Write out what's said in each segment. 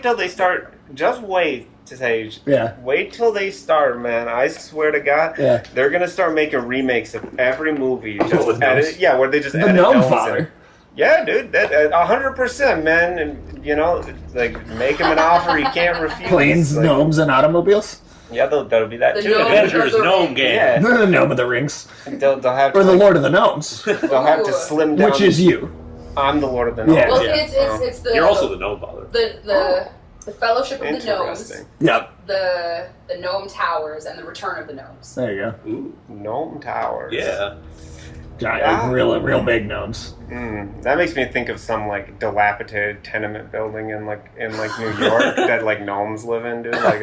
till they start. Just wait to say. Yeah. Wait till they start, man. I swear to God. Yeah. They're gonna start making remakes of every movie. Just with edit. gnomes? Yeah, where they just The edit Gnome gnomes Father. in. Yeah, dude. That 100%, man. And you know, like make him an offer he can't refuse. Planes, like, gnomes, and automobiles. Yeah, that'll be that The too. Gnome Avengers of the Gnome Ring. game. Yeah. The Gnome of the Rings. They'll have to, Or the Lord of the Gnomes. They'll have to slim down. Which is you. I'm the Lord of the Gnomes. Yeah. Well, Yeah. it's the You're also the gnome father. the Fellowship of the Gnomes, Interesting. Yep. the Gnome Towers, and the Return of the Gnomes. There you go. Ooh. Gnome Towers. Yeah. Giant, Yeah. real big gnomes. That makes me think of some like dilapidated tenement building in New York that like gnomes live in, dude. Like,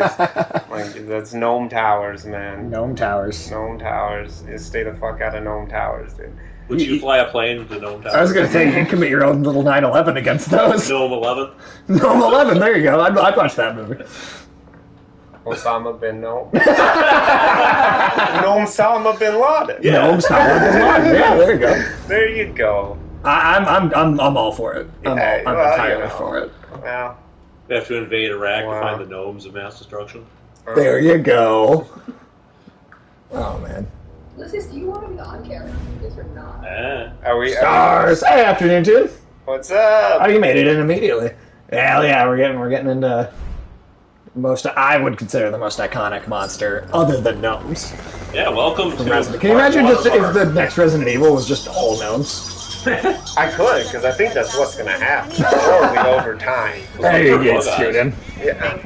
that's Gnome Towers, man. Gnome towers. Gnome Towers. You stay the fuck out of Gnome Towers, dude. Would you fly a plane to Gnome Tower? I was going to say, you can commit your own little 9/11 against those. Gnome 11? Gnome 11, there you go. I'd watch that movie. Osama bin Gnome. Gnome Salma bin Laden. Yeah. Gnome Tower. Yeah, there you go. There you go. I'm all for it. I'm Yeah, well, entirely you know. for it. Well, We have to invade Iraq Wow. to find the gnomes of mass destruction. There you go. Oh, man. Lucius, do you want to be on camera? Because we're not. are we? Stars. Hey, afternoon, dude. What's up? Oh, you made it in immediately. Hell yeah, we're getting into I would consider the most iconic monster other than gnomes. Yeah, welcome to... Resident. Can you imagine just if the next Resident Evil was just all gnomes? I could, because I think that's what's going to happen. Probably over time. Hey, you get shooting. Yeah.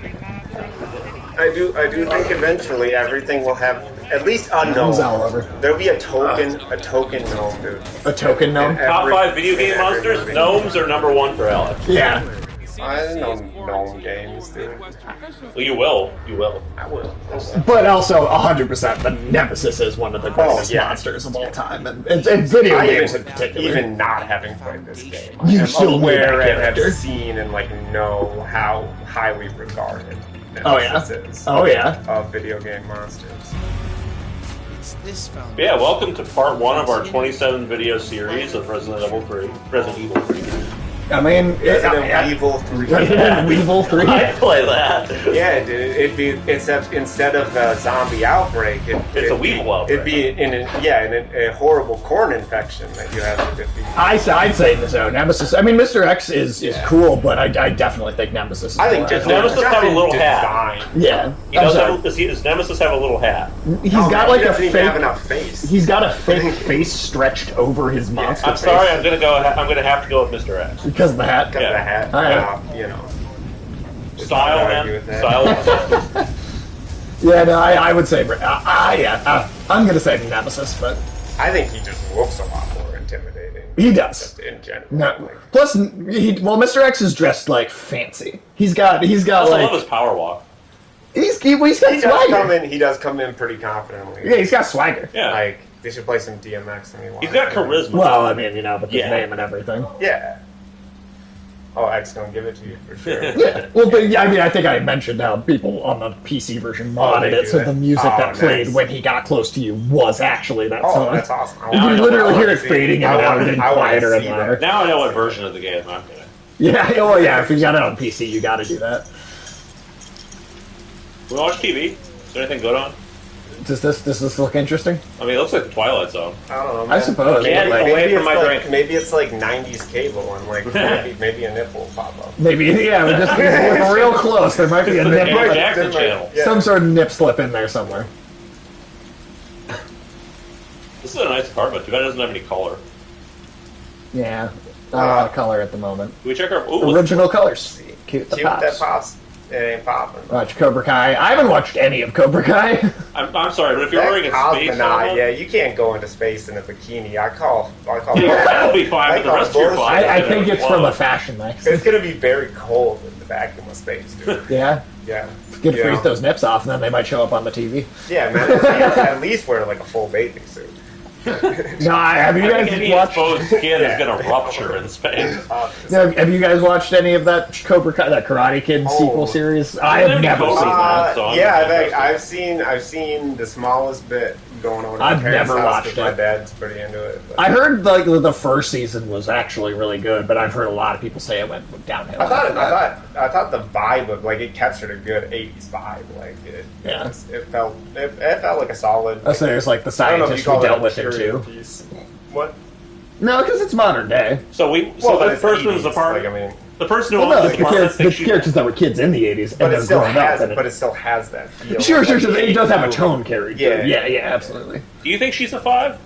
I do think eventually everything will have at least a gnome. Gnomes all over. There'll be a token gnome, dude. A token gnome? Top 5 video game monsters, gnomes are number 1 for Alex. Yeah. I don't know gnome games, dude. Well, you will. You will. I will. But also, 100%, the Nemesis is one of the greatest yeah. monsters of all time. And video I games in particular. even not having played this game, You I'm still knew aware that and have character. seen and know how highly regarded Oh, yeah? Nemesis is Oh, yeah. of video game monsters. Yeah, welcome to part 1 of our 27 video series of Resident Evil 3. Resident Evil 3. I mean... Resident Evil 3. Resident Evil 3. I'd play that. Yeah, it'd be instead of a zombie outbreak, It's a weevil outbreak. It'd be in a horrible corn infection that you have to defeat. I'd say so. Nemesis. I mean, Mr. X is cool, but I definitely think Nemesis is I think more just iconic. Nemesis have a little hat. design. Yeah. Does Nemesis have a little hat? He's Oh, got man, like he a doesn't even have fake... enough face. He's got a fake face stretched over his monster I'm face. sorry, I'm gonna have to go with Mr. X. Because of the hat. Got Yeah. the hat. All right. You know. Style, Can't argue man. with that. Style. Yeah, no, I would say... I'm going to say Nemesis, but... I think he just looks a lot more intimidating. He does. Just in general. No. Like, Plus, Mr. X is dressed, like, fancy. He's got I also love like... his power walk. He's got swagger. he does come in pretty confidently. Yeah, he's got swagger. Yeah. Like, they should play some DMX and he He's got charisma. Well, I mean, with his Yeah. name and everything. Yeah. Oh, X gonna give it to you for sure. Yeah. Well, but yeah, I mean, I think I mentioned how people on the PC version modded they it, do so it? the music Oh, that played nice. when he got close to you was actually that Oh, song. that's awesome. You can literally hear it fading in I and out, wanna- and I wanna quieter and see louder. that. Now I know what version of the game I'm getting. Yeah, oh yeah, if you got it on PC, you got to do that. We watch TV. Is there anything good on? Does this look interesting? I mean, it looks like the Twilight Zone. I don't know. I Man. suppose. Get away from my drink. Maybe it's like 90s cable and like maybe a nipple will pop up. Maybe, yeah, we just look real close. There might be a nip, Andrew Jackson channel. Yeah. some sort of nip slip in there somewhere. This is a nice apartment. Too bad it doesn't have any color. Yeah, not a lot of color at the moment. Can we check our... Ooh, Original colors. Cute the See what that pops. pops. It ain't popping. Watch Cobra Kai. I haven't watched any of Cobra Kai. I'm sorry, but if you're wearing a space helmet... yeah, you can't go into space in a bikini. I call. Yeah, that'll be fine, but the rest of your body... I think it's from a fashion thing. It's gonna be very cold in the vacuum of space, dude. Yeah. Yeah. Get You freeze know? those nips off, and then they might show up on the TV. Yeah, man. At least wear like a full bathing suit. No, have you I think guys any watched? exposed skin is going to rupture in space. No, have you guys watched any of that Cobra Kai, that Karate Kid sequel series? I have Isn't there never any seen Cobra that. Kai? So I'm yeah, interested. I've seen the smallest bit. going over to I've my parents' never house watched 'cause my it. dad's pretty into it. But I heard like the first season was actually really good, but I've heard a lot of people say it went downhill. I after that. thought the vibe of like it captured a good '80s vibe. Like Yeah. it felt like a solid. I say it's like the I don't know if you scientists we call dealt it with a it period too. piece. What? No, because it's modern day. So Well, but the it's person 80s, who's the part. like, I mean, The person who Well, no, owns the, the apartment thinks characters that were kids in the 80s, but and it they're still growing up. has. And But it still has that feel. Sure, like it does have a 80s tone movie. carried. Yeah. Yeah, absolutely. Do you think she's a 5?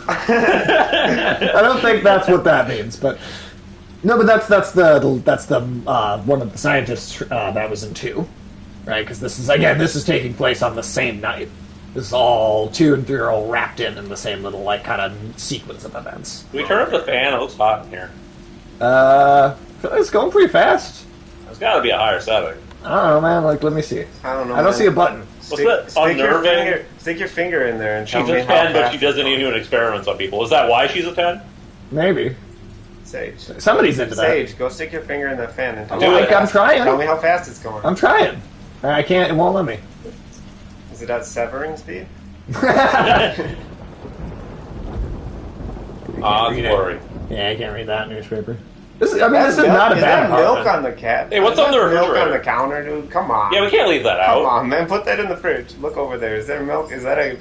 I don't think that's what that means, but no, but that's the one of the scientists that was in 2, right? Because this is taking place on the same night. This is all 2 and 3 are all wrapped in the same little like kind of sequence of events. Can we turn up the fan? It looks hot in here. I feel like it's going pretty fast. There's got to be a higher setting. I don't know, man. Like, let me see. I don't know. I don't see a button. Stick your finger in there and tell She's me a how 10, but fast she doesn't it's even do experiments on people. Is that why she's a 10? Maybe going. Sage. somebody's into that. Sage, go stick your finger in that fan and tell Do me. it. I'm trying. Tell me how fast it's going. I'm trying. I can't. It won't let me. Is it at severing speed? Odds worry. Yeah, I can't read that newspaper. This is not a Is bad that milk apartment. on the cat? Hey, what's Is on the that milk refrigerator? on the counter, dude? Come on. Yeah, we can't leave that Come out. on, man. Put that in the fridge. Look over there. Is there milk? Is that a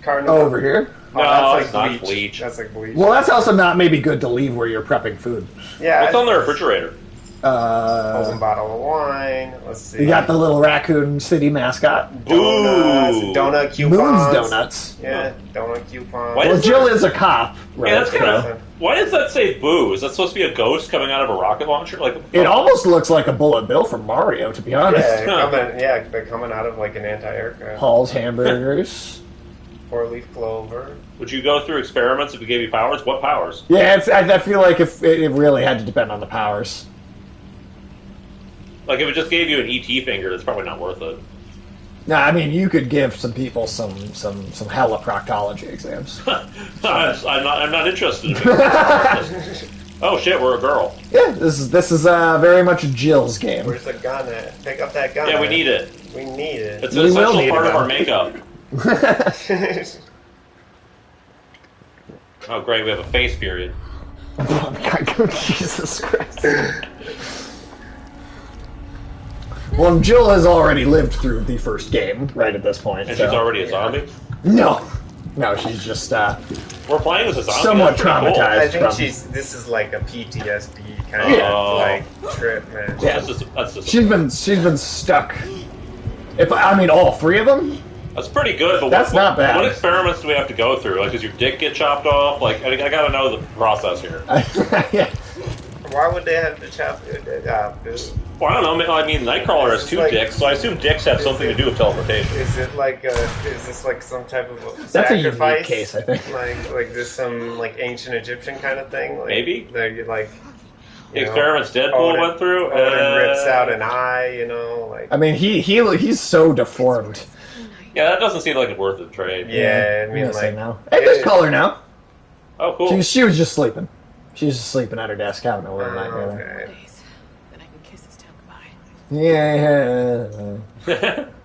carton? of Oh, milk? over here? Oh, No, that's it's like not bleach. That's like bleach. Well, that's also not maybe good to leave where you're prepping food. Yeah. What's on the refrigerator? Frozen bottle of wine. Let's see. You got the little Raccoon City mascot. donuts, Boo. donut coupons. Moon's Donuts. Yeah, donut coupons. Why Well, is Jill is a cop, right? Yeah, that's kind so- of. Why does that say boo? Is that supposed to be a ghost coming out of a rocket launcher? Like It almost looks like a bullet bill from Mario, to be honest. They're coming out of like an anti-aircraft. Paul's Hamburgers. 4-leaf clover. Would you go through experiments if it gave you powers? What powers? Yeah, I feel like if it really had to depend on the powers. Like if it just gave you an ET finger, that's probably not worth it. No, I mean you could give some people some hella proctology exams. I'm not interested in it. Oh shit, we're a girl. Yeah, this is very much Jill's game. Where's the gun at? Pick up that gun. Yeah, we need it. We need it. It's an We will essential need part it, of our though. makeup. Oh great, we have a face period. Oh my God, Jesus Christ. Well, Jill has already lived through the first game, right at this point. And so- she's already a zombie? No, she's just We're playing as a zombie. Somewhat That's pretty cool. traumatized. I think from- this is like a PTSD kind Yeah. of like trip, man. Yeah. That's just she's been stuck. All 3 of them. That's pretty good, but That's not bad. What experiments do we have to go through? Like, does your dick get chopped off? Like, I gotta know the process here. Yeah. Why would they have to chop it off, dude? Well, I don't know. I mean, Nightcrawler has 2 dicks, so I assume dicks have something to do with teleportation. Is it like is this like some type of That's a unique sacrifice case, I think. Like this some like ancient Egyptian kind of thing? Like, Maybe. That you like. The you know, experiments Deadpool Odin- went through. Odin rips out an eye, like. I mean, he's so deformed. Yeah, that doesn't seem like it's worth the trade. Yeah, I I'm mean, gonna say like. no. Hey, just call her now. Oh, cool. She was just sleeping. She was just sleeping at her desk. I don't know where Oh, I'm at. okay. Days. Then I can kiss this town goodbye. Yeah.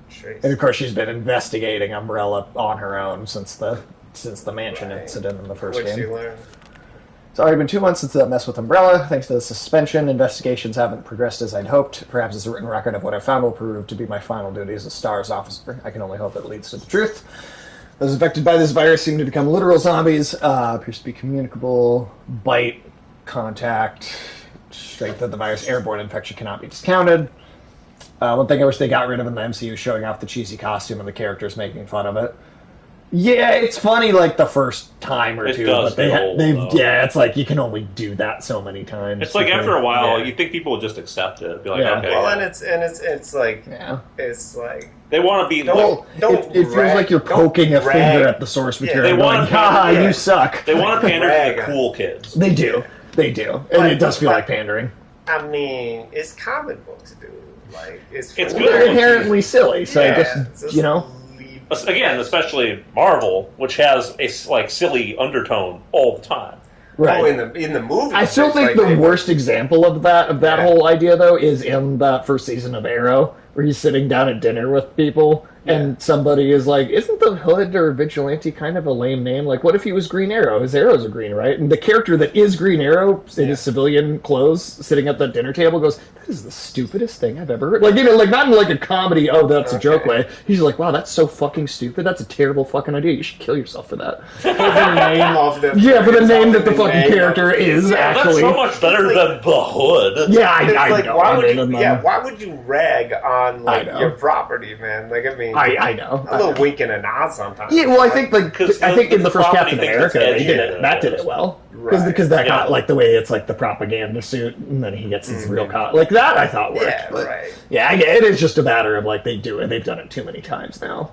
Trace. And of course, she's been investigating Umbrella on her own since the mansion Right. incident in the first What'd game. she learn? It's already been 2 months since that mess with Umbrella. Thanks to the suspension, investigations haven't progressed as I'd hoped. Perhaps this written record of what I found will prove to be my final duty as a STARS officer. I can only hope it leads to the truth. Those affected by this virus seem to become literal zombies. Appears to be communicable. Bite, contact, strength of the virus, airborne infection cannot be discounted. One thing I wish they got rid of in the MCU is showing off the cheesy costume and the characters making fun of it. Yeah, it's funny like the first time or It two, does but they've though. yeah, it's like you can only do that so many times. It's like after a while, yeah. you think people would just accept it. Be like, Yeah. okay. Well, yeah. and it's like Yeah. it's like They want to be. Don't- It feels rag- like you're don't poking a rag. finger at the source Yeah, material. they going, want- "Ha, yeah. you suck." They want to pander to Rag the on. cool kids. They do, and But- it does feel but- like pandering. I mean, it's comic books, dude. Like it's It's for- good. They're inherently silly, so I Yeah, guess just you know. leave- Again, especially Marvel, which has a silly undertone all the time. Right. Oh, in the movie. I still it's think like the they- worst example of that Yeah. whole idea though is in the first season of Arrow, where he's sitting down at dinner with people, and somebody is like, "Isn't the Hood or Vigilante kind of a lame name? Like, what if he was Green Arrow? His arrows are green, right?" And the character that is Green Arrow in his civilian clothes, sitting at the dinner table, goes, "That is the stupidest thing I've ever heard." Like, like not in like a comedy, "Oh, that's a joke" way. He's like, "Wow, that's so fucking stupid. That's a terrible fucking idea. You should kill yourself for that." For the name of the For the name that the fucking character is actually. That's so much better than the Hood. Yeah, I know. Why would you rag on your property, man? Like, I mean, I know. A little wink and a nod sometimes. Yeah, well, I think in the first Captain America they did it. That did it well because that got like the way it's like the propaganda suit, and then he gets his real like that. I thought worked. Yeah, right. Yeah, it is just a matter of like they've done it too many times now.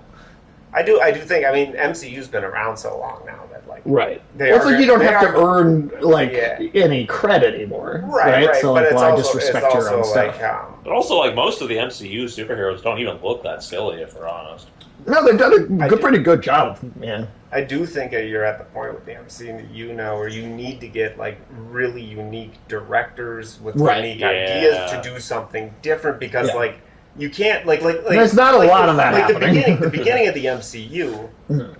I do think. I mean, MCU's been around so long now that like It's like you don't have to earn like any credit anymore, right? So like, why disrespect your own stuff? But also, like most of the MCU superheroes don't even look that silly, if we're honest. No, they've done a pretty good job, man. I do think that you're at the point with the MCU where you need to get like really unique directors with unique ideas to do something different because like you can't like there's not a lot of that happening. The beginning of the MCU,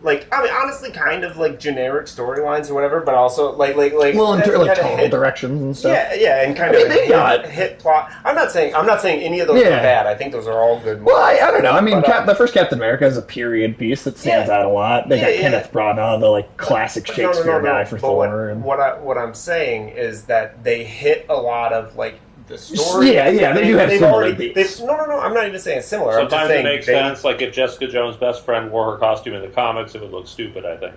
like I mean honestly, kind of like generic storylines or whatever, but also like total directions and stuff. And kind of hit plot. I'm not saying any of those are bad. I think those are all good movies. Well, I don't know. I mean, the first Captain America is a period piece that stands out a lot. They got Kenneth Branagh, the like classic Shakespeare guy for Thor. What I'm saying is that they hit a lot of like the story. They do have similar beats. No, I'm not even saying similar. Sometimes it makes sense. Like if Jessica Jones' best friend wore her costume in the comics, it would look stupid, I think.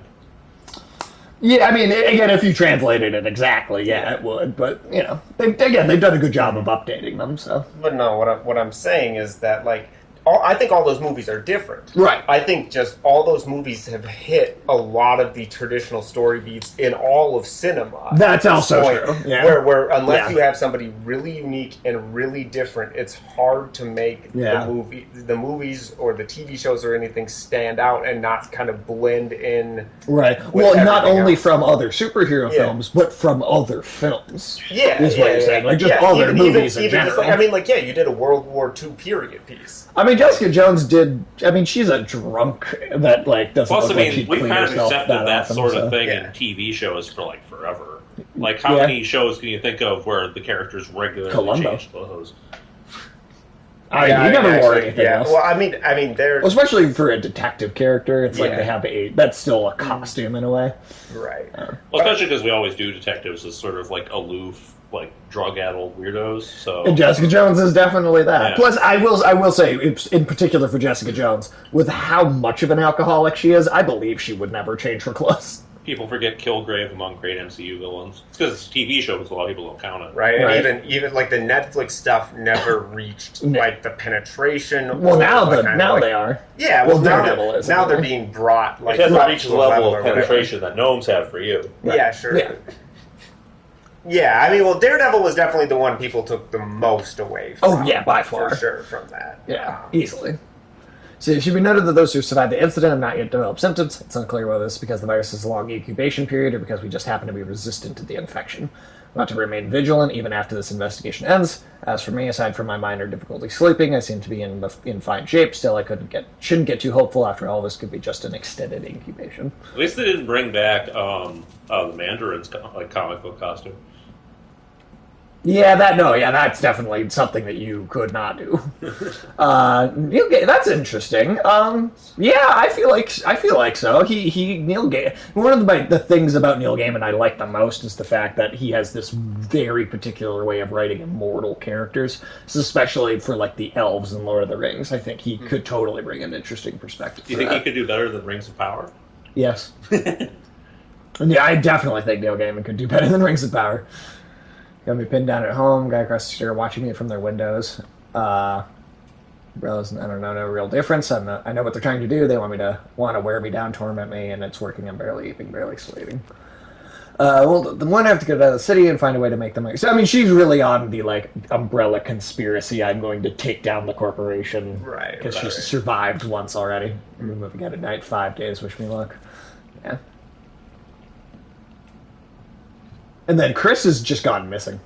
Yeah, I mean, again, if you translated it exactly, it would. But you know, they've done a good job of updating them. So, but no, what I'm saying is that like. I think all those movies are different. Right. I think just all those movies have hit a lot of the traditional story beats in all of cinema. That's also true. Yeah. Where unless you have somebody really unique and really different, it's hard to make the movies or the TV shows or anything stand out and not kind of blend in. Right. Well, not only from other superhero films, but from other films. Yeah. Is what you're saying. Like just other movies in general. I mean, you did a World War II period piece. I mean, Jessica Jones did. I mean, she's a drunk that like doesn't. Plus, look I mean, like she'd we've clean kind of herself accepted that often, sort of thing in TV shows for like forever. Like, how many shows can you think of where the characters regularly change clothes? You never wore anything else. Well, I mean, they're especially for a detective character. It's like they have that's still a costume in a way, right? Well, especially because we always do detectives as sort of like aloof, like drug-addled weirdos. So and Jessica Jones is definitely that. Yeah. Plus, I will say, in particular for Jessica Jones, with how much of an alcoholic she is, I believe she would never change her clothes. People forget Kilgrave among great MCU villains. It's because it's a TV show, because a lot of people don't count it. Right, and even like the Netflix stuff never reached like the penetration. Well, now they are. Yeah, well, now they're being brought like it hasn't reached the level of penetration that Gnomes have for you. Right. Yeah, sure. Yeah, I mean, well, Daredevil was definitely the one people took the most away from. Oh, yeah, by far. For sure, from that. Yeah, easily. So it should be noted that those who survived the incident have not yet developed symptoms. It's unclear whether this is because the virus has a long incubation period or because we just happen to be resistant to the infection. We want to remain vigilant even after this investigation ends. As for me, aside from my minor difficulty sleeping, I seem to be in fine shape. Still, I shouldn't get too hopeful. After all, this could be just an extended incubation. At least they didn't bring back the Mandarin's comic book costume. Yeah, that's definitely something that you could not do. That's interesting. I feel like so. Neil Gaiman. One of the things about Neil Gaiman I like the most is the fact that he has this very particular way of writing immortal characters, especially for like the elves in Lord of the Rings. I think he could totally bring an interesting perspective. Do you think he could do better than Rings of Power? Yes. Yeah, I definitely think Neil Gaiman could do better than Rings of Power. Got me pinned down at home, guy across the street watching me from their windows. I don't know, no real difference. I know what they're trying to do. They want to wear me down, torment me, and it's working. I'm barely eating, barely sleeping. The one I have to get out of the city and find a way to make them. So, I mean, she's really on the like umbrella conspiracy. I'm going to take down the corporation, right? Because she's survived once already. We're moving out at night, 5 days. Wish me luck. Yeah. And then Chris has just gone missing.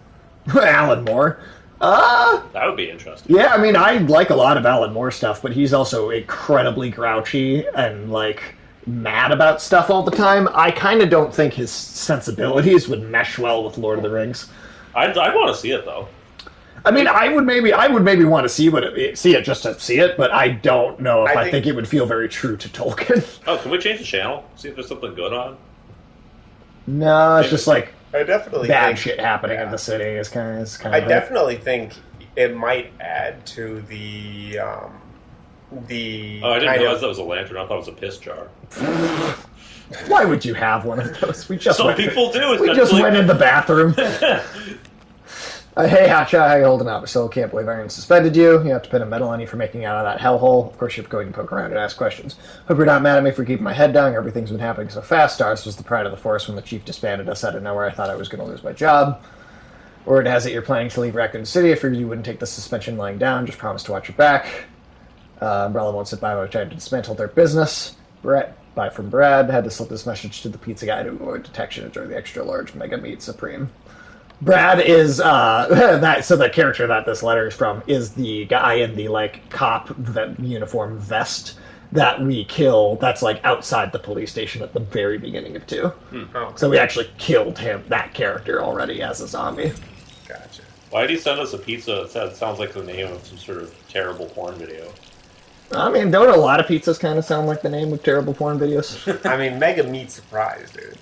Alan Moore. That would be interesting. Yeah, I mean, I like a lot of Alan Moore stuff, but he's also incredibly grouchy and, like, mad about stuff all the time. I kind of don't think his sensibilities would mesh well with Lord of the Rings. I want to see it, though. I mean, I would maybe want to see it just to see it, but I don't know if I think it would feel very true to Tolkien. Oh, can we change the channel? See if there's something good on? No, it's just like I definitely bad think, shit happening in the city. It's kind of. I definitely think it might add to the. Oh, I didn't realize that was a lantern. I thought it was a piss jar. Why would you have one of those? Some people do. We just went in the bathroom. Hey, Hotshot, how you holding up? I still can't believe Iron suspended you. You have to pin a medal on you for making out of that hellhole. Of course, you're going to poke around and ask questions. Hope you're not mad at me for keeping my head down. Everything's been happening so fast. Stars was the pride of the force when the chief disbanded us out of nowhere. I thought I was going to lose my job. Word has it you're planning to leave Raccoon City. I figured you wouldn't take the suspension lying down. Just promise to watch your back. Umbrella won't sit by while I try to dismantle their business. Bye from Brad. Had to slip this message to the pizza guy to avoid detection. Enjoy the extra large Mega Meat Supreme. Brad is so the character that this letter is from is the guy in the like cop uniform vest that we kill. That's like outside the police station at the very beginning of 2. So we actually killed that character already as a zombie. Gotcha. Why did he send us a pizza that sounds like the name of some sort of terrible porn video? I mean, don't a lot of pizzas kind of sound like the name of terrible porn videos? I mean, Mega Meat Surprise, dude.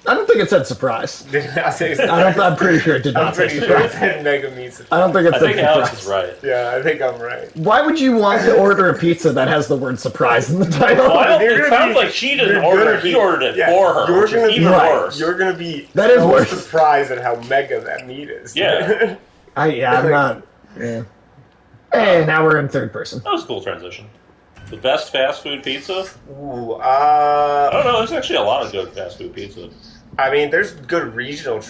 I don't think it said surprise. Did it not say I'm pretty sure it did not say surprise. I'm pretty sure it said Mega Meat Surprise. I don't think it said surprise. Alex is right. Yeah, I think I'm right. Why would you want to order a pizza that has the word surprise in the title? Well, it sounds like she didn't order it. He ordered it for her. You're going to be worse. You're going to be worse. surprised at how mega that meat is. Yeah. I'm not. Yeah. Hey, now we're in third person. That was a cool transition. The best fast food pizza? Ooh, I don't know. There's actually a lot of good fast food pizza. I mean, there's good regional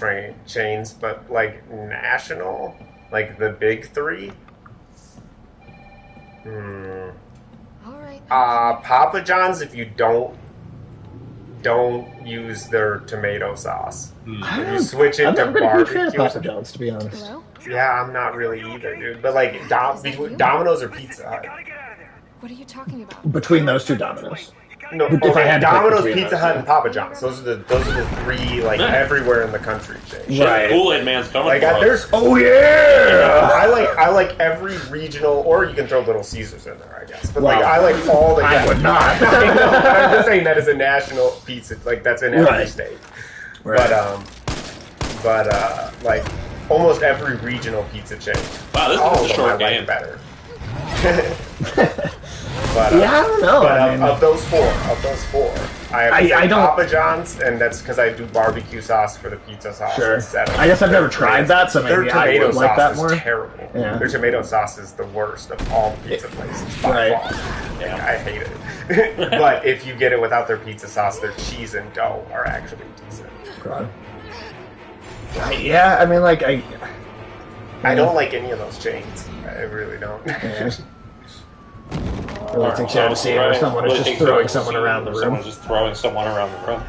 chains, but like national, like the big 3. All right. Papa John's, if you don't use their tomato sauce. If you switch it to I'm not a huge fan of barbecue. Papa John's, to be honest. Hello? Yeah, I'm not really either, dude. But like between Domino's or Pizza Hut. What are you talking about? Between those two Domino's. No, If I had to pick Domino's, between Pizza those, Hut, yeah. and Papa John's. Those are the 3 like everywhere in the country chains. Right. Kool-Aid Man's coming Like for us. there's Oh yeah! I like every regional, or you can throw Little Caesars in there, I guess. But like Wow. I like all the. I would not. I know, but I'm just saying that is a national pizza. Like that's in every Right. state. Right. But like almost every regional pizza chain. Wow, this All is of a them I short like game. better. But Yeah, I don't know. I mean- of those four, I have to say I don't- Papa John's, and that's because I do barbecue sauce for the pizza sauce Sure. instead of. I guess I've never their tried tomato- that, so their maybe I tomato would like sauce that is more. terrible. Yeah. Their tomato sauce is the worst of all pizza places by Right. far. Yeah. I hate it. But if you get it without their pizza sauce, their cheese and dough are actually decent. God. Yeah, I mean, like I don't like any of those chains. I really don't. Yeah. Really takes you out of scene where someone is just throwing someone around the room. Someone's just throwing someone around the room.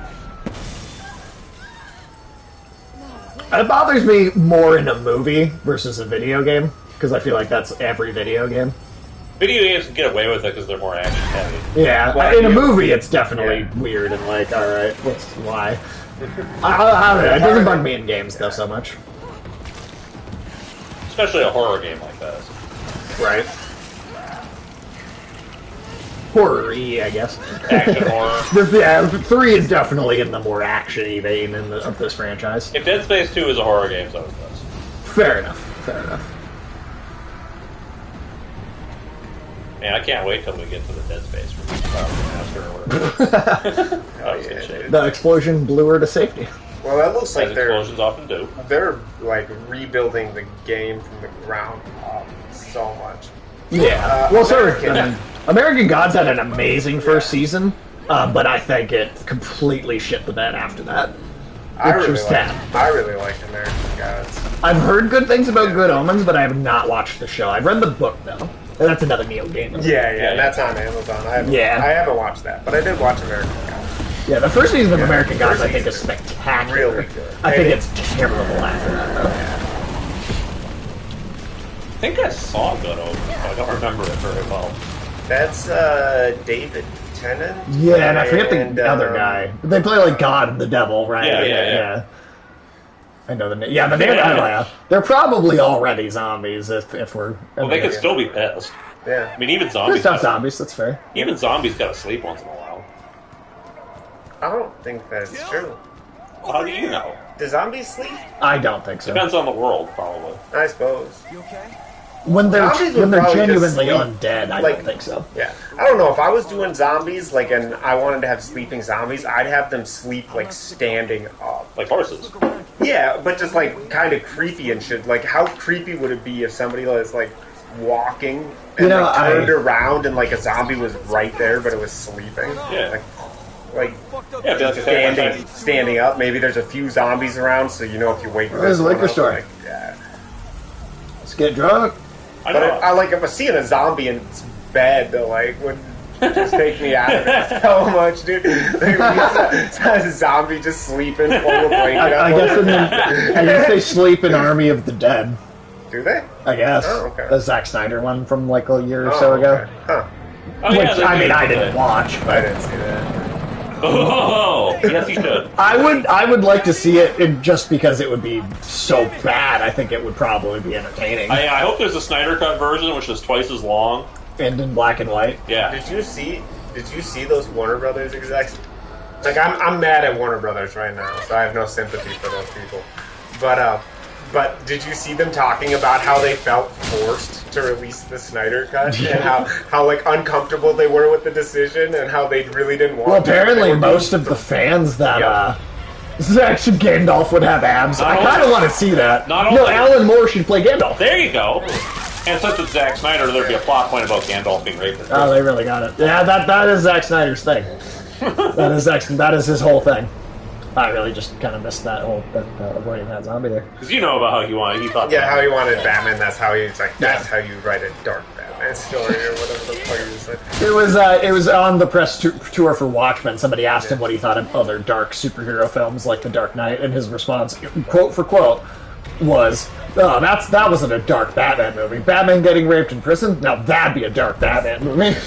It bothers me more in a movie versus a video game, because I feel like that's every video game. Video games can get away with it because they're more action heavy. Yeah, Well, in a yeah. movie it's definitely weird and like, alright, why? I don't know, it doesn't bug me in games though so much. Especially a horror game like that. Right. Horror-y, I guess. Action horror. Yeah, 3 is definitely in the more action-y vein of this franchise. If Dead Space 2 is a horror game, so is this. Fair enough, fair enough. Man, I can't wait till we get to the Dead Space release master or whatever. Oh, yeah, dude. The explosion blew her to safety. Well, that looks As like they're explosions often do. they're like rebuilding the game from the ground up so much. Yeah. Well, sir, American- American Gods had an amazing first season, but I think it completely shit the bed after that. I Which really was like sad. American Gods. I've heard good things about Good Omens, but I have not watched the show. I've read the book, though. And that's another Neil Gaiman. Yeah, that's on Amazon. I haven't watched that, but I did watch American Gods. Yeah, the first season of American Gods, first I think, is season. spectacular. Really good. I think it's terrible after that, though. think I saw Gnomes, but I don't remember it very well. That's David Tennant. Yeah, and I forget the other guy. They play like God and the Devil, right? Yeah. I know the name. Yeah, the name. They're probably already zombies if we're. Well, they could still be pissed. Yeah. I mean, even zombies. There's not zombies. That's fair. Even zombies gotta sleep once in a while. I don't think that's true. Well, how do you know? Do zombies sleep? I don't think so. Depends on the world, probably. I suppose. You okay? When they're probably genuinely just sleep. undead, I don't think so. Yeah, I don't know if I was doing zombies, like, and I wanted to have sleeping zombies, I'd have them sleep like standing up, Like horses. Yeah, but just like kind of creepy and shit. Like, how creepy would it be if somebody was like walking and turned around and like a zombie was right there, but it was sleeping? Yeah. Like Yeah, standing up. Maybe there's a few zombies around, so you know if you wake up. There's a liquor store. Like, yeah. Let's get drunk. I But know. I like if I seeing a zombie in its bed, though, like would just take me out of it so much, dude. Like, a zombie just sleeping, full of blanket. I guess they sleep in Army of the Dead. Do they? I guess. Oh, okay. The Zack Snyder one from like a year or so ago. Okay. Huh. Oh, Which, yeah, I didn't watch, I but didn't see that. Oh, yes, you should. I would like to see it just because it would be so bad. I think it would probably be entertaining. I hope there's a Snyder Cut version, which is twice as long. And in black and white. Yeah. Did you see those Warner Brothers execs? Like, I'm mad at Warner Brothers right now, so I have no sympathy for those people. But did you see them talking about how they felt forced to release the Snyder Cut and how like uncomfortable they were with the decision and how they really didn't want? Well, apparently most of the fans that Zack Gandalf would have abs. I kind of want to see that. Alan Moore should play Gandalf. There you go. And since it's Zack Snyder, there'd be a plot point about Gandalf being raped. Oh, they really got it. Yeah, that is Zack Snyder's thing. that is his whole thing. I really just kind of missed that whole avoiding that zombie there. Because you know about how he thought. Yeah, how he wanted Batman. That's how he's like. That's how you write a dark Batman story or whatever the fuck you said. It was on the press tour for Watchmen. Somebody asked him what he thought of other dark superhero films like The Dark Knight, and his response, quote for quote, was, "Oh, that wasn't a dark Batman movie. Batman getting raped in prison? Now that'd be a dark Batman movie."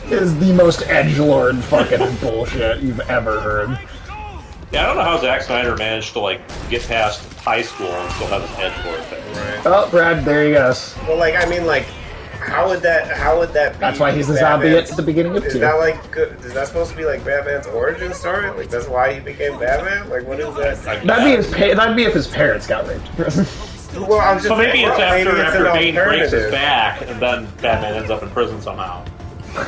Is the most edgelord fucking bullshit you've ever heard. Yeah, I don't know how Zack Snyder managed to like get past high school and still have his edgelord thing. Right. Oh, Brad, there he goes. Well, like, I mean, like, how would that be? That's why he's the zombie at the beginning of 2. Is that like good? Is that supposed to be like Batman's origin story? Like, that's why he became Batman? Like, what is that? Like that'd be if his parents got raped. Well, I'm just So maybe it's after an Bane breaks his alternative. back, and then Batman ends up in prison somehow.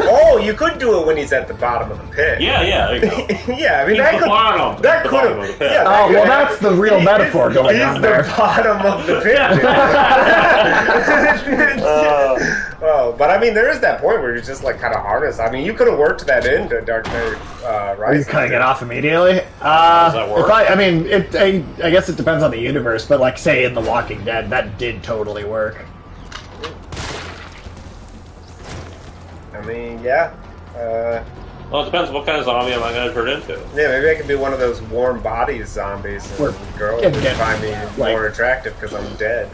Oh, you could do it when he's at the bottom of the pit. Yeah, there you go. Yeah, I mean, He's that the could. bottom. That The could bottom have. of the pit. Yeah, Oh, well, that's the real metaphor going he's on there. the bottom of the pit. Oh, but I mean, there is that point where you're just like kind of harnessed. I mean, you could have worked that into Dark Knight Are you Rises. cutting it off immediately? Does that work? I guess it depends on the universe, but like, say, in The Walking Dead, that did totally work. I mean, yeah. Well, it depends what kind of zombie am I going to turn into. Yeah, maybe I could be one of those warm bodies zombies, and Or- girls and would get, find me like- more attractive because I'm dead.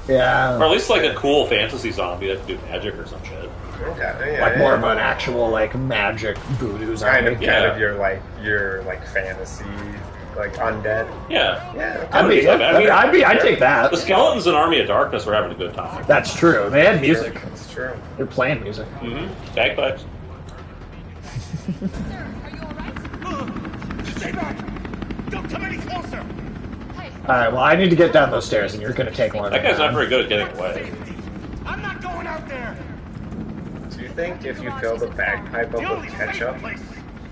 Yeah. Or at least like a cool fantasy zombie that can do magic or some shit. Okay, yeah, Like yeah. more of an actual, like, magic voodoo zombie. kind of Yeah. your fantasy, like undead. Yeah. Yeah, I'd take that. The skeletons in Army of Darkness were having a good time. That's true. They had music. That's true. They're playing music. Mm-hmm. Bagpipes. Stay back! Don't come any closer! Alright, well, I need to get down those stairs, and you're going to take one. That guy's not very good at getting away. I'm not going out there! Do you think if you fill the bagpipe The up only with safe ketchup place.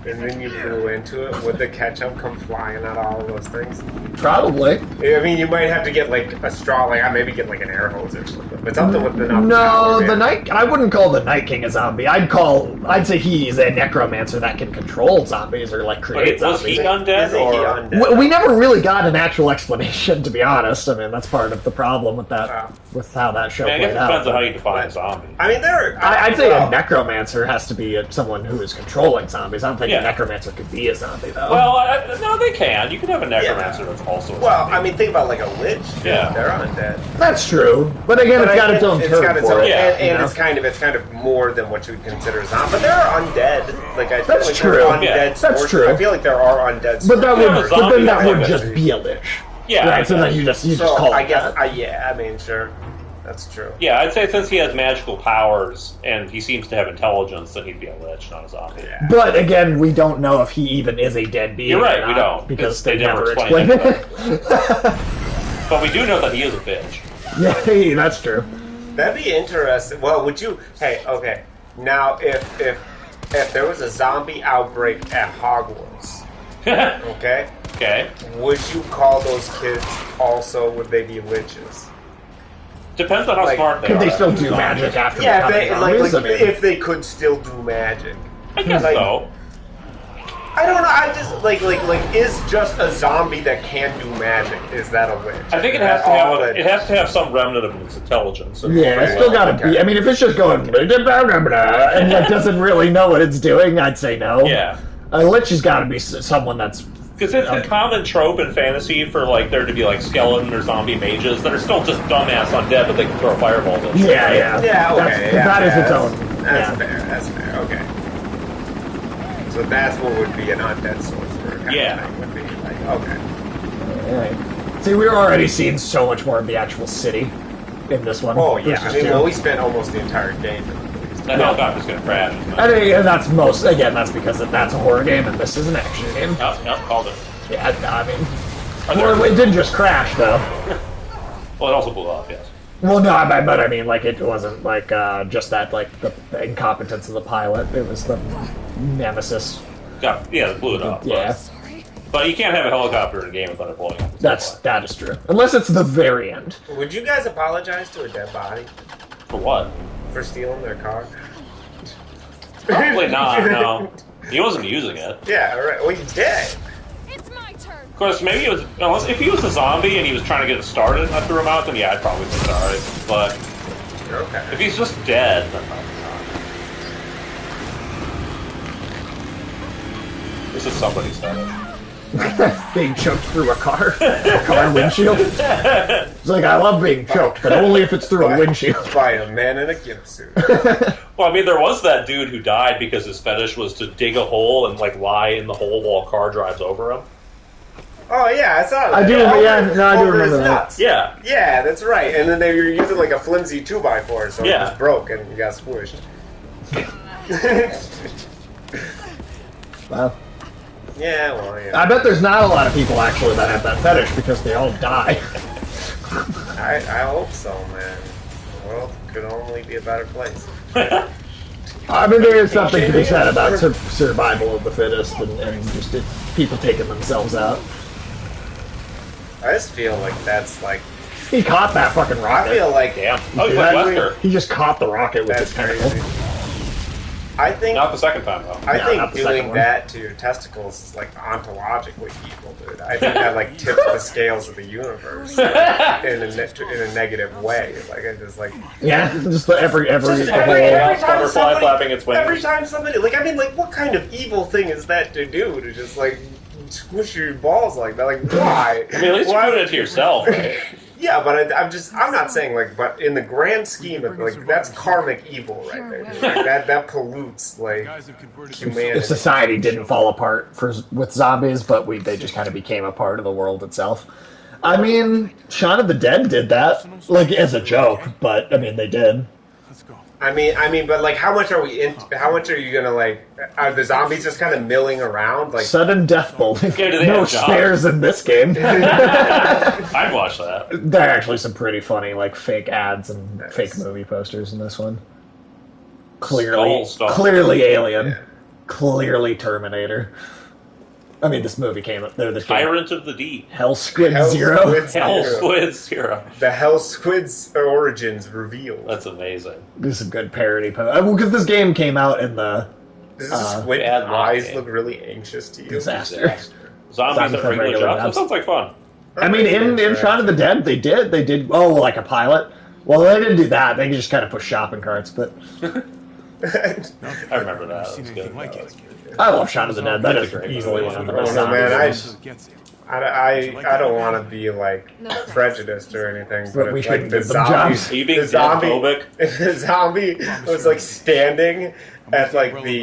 and then you blew into it, would the ketchup come flying out of all of those things? Probably. I mean, you might have to get like a straw, like I maybe get like an air hose or something, but something with enough No, power, the man. I wouldn't call the Night King a zombie. I'd say he's a necromancer that can control zombies or like create Was he zombies. undead Isn't he or? undead? We never really got an actual explanation, to be honest. I mean, that's part of the problem with that, with how that show I guess played it out. depends on how you define a zombie. I mean, I'd say a necromancer has to be someone who is controlling zombies. I don't think a necromancer could be a zombie, though. Well, no, they can. You can have a necromancer that's also a Well, zombie. I mean, think about like a lich. Yeah. They're undead. That's true, but again, it's got its own term for it. Yeah. and it's kind of more than what you would consider a zombie. But there are undead. Like I feel That's like true. there are undead. Yeah. That's swords. true. I feel like there are undead. But that would, a but then that zombie would is just be a lich. Yeah, Right, so then you just call I it guess. that. Yeah, I mean, sure, that's true. Yeah, I'd say since he has magical powers and he seems to have intelligence, then he'd be a lich, not a zombie. Yeah. But again, we don't know if he even is a dead being. You're right, or we not, don't, because they they never never explain explain it. But we do know that he is a bitch. Yeah, hey, that's true. That'd be interesting. Well, would you? Hey, okay. Now, if there was a zombie outbreak at Hogwarts, okay, Okay. would you call those kids also? Would they be liches? Depends on how Like, smart they Could are. they still do magic after Yeah, becoming zombies? I mean, if they could still do magic. I guess like- so. I don't know. I just like is just a zombie that can do magic? Is that a lich? I think it has to have some remnant of its intelligence. yeah, it's still gotta be. I mean, if it's just going blah, blah, blah, blah, blah, and like doesn't really know what it's doing, I'd say no. Yeah. A lich has got to be someone that's. Because it's a common trope in fantasy for like there to be like skeleton or zombie mages that are still just dumbass undead, but they can throw fireballs at you. Yeah, yeah. Yeah, okay. That is its own. That's Yeah. fair. That's fair. Okay. So that's what would be an undead sorcerer. Kind Yeah. Of thing, would be like okay. Alright. See, we're already seeing so much more of the actual city in this one. Oh yeah. I versus mean, two. well, we spent almost the entire game. That helicopter's gonna crash. I think that's that's because that's a horror game and this is an action game. Yep, called it. Yeah, I mean, Are there- well, it didn't just crash though. Well, it also blew up, yes. Well, no, but I mean, like it wasn't like just that like the incompetence of the pilot. It was the nemesis. Yeah, it blew it up. Yeah, But you can't have a helicopter in a game without it blowing up. that is true. Unless it's the very end. Would you guys apologize to a dead body For what? for stealing their car? Probably not, no. He wasn't using it. Yeah. Right. Well, he's dead. It's my turn. Of course, maybe it was... if he was a zombie and he was trying to get it started and I threw him out, then yeah, I'd probably be sorry. But Okay. if he's just dead, then probably not. This is somebody's fetish. Being choked through a car windshield. It's like I love being choked, but only if it's through a windshield. By a man in a gimp suit. Well, I mean, there was that dude who died because his fetish was to dig a hole and, like, lie in the hole while a car drives over him. Oh yeah, I saw that. I do, Over- yeah, no, I do over his remember that. nuts. Yeah. Yeah, that's right. And then they were using like a flimsy 2x4, so it Yeah. just broke and you got squished. Wow. Yeah, well, yeah. I bet there's not a lot of people actually that have that fetish because they all die. I hope so, man. The world could only be a better place. I mean, there is something to be said about survival of the fittest and just people taking themselves out. I just feel like that's like. He caught that fucking rocket. I feel like. Damn. Oh, he's That- like Wesker. he just caught the rocket with That's his tentacle. crazy. I think. Not the second time, though. I No, think not the second doing one. that to your testicles is like ontologically evil, dude. I think that like tips the scales of the universe in a negative way. Like I just like Yeah, just every every whole- time Butterfly somebody, flapping its wings. every time somebody like I mean like what kind of evil thing is that to do to just like squish your balls like that? Like why? I mean, at least Why- you're doing it to yourself, right? Yeah, but I'm not saying like, but in the grand scheme of like that's karmic evil right there. Dude. Like, that pollutes like humanity. If society didn't fall apart with zombies, but they just kind of became a part of the world itself. I mean, Shaun of the Dead did that, like as a joke, but I mean they did. I mean, but like, how much are you gonna like? Are the zombies just kind of milling around? Like, Sudden death bowling. Yeah, do they No have jobs? spares in this game. I'd watch that. There are actually some pretty funny like fake ads and fake movie posters in this one. Clearly Alien, Yeah. clearly Terminator. I mean, this movie came up there. This game, Tyrant of the Deep. Hell Squid Hell Zero. Squid Hell Zero. Squid Zero. The Hell Squid's origins revealed. That's amazing. This is a good parody. Well, because this game came out in the Does the squid bad luck eyes game. look really anxious to you? disaster. Zombies at regular jobs. That sounds like fun. I mean, in Shaun of the Dead, they did. Oh, like a pilot. Well, they didn't do that. They just kind of push shopping carts, but I remember that. Seen That was anything good. like That it? was good. I love Shaun of the Dead. That That's is a great easily movie. one of the Oh, best no, zombie man, movies. I don't want to be like No thanks. prejudiced or anything, But but we it's like shouldn't the give them zombie, jobs. Are you being the zombie, xenophobic? the zombie was like standing at like the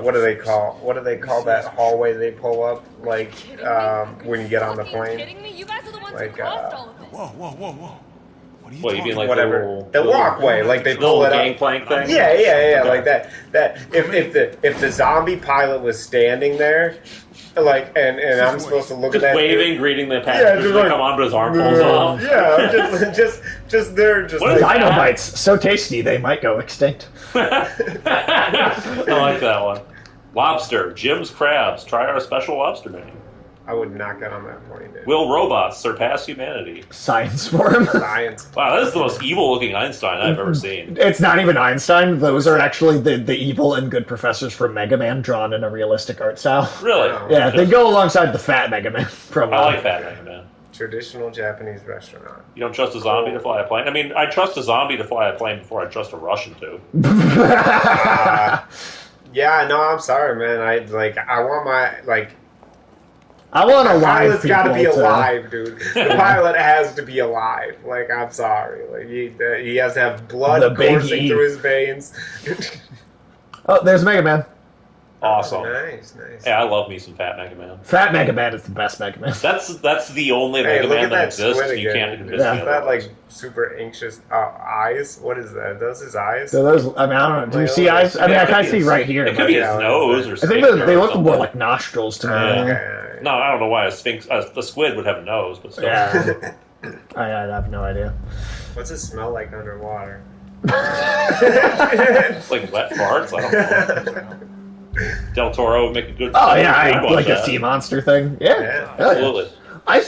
what do they call that hallway they pull up like when you get on the plane, Kidding me? You guys are the ones like who caused all of this. Whoa. What are you What, you talking mean like whatever the the walkway, like they little pull it up. gangplank thing? Yeah, Okay. like that. If the zombie pilot was standing there, like, and I'm supposed to look Just at that waving, greeting the Yeah, passengers just as they like, come on, but his arm pulls off. Yeah, just they're just What is like, that? Dinobites, so tasty they might go extinct. I like that one. Lobster, Jim's Crabs. Try our special lobster menu. I would not get on that plane, dude. Will robots surpass humanity? Science for him. Science. Wow, that is the most evil-looking Einstein I've ever seen. It's not even Einstein. Those are actually the evil and good professors from Mega Man drawn in a realistic art style. Really? Yeah, they go alongside the fat Mega Man from. I like Fat Mega Man. Traditional Japanese restaurant. You don't trust a zombie to fly a plane? I mean, I trust a zombie to fly a plane before I trust a Russian to. Yeah, no, I'm sorry, man. I want my I want a the live pilot's got to be people alive, dude. The pilot has to be alive. Like, I'm sorry. Like, he has to have blood The big coursing E. through his veins. Oh, there's Mega Man. Awesome. Nice. Yeah, I love me some Fat Mega Man. Fat Mega Man is the best Mega Man. That's the only Hey, Mega look Man at that that exists. squid You again. can't convince Yeah. me Is that otherwise. like super anxious eyes? What is that? Are those his eyes? So those, I mean, I don't know. Do you see eyes? I mean, I kind of see right here. It could but be his Yeah, nose or I something. think they look more like nostrils to me. Okay. No, I don't know why a sphinx, the squid would have a nose, but still. Yeah. I have no idea. What's it smell like underwater? Like wet farts? I don't know. Del Toro would make a good. Oh yeah, I'd watch like a that. sea monster thing. Yeah, Yeah. Hell yeah. Absolutely.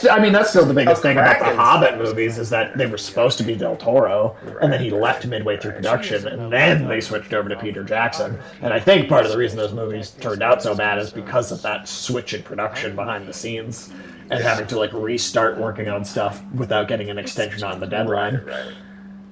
I mean, that's still the biggest A thing about the Kraken Hobbit stuff. movies is that they were supposed to be Del Toro, and then he left midway through production, and then they switched over to Peter Jackson. And I think part of the reason those movies turned out so bad is because of that switch in production behind the scenes, and having to like restart working on stuff without getting an extension on the deadline. Right.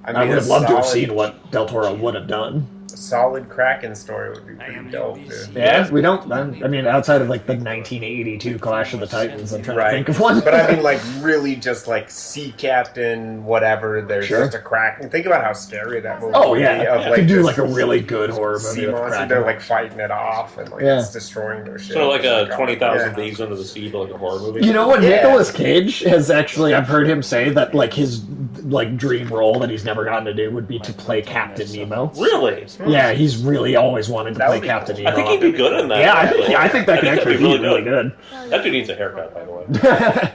I would have loved to have seen what Del Toro would have done. A solid Kraken story would be pretty dope, dude. Yeah, we don't. I mean, outside of like the 1982 Clash of the Titans, I'm trying to think of one. But I mean, like, really just like sea captain, whatever, there's Sure. just a Kraken. Think about how scary that movie Oh would yeah, be. Of, you like, could do this like a really good horror movie sea with monster. Kraken. They're like fighting it off and like Yeah. it's destroying their shit. Sort of like a Oh, 20,000 yeah. Leagues Under the Sea, but like a horror movie. You know what? Yeah. Nicolas Cage has actually. I've heard him say that like his like dream role that he's never gotten to do would be to play Captain Nemo. Really? Yeah, he's really always wanted to That play would be Captain cool. Nemo. I think he'd be good in that. Yeah, actually. I think that could actually that'd be really good. That dude needs a haircut, by the way.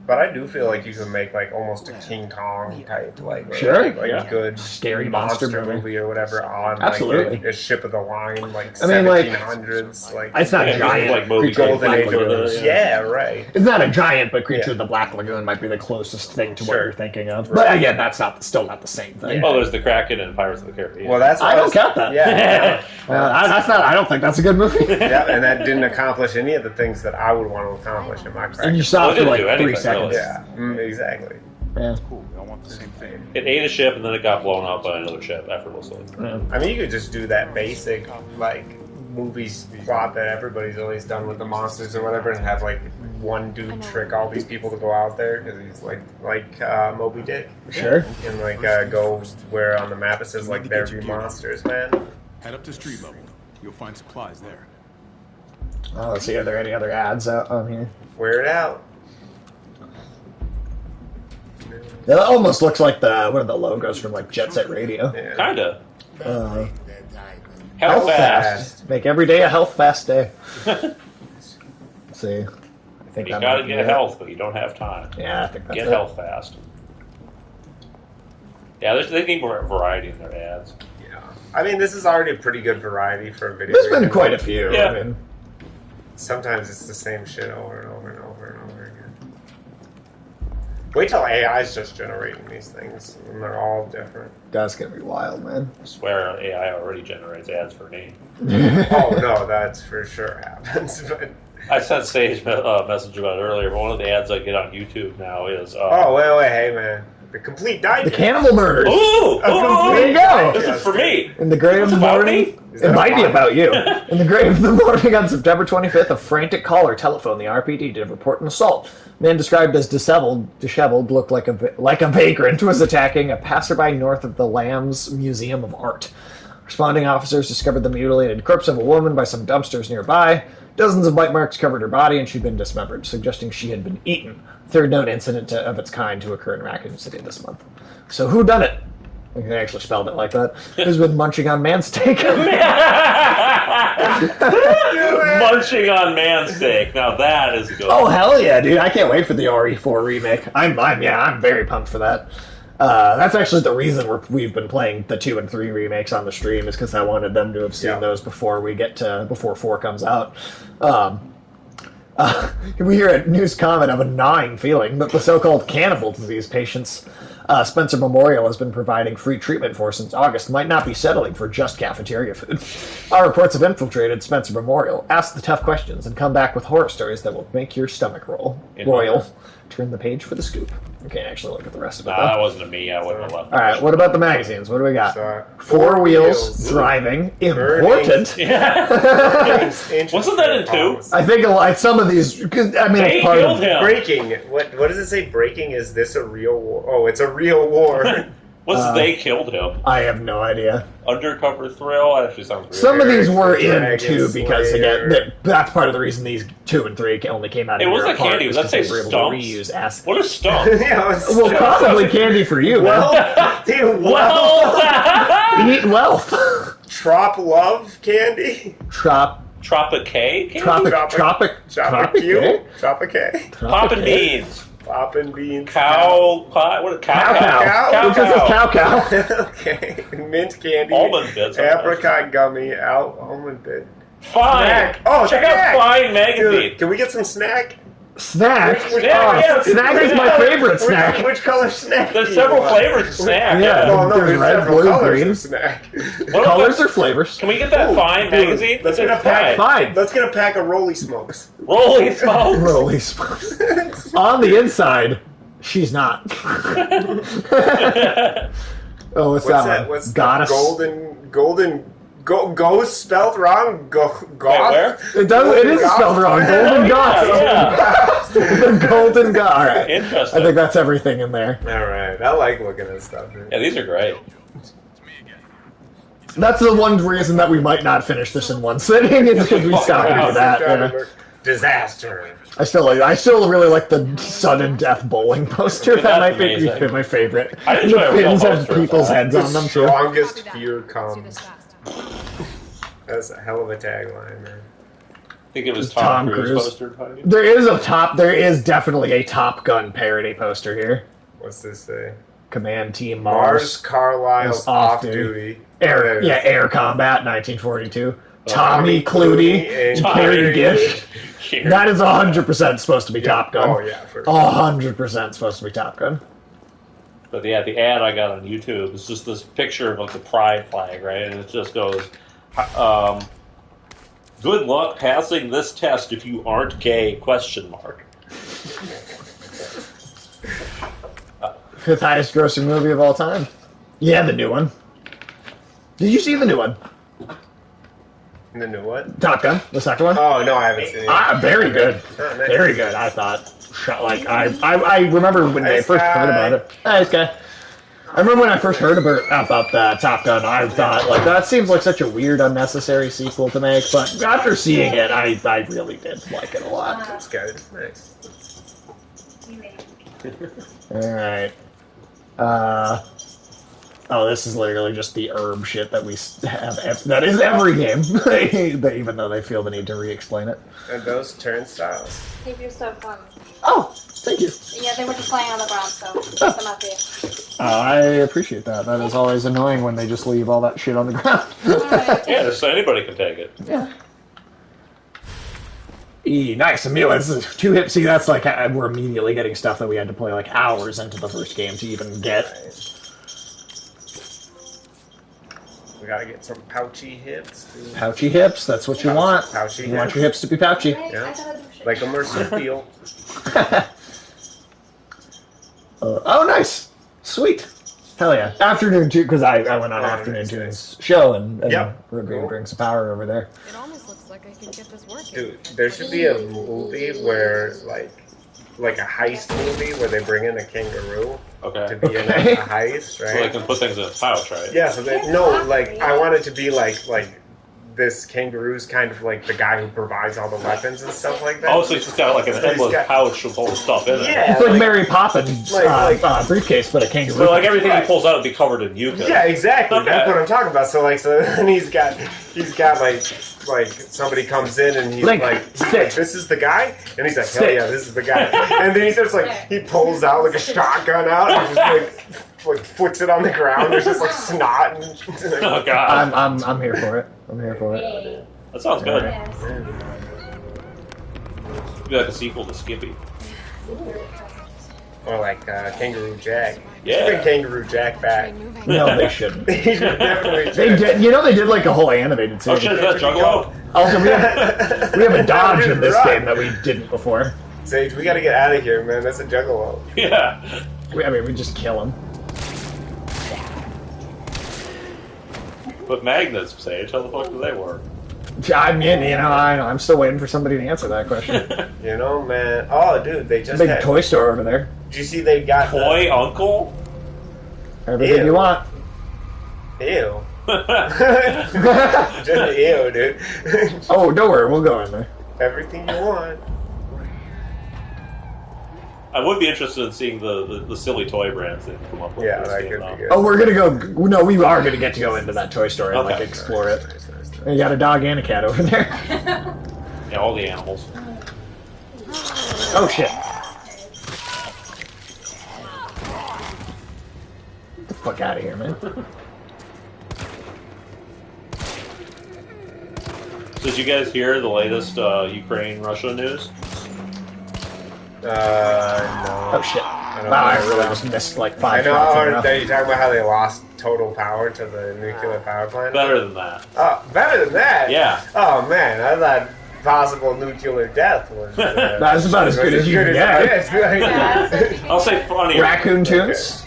But I do feel like you could make like almost a King Kong type, like Sure, like yeah. good Scary monster movie. or whatever on Absolutely. like a ship of the line, like I mean, like, 1700s, like It's not Yeah, giant. like Moby Creature of the golden Black age of Lagoon. those. Yeah, right. It's not a giant, but Creature Yeah. of the Black Lagoon might be the closest thing to what Sure. you're thinking of. But again, that's still not the same thing. Oh, there's the Kraken and Pirates of the Caribbean. Well, that's what I don't was- count that. Yeah, That's not. I don't think that's a good movie. yeah, and that didn't accomplish any of the things that I would want to accomplish in my And you practice. saw Well, it it for like didn't do 3 anything, seconds. really. Yeah, exactly. Yeah. Cool. We all want the same thing. It ate a ship and then it got blown up by another ship effortlessly. Yeah. I mean, you could just do that basic like movies plot that everybody's always done with the monsters or whatever, and have like one dude trick all these people to go out there because he's like Moby Dick, Sure. and like go where on the map it says like there be monsters, man. Head up to street level. You'll find supplies there. Oh, let's see. Are there any other ads out on here? Wear it out. It almost looks like one of the logos from like Jet Set Radio. Yeah. Kinda. Uh, How fast? Make every day a health fast day. Let's see. I think You that gotta might be get it. health, but you don't have time. Yeah, I think that's Get it. health fast. Yeah, they need more variety in their ads. Yeah. I mean, this is already a pretty good variety for a video. There's been game. quite a few. Yeah. I mean, Sometimes it's the same shit over and over and over and over again. Wait till AI's just generating these things, and they're all different. that's gonna be wild, man. I swear AI already generates ads for me. Oh no, that's for sure happens. But I sent Sage a message about it earlier, but one of the ads I get on YouTube now is... oh wait, hey man, The complete The digest. Cannibal Murders. Ooh! There you go. This is for me. In the grave of the about morning, me? Is that it might be a about you. In the grave of the morning on September 25th, a frantic caller telephoned the RPD to report an assault. A man described as disheveled, looked like a vagrant, was attacking a passerby north of the Lambs Museum of Art. Responding officers discovered the mutilated corpse of a woman by some dumpsters nearby. Dozens of bite marks covered her body, and she'd been dismembered, suggesting she had been eaten. Third known incident of its kind to occur in Raccoon City this month. So who done it? They actually spelled it like that. Who's been munching on man steak? Munching on man steak. Now that is good. Oh hell yeah, dude! I can't wait for the RE4 remake. I'm very pumped for that. That's actually the reason we've been playing the 2 and 3 remakes on the stream, is because I wanted them to have seen those before 4 comes out. We hear a news comment of a gnawing feeling that the so-called cannibal disease patients Spencer Memorial has been providing free treatment for since August might not be settling for just cafeteria food. Our reports have infiltrated Spencer Memorial, asked the tough questions, and come back with horror stories that will make your stomach roll. Royal. Turn the page for the scoop. You can't actually look at the rest of it. That wasn't a me. I wouldn't have left. All right, what about the magazines? What do we got? So, Four wheels, driving, important. Yeah. Interesting. Wasn't that in 2? I think some of these, I mean, They it's part killed of him. Breaking. What does it say? Breaking. Is this a real war? Oh, it's a real war. They killed him? I have no idea. Undercover Thrill actually sounds real. Some of these were in Dragon 2 because, Slayer. again, that's part of the reason these 2 and 3 only came out. It wasn't candy. Was that say they were able stumps? to reuse ass. What is stump? Yeah, it's Well, probably candy for you. well, dude, Well, Eat wealth. Trop love candy. Tropic candy? Tropic. Tropic. Poppin' beans. Poppin' beans. Cow pie? What? Cow. Cow. Which is a cow. Okay. Mint candy. Almond bits. Apricot gummy. Almond bit. Fine. Snack. Oh, check snack. out Fine magazine. Dude, can we get some snack? Snack. Yeah, Snack is my favorite snack. Which color snack? There's do you several want? flavors of snack. Yeah. Well, no, There's there's red, several blue, colors green. of snack. What Colors about- or flavors? Can we get that Fine Dude, magazine? let's get a pack. Fine. Let's get a pack of Rolly Smokes. Rolling Smokes. Rolly smokes. On the inside, she's not. Oh, what's that one? What's Goddess. golden ghost spelled wrong? Goth? where? It does. It is spelled wrong. Golden goth. Yeah. The golden goth. All right. Interesting. I think that's everything in there. All right, I like looking at stuff. Yeah, these are great. That's the one reason that we might not finish this in one sitting. Is because we stopped to do that. Yeah. Disaster. I still really like the sudden death bowling poster. Dude, That that's might be amazing. my favorite. I The enjoy a real pins have poster of people's that. heads The on them too. strongest fear comes. That's a hell of a tagline, man. I think it was Tom Tom Cruise Cruise. poster. Tony. There is definitely a Top Gun parody poster here. What's this say? Command Team Mars Mars. Carlisle's is off off-duty. Air Combat, 1942. Tommy Clooney and and Carrie Gish. Here. That is 100% supposed to be Top Gun. Oh yeah, for 100% supposed to be Top Gun. But yeah, the ad I got on YouTube is just this picture of like the pride flag, right? And it just goes, "Good luck passing this test if you aren't gay?" ? Fifth highest grossing movie of all time. Yeah, the new one. Did you see the new one? The new what? Top Gun, the second one? Oh no, I haven't seen it. Very good. Oh, nice. Very good, I thought. Like, I remember when I Nice first heard guy. about it. Nice guy. I remember when I first heard about the Top Gun, I thought, like, that seems like such a weird, unnecessary sequel to make, but after seeing it, I really did like it a lot. This guy is nice. Alright. Oh, this is literally just the herb shit that we have. That is every game, even though they feel the need to re-explain it. And those turnstiles. Keep your stuff on. Oh, thank you. Yeah, they were just laying on the ground, so put them up here. I appreciate that. That is always annoying when they just leave all that shit on the ground. Alright. Yeah, just so anybody can take it. Yeah. Nice, Amelia. This is 2 hits. See, that's like we're immediately getting stuff that we had to play like hours into the first game to even get. We gotta get some pouchy hips. Dude. Pouchy hips. That's what you want. Pouchy You want hips. your hips to be pouchy. Yeah. I gotta do shit. Like a marsupial. Oh, nice. Sweet. Hell yeah. Afternoon too, because I went on Afternoon Tune's show and Yep. reviewed Rings of Power over there. It almost looks like I can get this working. Dude, there should be a movie where, like a heist movie where they bring in a kangaroo to Okay. be in Okay. a heist, So they right? can put things in a pouch, right? Yeah, so they, no, like, I want it to be like this kangaroo's kind of like the guy who provides all the weapons and stuff like that. Oh, so he's just got like an So he's endless got- pouch with all the stuff in it. Yeah, It's like Mary Poppins like- briefcase, but a kangaroo. So like everything Right. he pulls out would be covered in yucca. Yeah, exactly. Okay. That's what I'm talking about. So like, and he's got like somebody comes in and he's Link, like, sit. this is the guy, and he's like, hell Sit. yeah, this is the guy. And then he starts like, he pulls out like a shotgun out and just like puts it on the ground. There's just like snot. And, Oh god, I'm here for it. I'm here for it. that sounds good. Yes. It'd be like a sequel to Skippy. or like Kangaroo Jack. Yeah. Bring Kangaroo Jack back. No, they shouldn't. He should definitely. They did. You know, they did like a whole animated Oh series. shit, is that Juggalo? Also, we have a dodge in this Right. game that we didn't before. Sage, we gotta get out of here, man. That's a juggalo. Yeah. We just kill him. But magnets, Sage, how the fuck do they work? I mean, I know. I'm still waiting for somebody to answer that question. You know, man. Oh, dude, they just Big had. toy store over there. Did you see they got the- Toy uncle? Everything Ew. you want. Ew. Just ew, dude. Oh, don't worry, we'll go in there. Everything you want. I would be interested in seeing the silly toy brands that come up with. Yeah, this that game could now. be good. Oh, we're gonna go. No, we are gonna get to go into that toy store and like Okay. explore it. You got a dog and a cat over there. Yeah, all the animals. Oh shit! Get the fuck out of here, man. So did you guys hear the latest Ukraine-Russia news? No. Oh shit! don't Wow, I know. really just missed like I 5 know. shots in a Are row. you talking about how they lost total power to the nuclear power plant? Better than that. Oh, better than that. Yeah. Oh man, I thought possible nuclear death was. That's about as good as you can get. get. I'll say funny. Raccoon tunes.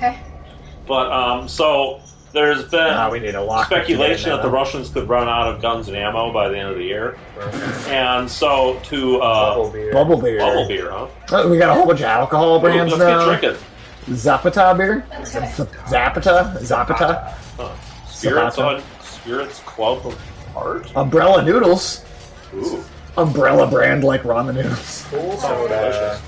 But so there's been Ah, we need a lock. speculation that the Russians could run out of guns and ammo by the end of the year, and so to Bubble beer. Bubble beer. bubble beer, huh? Oh, we got a whole bunch of alcohol brands Let's now. get drinking. Zapata beer. Zapata. Huh. Spirits Zapata. on Spirits Club of Heart. Umbrella noodles. Ooh, Umbrella brand like ramen noodles. Cool delicious. soda.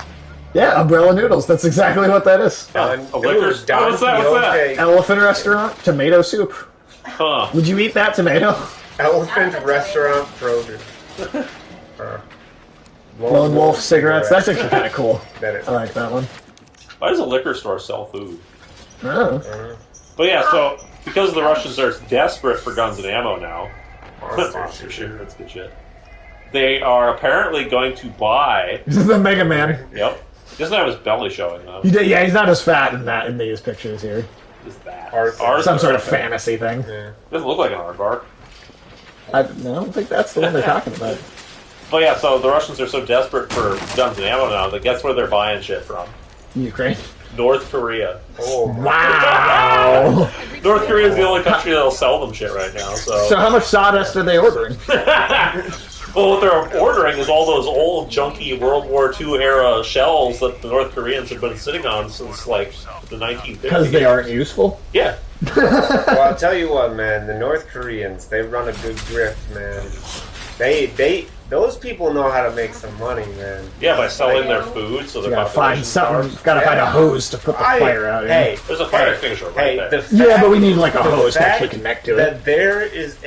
Yeah, umbrella noodles. That's exactly what that is. Yeah, a liquor. Dude, Don What's that? What's that? Quixote. Elephant restaurant tomato soup. Huh. Would you eat that tomato? Elephant restaurant produce. Lone Wolf cigarettes. That's actually kind of cool. That is. I like that one. Why does a liquor store sell food? Oh. But yeah, so because the Russians are desperate for guns and ammo now, Monster shit, that's good shit. They are apparently going to buy. The Mega Man. Yep. He doesn't have his belly showing though. Yeah, he's not as fat in these pictures here. Is that Aardvark. Some sort of fantasy thing. Yeah. Doesn't look like an aardvark. I don't think that's the one they're talking about. But yeah, so the Russians are so desperate for guns and ammo now that guess where they're buying shit from? Ukraine. North Korea. Oh, Wow. North Korea is the only country that'll sell them shit right now. So how much sawdust are they ordering? Well, what they're ordering is all those old, junky World War II era shells that the North Koreans have been sitting on since, like, the 1950s. Because they aren't useful? Yeah. well, I'll tell you what, man. The North Koreans, they run a good grift, man. Those people know how to make some money, man. Yeah, by selling their food, so You their gotta find population something. starves. Gotta find a Yeah. hose to put the fire out in. Hey, There's a fire extinguisher right hey, there. the fact, Yeah, but we need like a the hose to fact actually connect to it. that there is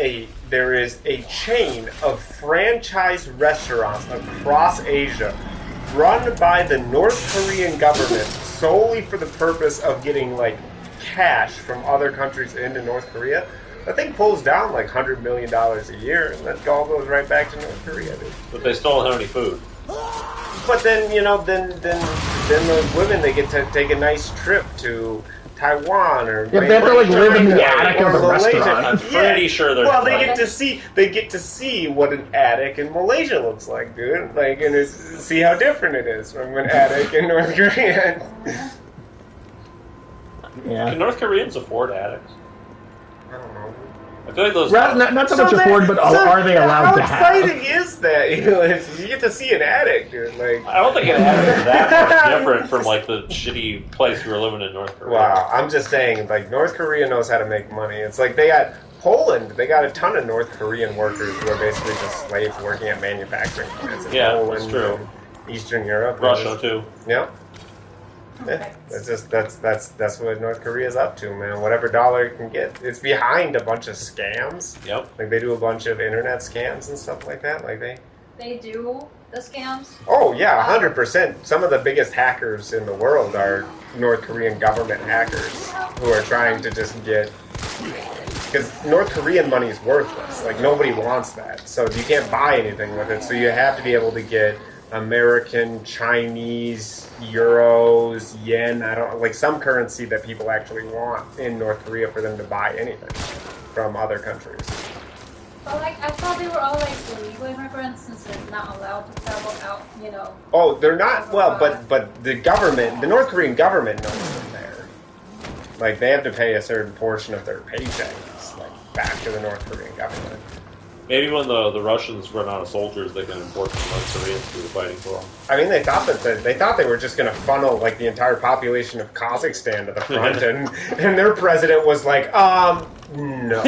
a chain of franchise restaurants across Asia run by the North Korean government solely for the purpose of getting like cash from other countries into North Korea. That thing pulls down like $100 million a year, and that all goes right back to North Korea, dude. But they still don't have any food. But then, then those women, they get to take a nice trip to Taiwan or Yeah, they have to, like, live in the attic or of the Malaysia. restaurant. I'm pretty sure they're Well, they like- get to see what an attic in Malaysia looks like, dude. Like, and see how different it is from an attic in North Korea. Yeah. Can North Koreans afford attics? I don't know. I feel like those. Not so much afford, but are they allowed to have? How exciting is that? You know, you get to see an attic, dude. Like, I don't think an attic is that much different from like the shitty place we were living in North Korea. wow, I'm just saying, like, North Korea knows how to make money. It's like they got Poland. They got a ton of North Korean workers who are basically just slaves working at manufacturing plants in Yeah, Poland, that's true. and Eastern Europe, Russia too. Yeah. Yeah, that's what North Korea's up to, man. Whatever dollar it can get, it's behind a bunch of scams. Yep. Like they do a bunch of internet scams and stuff like that. Like They do the scams. oh yeah, 100%. Some of the biggest hackers in the world are North Korean government hackers who are trying to just get. Because North Korean money is worthless. Like nobody wants that, so you can't buy anything with it. So you have to be able to get American, Chinese, euros, yen, I don't like some currency that people actually want in North Korea for them to buy anything from other countries. But like, I thought they were all like illegal immigrants since they're not allowed to travel out, you know. Oh, they're not well, but the government, the North Korean government knows them there. Like they have to pay a certain portion of their paychecks, like back to the North Korean government. Maybe when the Russians run out of soldiers, they can import the North Koreans to the fighting for them. I mean, they thought they were just going to funnel like the entire population of Kazakhstan to the front, and their president was like, no,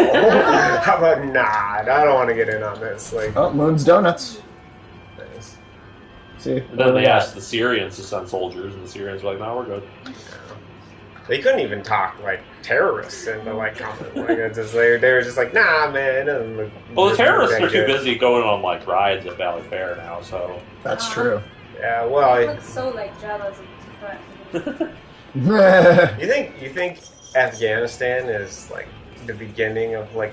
how about not? I don't want to get in on this. Like, Oh, Moon's Donuts. nice. See, And then they asked the Syrians to send soldiers, and the Syrians were like, "No, we're good." They couldn't even talk like terrorists into like coming. Like, it's just, they were just like, nah, man. It doesn't look- Well, the doesn't look terrorists that are too good." busy going on like rides at Valley Fair now. So that's true. Yeah, I well, look so like jealous and different. you think Afghanistan is like the beginning of like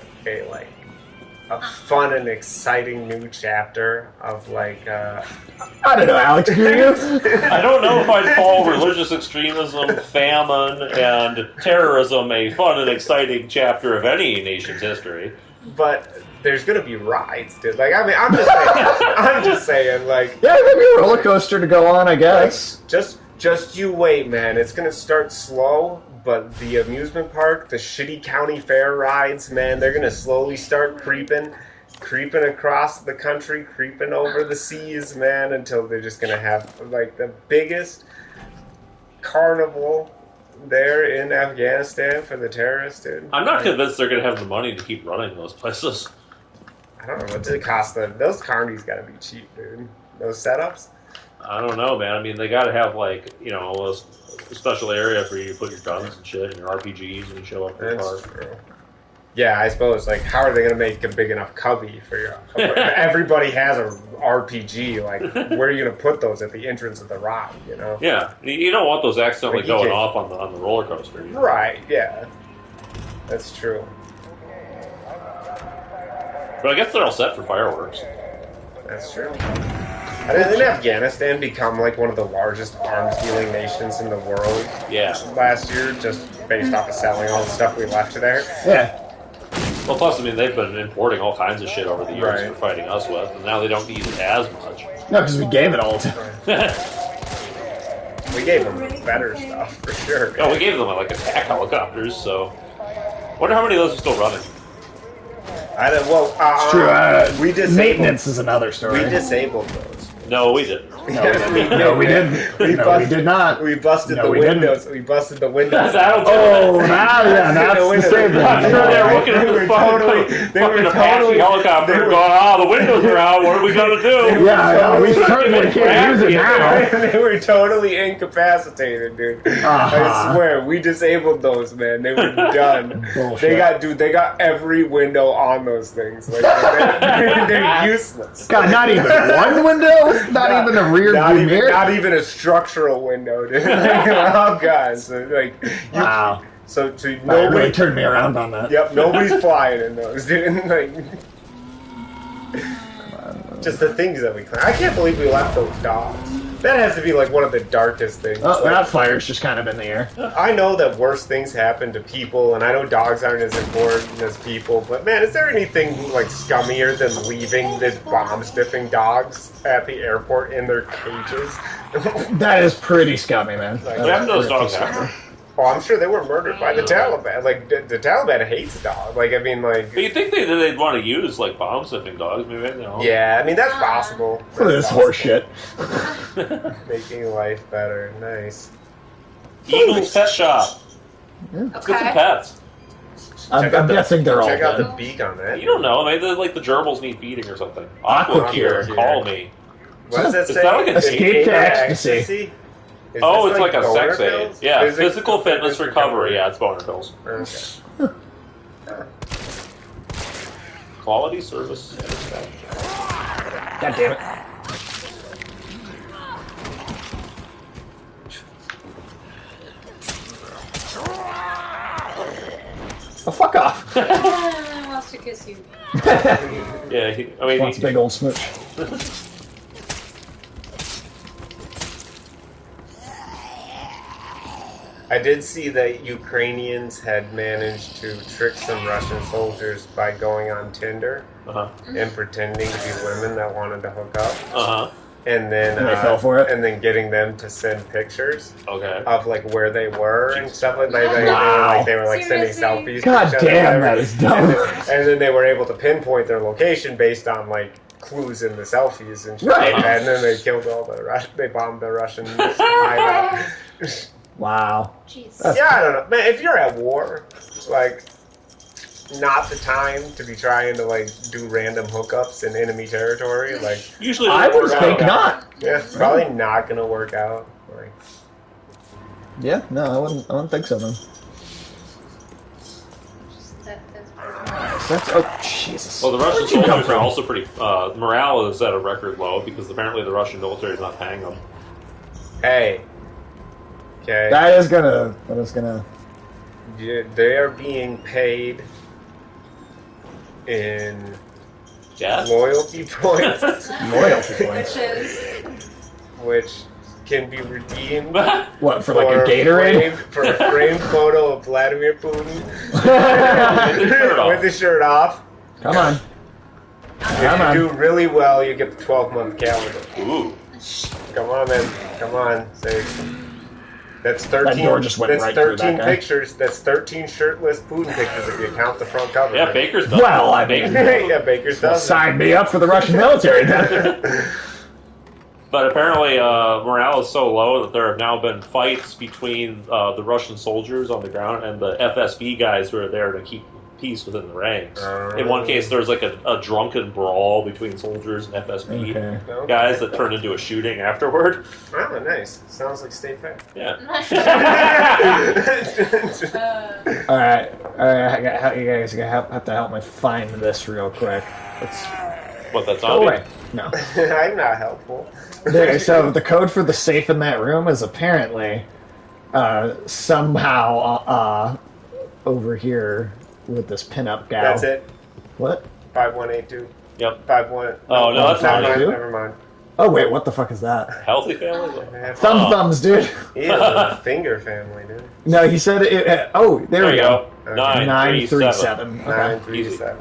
a fun and exciting new chapter of like I don't know, Alex. Do you? I don't know if I'd call religious extremism, famine, and terrorism a fun and exciting chapter of any nation's history. but there's gonna be rides, dude. Like I mean, I'm just saying, I'm just saying, like Yeah, maybe a roller coaster to go on, I guess. just you wait, man. It's gonna start slow, but the amusement park, the shitty county fair rides, man, they're gonna slowly start creeping across the country, creeping over the seas, man, until they're just gonna have like the biggest carnival there in Afghanistan for the terrorists, dude. I'm not convinced they're going to have the money to keep running those places. I don't know what does it cost them. Those carnies gotta be cheap, dude. Those setups. I don't know, man. I mean, they got to have like a special area for you to put your guns and shit and your RPGs when you show up in the That's park. true. Yeah, I suppose. Like, how are they going to make a big enough cubby for your? Everybody has a RPG. Like, where are you going to put those at the entrance of the ride? You know? Yeah, you don't want those accidentally Like, you going can't- off on the roller coaster. You know? Right. Yeah. That's true. But I guess they're all set for fireworks. That's true. And didn't Afghanistan become like one of the largest arms dealing nations in the world Yeah. last year, just based off of selling all the stuff we left there? Yeah. Well, plus, I mean, they've been importing all kinds of shit over the years Right. for fighting us with, and now they don't need it as much. No, because we gave it all to them. We gave them better stuff for sure. No, we gave them like attack helicopters, so. Wonder how many of those are still running. I don't, well, It's true. we disabled. Maintenance is another story. We disabled those. No, we didn't. No, we didn't. No, we did not. We busted No, the we didn't. windows. We busted the windows. That'll do Oh, it. now, yeah, that's the same thing. I'm sure they're looking at They the were fucking, totally- they were fucking Apache totally- helicopter they and were- going, the windows are out, what are we going to do? Yeah, we certainly can't use it now. They were totally incapacitated, dude. I swear, we disabled those, man. They were done. Bullshit. They got every window on those things. Like, they're useless. God, not even one window? Not even a rear view mirror? Not even a structural window, dude. Like, oh god, so like, Wow. so That really nobody. turned me around on that. Yep, nobody's flying in those, dude. Like, just the things that we. I can't believe we left those dogs. That has to be like one of the darkest things. Oh, Like, that fire's just kind of in the air. I know that worse things happen to people, and I know dogs aren't as important as people, but man, is there anything like scummier than leaving the bomb-sniffing dogs at the airport in their cages? That is pretty scummy, man. Like, What happened to those dogs after? Oh, I'm sure they were murdered by the Taliban. Like, the Taliban hates dogs. Like, I mean, like... But you think they'd want to use, like, bomb-sniffing dogs, maybe? You know? Yeah, I mean, that's possible. For this That's horse shit. Making life better. Nice. Eagle's Pet Shop. Let's get some pets. I'm guessing they're all Check out dead. the beak on that. You don't know. Maybe like the gerbils need feeding or something. Aqua Cure, Cure. call me. What does that Is say? that like an Escape to ecstasy. Is Oh, this it's like a boner sex aid. pills? Yeah, Physical physical fitness recovery. Yeah, it's boner pills. Okay. Quality service. God damn it. Oh, fuck off. Wants to kiss you. Yeah, I mean, Wants a big old smooch. I did see that Ukrainians had managed to trick some Russian soldiers by going on Tinder and pretending to be women that wanted to hook up. And then And they fell for it? and then getting them to send pictures okay. of like where they were and stuff like that. Wow. They were like sending Seriously? selfies. to God each other damn, and that everything. is dumb. And then they were able to pinpoint their location based on like clues in the selfies and shit Right. like that. And then they killed all the they bombed the Russian hideout. Wow. Jeez. Yeah, I don't know, man. If you're at war, like, not the time to be trying to like do random hookups in enemy territory. Like, Usually, I would work think out. not. yeah, it's probably not gonna work out. Like, Yeah, no, I wouldn't think so then. That's, oh, Jesus. Well, the Russian Where'd you come soldiers are from? also pretty. Morale is at a record low because apparently the Russian military is not paying them. hey, okay, That is gonna... they are being paid in Yeah. loyalty points, Loyalty points. Which is which can be redeemed. What, for like a Gatorade? For a framed photo of Vladimir Putin with his shirt off. Come on. If you do really well, you get the 12-month calendar. Ooh. Come on, man. Come on. Say, that's 13. That door just went that's right through 13 that guy. pictures. That's 13 shirtless Putin pictures if you count the front cover. Yeah, Baker's done. Well, I mean... Yeah, Baker's does. Sign me up for the Russian military then. But apparently, morale is so low that there have now been fights between the Russian soldiers on the ground and the FSB guys who are there to keep peace within the ranks. In one case, there's like a drunken brawl between soldiers and FSB Okay. guys that turned into a shooting afterward. Oh, nice. Sounds like state fair. Yeah. Alright, you guys have to help me find this real quick. Let's What, that's go zombie? away. No. I'm not helpful. There, so the code for the safe in that room is apparently somehow over here with this pinup gal. That's it. What? 5182. Yep. 51. Oh, no, that's never not mind. it. Never mind. Oh wait, what the fuck is that? Healthy family? Thumbs, dude. Yeah, finger family, dude. No, he said it. Oh, there we go. Okay. 937. 937. Okay.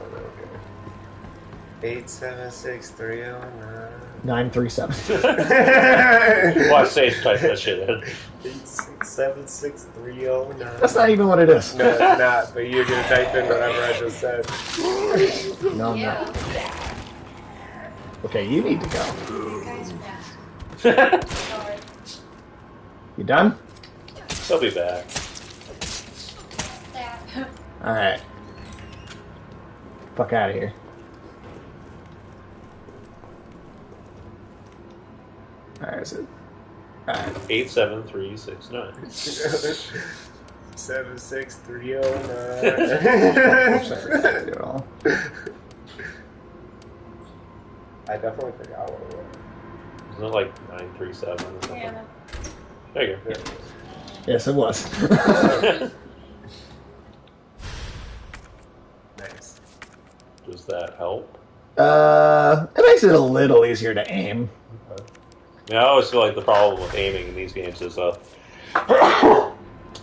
937. Okay. 876-309. 937. Watch Sage type that shit in. 8676309. That's not even what it is. No, it's not. But you're gonna type in whatever I just said. No, I'm yeah. not. Okay, you need to go. You guys are bad. Sorry. You done? He'll be back. That. All right. Fuck out of here. All right, is it? All right. 87369. 76309. Do it all. I definitely forgot what it was. Isn't it like 937 or something? Yeah. There you go. Yes, it was. Nice. Does that help? It makes it a little easier to aim. Yeah, I always feel like the problem with aiming in these games is I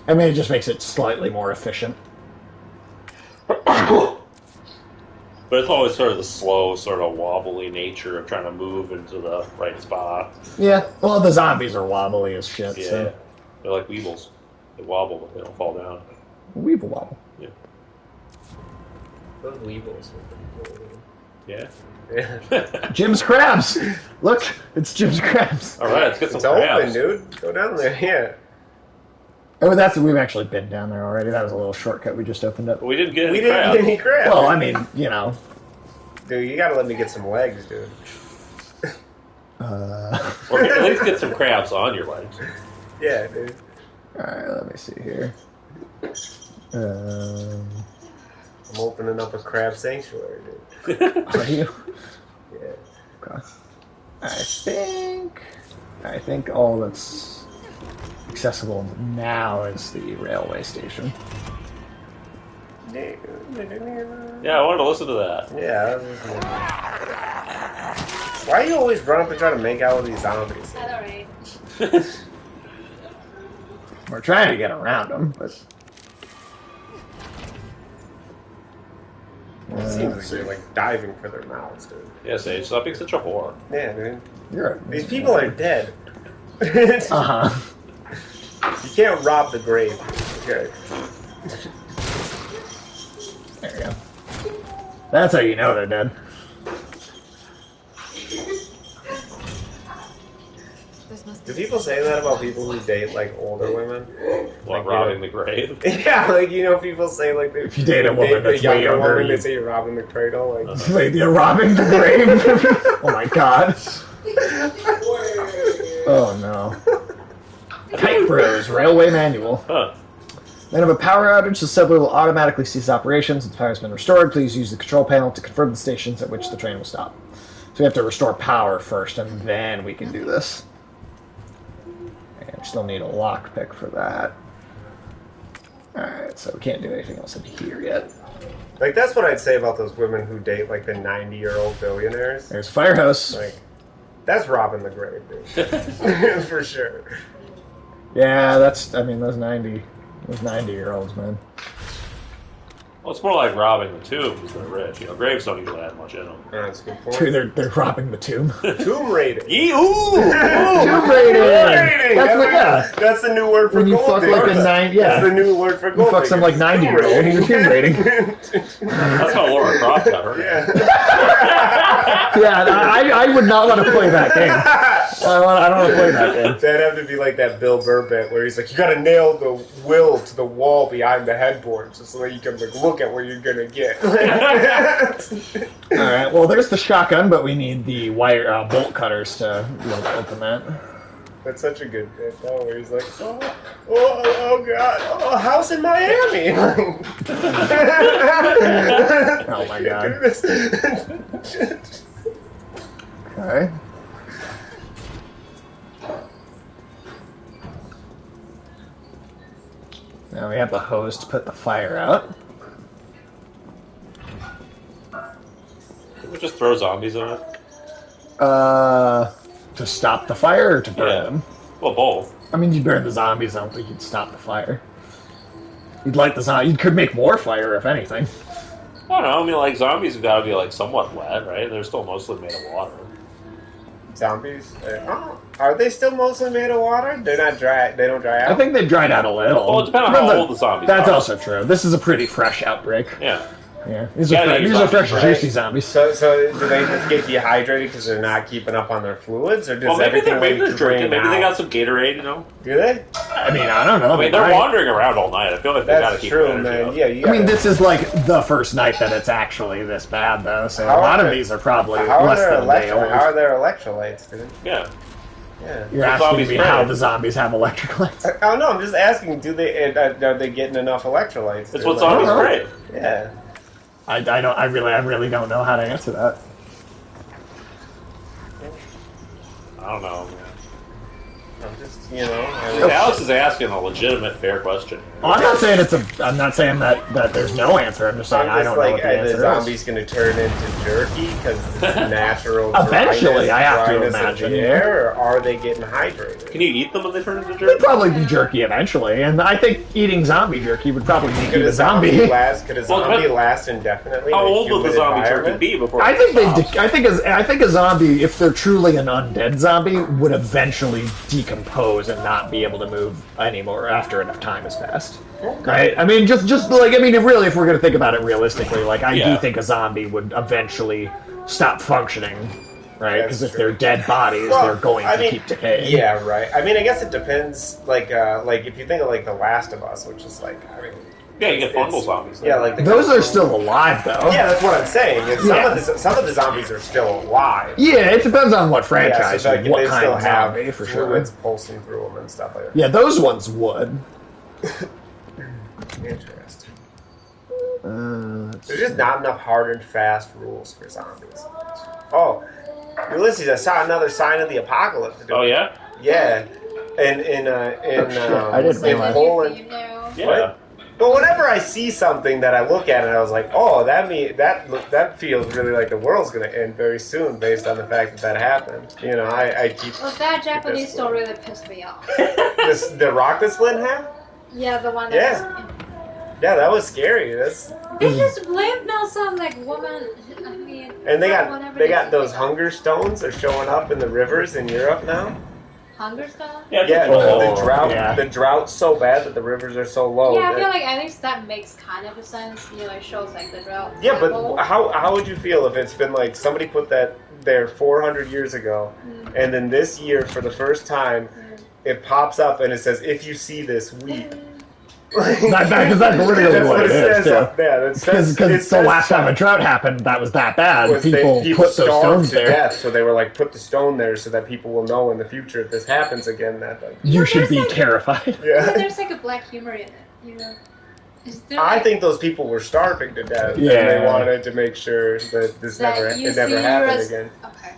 mean, it just makes it slightly more efficient. but it's always sort of the slow, sort of wobbly nature of trying to move into the right spot. Yeah, well, the zombies are wobbly as shit. Yeah, So. they're like weevils. They wobble, but they don't fall down. Weevil wobble. Yeah. Those weevils were pretty cool. Yeah. Yeah. Jim's Crabs! Look, it's Jim's Crabs. All right, let's get some It's open, crabs. dude. Go down there. Yeah. Oh, we've actually been down there already. That was a little shortcut we just opened up. We didn't get any We didn't crabs. get any crabs. Well, I mean, you know. Dude, you gotta let me get some legs, dude. Or at least get some crabs on your legs. Yeah, dude. Alright, let me see here. I'm opening up a crab sanctuary, dude. Are you? Yeah. Okay. I think all that's accessible now is the railway station. Yeah, I wanted to listen to that. Yeah. That was Why do you always run up and try to make out with these zombies? That's alright. We're trying to get around them, but... It seems like they're like diving for their mouths, dude. Yeah, Sage, stop being such a whore. Yeah, dude. These people are dead. Uh-huh. You can't rob the grave. Okay. There you go. That's how you know they're dead. Do people say that about people who date like older women? What, Like, robbing the grave? Yeah, like people say like If you date a woman that's way younger younger, woman, you- they say you're robbing the cradle. Like, Wait, you're robbing the grave? Oh my god. Oh no. Kite Bros, Railway Manual. Huh. Then of a power outage, the subway will automatically cease operations. If the power has been restored, please use the control panel to confirm the stations at which the train will stop. So we have to restore power first, and then we can do this. And we still need a lockpick for that. Alright, so we can't do anything else in here yet. like that's what I'd say about those women who date like the 90-year-old billionaires. There's a firehouse. Like, that's robbing the grave, dude. For sure. Yeah, that's, I mean, those 90-year-olds, man. Well, it's more like robbing the tombs than rich. You know, graves don't usually have much in them. That's a good point. Dude, they're robbing the tomb. Tomb raiding. Tomb raiding! Raiding! That's what, yeah. That's the new word for When you gold fuck like a diggers. nine, That's the yeah. new word for You gold fuck some like diggers. 90-year-old and you're tomb raiding. That's how Laura Croft got her. Yeah. Yeah, I would not want to play that game. I don't want to play that game. That'd have to be like that Bill Burr bit where he's like, you gotta nail the will to the wall behind the headboard just so that you can like look at what you're gonna get. Alright, well, there's the shotgun, but we need the wire bolt cutters to be able to open that. That's such a good bit, though, where he's like, oh god, a house in Miami. Oh my god. Okay. Now we have the hose to put the fire out. We'll just throw zombies in it. To stop the fire or to burn Yeah. them? Well, both. I mean, you burn the zombies, I don't think you'd stop the fire. You'd light the zombie. You could make more fire, if anything. I don't know. I mean, like, zombies have got to be, like, somewhat wet, right? They're still mostly made of water. Zombies? Are they still mostly made of water? They're not dry. They don't dry out? I think they've dried out a little. Well, it depends on how old the zombies That's are. also true. This is a pretty fresh outbreak. Yeah. Yeah, these Yeah, are these fresh, zombies, and right? juicy zombies. So do they just get dehydrated because they're not keeping up on their fluids? Or does Well, maybe everything they're like drinking. drain Maybe they out? got some Gatorade, you know? Do they? I mean, I don't know. I mean, they're might. wandering around all night. I feel like they got to That's keep true, their energy man. up. Yeah, you I mean, gotta- this is like the first night that it's actually this bad, though. So How a lot are of they- these are probably How are less their than a day old. How are their electrolytes, dude? Yeah. Yeah. You're The asking zombies me pray. how the zombies have electrolytes. I don't know. I'm just asking. Do they? Are they getting enough electrolytes? That's dude? what zombies Uh-huh. crave. Yeah. I don't. I really don't know how to answer that. I don't know, man. I'm just, you know. I Alex is asking a legitimate, fair question. Well, I'm not saying that there's no answer. I'm just saying I don't know what the the answer zombie's is. going to turn into jerky because it's natural. Eventually, I have to dryness of imagine. the air, or are they getting hydrated? Can you eat them when they turn into It'd jerky? probably be jerky eventually, and I think eating zombie jerky would probably make you a zombie. Could a zombie last indefinitely? How in a old would the humid zombie jerky environment? be before? I think it stops? I think a zombie, if they're truly an undead zombie, would eventually decompose and not be able to move anymore after enough time has passed. Right? I mean, just like, I mean, really, if we're going to think about it realistically, like, I do think a zombie would eventually stop functioning, right? Because if they're dead bodies, they're going to keep decaying. Yeah, right. I mean, I guess it depends. Like if you think of like The Last of Us, which is like, I mean, Yeah, you get fungal zombies. yeah, like Those are still alive, though. Yeah, that's what I'm saying. Is some of the zombies are still alive. Yeah, it depends on what franchise, so, like, what they kind still of have zombie, for sure. fluids pulsing through them and stuff like that. Yeah, those ones would. Interesting. There's just not enough hard and fast rules for zombies. Oh, Ulysses, I saw another sign of the apocalypse. Oh yeah. Yeah, in I didn't in realize. Poland. Yeah. What? But whenever I see something that I look at and I was like, oh, that feels really like the world's going to end very soon based on the fact that happened. You know, I keep... Well, that Japanese story really pissed me off. The rock that split in half? Yeah, the one that Yeah, that was scary. They just blamed now some, like, woman... I mean... And they whatever got those hunger stones are showing up in the rivers in Europe now. Hunger stone? Yeah. The drought's so bad that the rivers are so low. Yeah, I feel like at least that makes kind of a sense. You know, it shows like the drought. Yeah, level. but how would you feel if it's been like somebody put that there 400 years ago, and then this year for the first time, it pops up and it says, "If you see this, weep." Because that's literally what it is. Because the last time a drought happened, that was that bad. People put those stones to there. Death, so they were like, put the stone there so that people will know in the future if this happens again that like, you should be terrified. Yeah. There's like a black humor in it. You know. I think those people were starving to death, Yeah. and they wanted to make sure that it never happened again. Okay.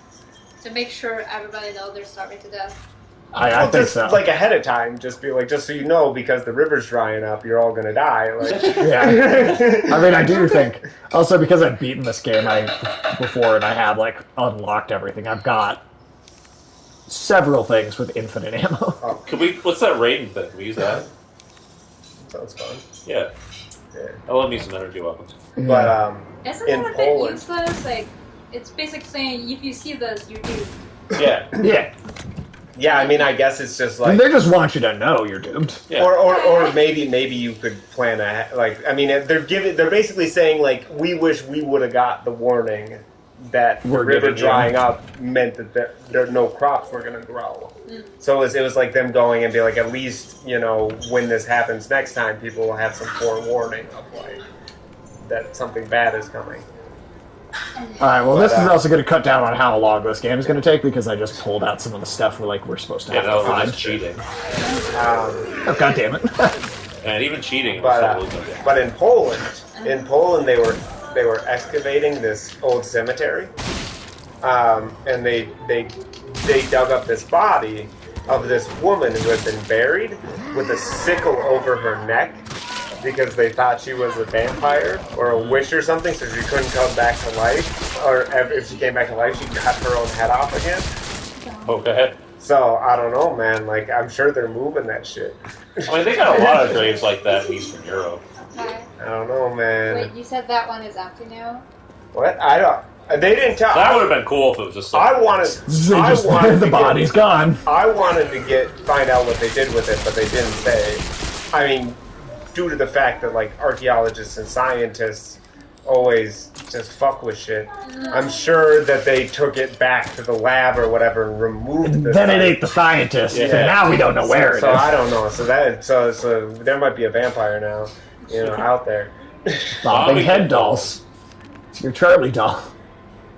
To make sure everybody knows they're starving to death. I think so. Like ahead of time, just so you know, because the river's drying up, you're all gonna die. Like, yeah. I mean, I do think also because I've beaten this game before and I have like unlocked everything. I've got several things with infinite ammo. Oh, What's that rating thing? Can we use that? sounds fun. Yeah. I love me some energy weapons. But Isn't in that a Poland, bit useless? Like, it's basically saying if you see this, you're doomed. Yeah. Yeah. yeah, I mean, I guess it's just like, They just want you to know you're doomed. Yeah. or maybe you could plan I mean, they're basically saying like, we wish we would have got the warning that the river drying up meant that there no crops were going to grow. So it was like them going and be like, at least, you know, when this happens next time, people will have some forewarning of like that something bad is coming. Alright, well, this is also going to cut down on how long this game is going to take because I just pulled out some of the stuff we're supposed to have to We're find. just cheating. Oh, God damn it. And even cheating. But in Poland, they were excavating this old cemetery, and they dug up this body of this woman who had been buried with a sickle over her neck because they thought she was a vampire or a witch or something, so she couldn't come back to life. Or if she came back to life, she'd cut her own head off again. Okay. So, I don't know, man. Like, I'm sure they're moving that shit. I mean, they got a lot of graves like that in Eastern Europe. Okay. I don't know, man. Wait, you said that one is empty now? What? I don't... They didn't tell... That would have been cool if it was just I wanted the body's gone. I wanted to find out what they did with it, but they didn't say. I mean, due to the fact that, like, archaeologists and scientists always just fuck with shit, I'm sure that they took it back to the lab or whatever and removed the Then it ate the scientist, and now we don't know where it is. So I don't know. So there might be a vampire now, you know, out there. Bobbing head dolls. It's your Charlie doll.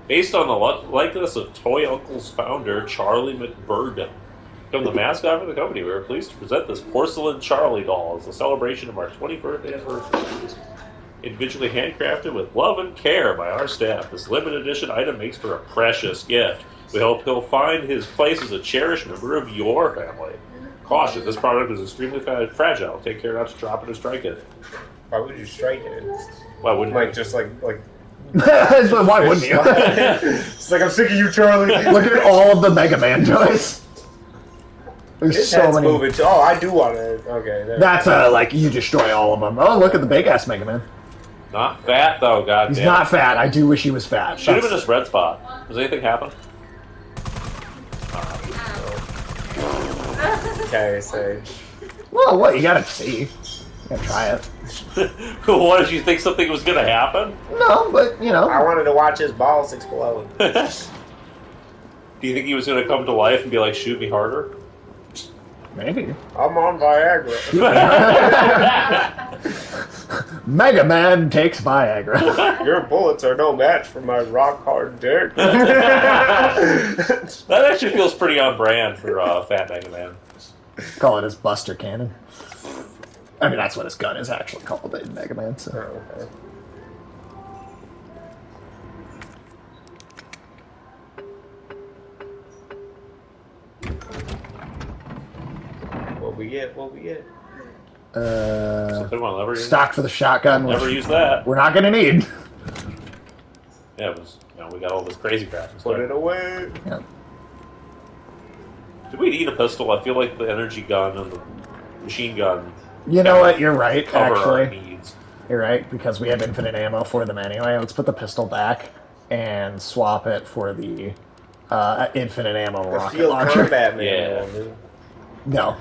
Based on the likeness of Toy Uncle's founder, Charlie McBurden. From the mascot for the company, we are pleased to present this porcelain Charlie doll as a celebration of our 21st anniversary. Individually handcrafted with love and care by our staff, this limited edition item makes for a precious gift. We hope he'll find his place as a cherished member of your family. Caution, this product is extremely fragile. Take care not to drop it or strike it. Why would you strike it? Why wouldn't Like you? just like But why wouldn't you? it's like I'm sick of you, Charlie. Look at all of the Mega Man toys. There's His so head's many. moving. Oh, I do want to. Okay, there. That's like you destroy all of them. Oh, look at the big ass Mega Man. Not fat though, goddamn. He's not fat. I do wish he was fat. Should have been That's- this red spot. Does anything happen? Okay, Sage. Well, what you gotta see. You gotta try it. What did you think something was going to happen? No, but you know. I wanted to watch his balls explode. Do you think he was going to come to life and be like, shoot me harder? Maybe. I'm on Viagra. Mega Man takes Viagra. Your bullets are no match for my rock hard dick. That actually feels pretty on brand for Fat Mega Man. Call it his Buster Cannon. I mean, that's what his gun is actually called in Mega Man. So. Oh, okay. What we get? What we get? Something want to never use. Stock for the shotgun. Never Which use that. we're not gonna need. Yeah, it was. We got all this crazy crap. Put it away. Yeah. Did we need a pistol? I feel like the energy gun and the machine gun You know what? You're right. cover our Actually, needs. you're right because we have infinite ammo for them anyway. Let's put the pistol back and swap it for the infinite ammo The rocket field launcher. combat manual. Yeah. Dude. No.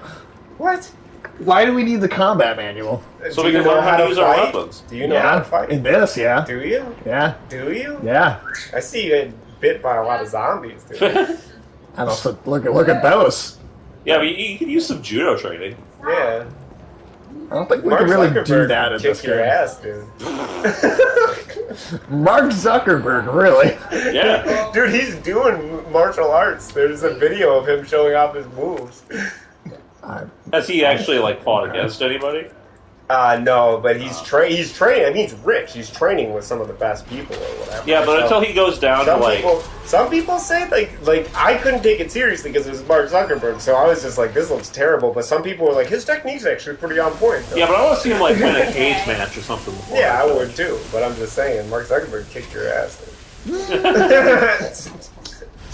What? Why do we need the combat manual? So Do we you can know learn how to use our fight? weapons. Do you know how to Yeah. fight? In this, yeah. Do you? Yeah. Do you? Yeah. I see you get bit by a lot of zombies, dude. And also look at those. Yeah, but you can use some judo training. Yeah. I don't think we Mark can really Zuckerberg do that in kick this your game. ass, dude. Mark Zuckerberg, really? Yeah. Dude, he's doing martial arts. There's a video of him showing off his moves. Has he actually fought against anybody? No, but he's training. I mean, he's rich. He's training with some of the best people or whatever. Yeah, but So, until he goes down to some people say like I couldn't take it seriously because it was Mark Zuckerberg, so I was just like, this looks terrible. But some people were like, his technique's actually pretty on point. Though. Yeah, but I want to see him win a cage match or something. Before Yeah, I do it. would too. But I'm just saying, Mark Zuckerberg kicked your ass.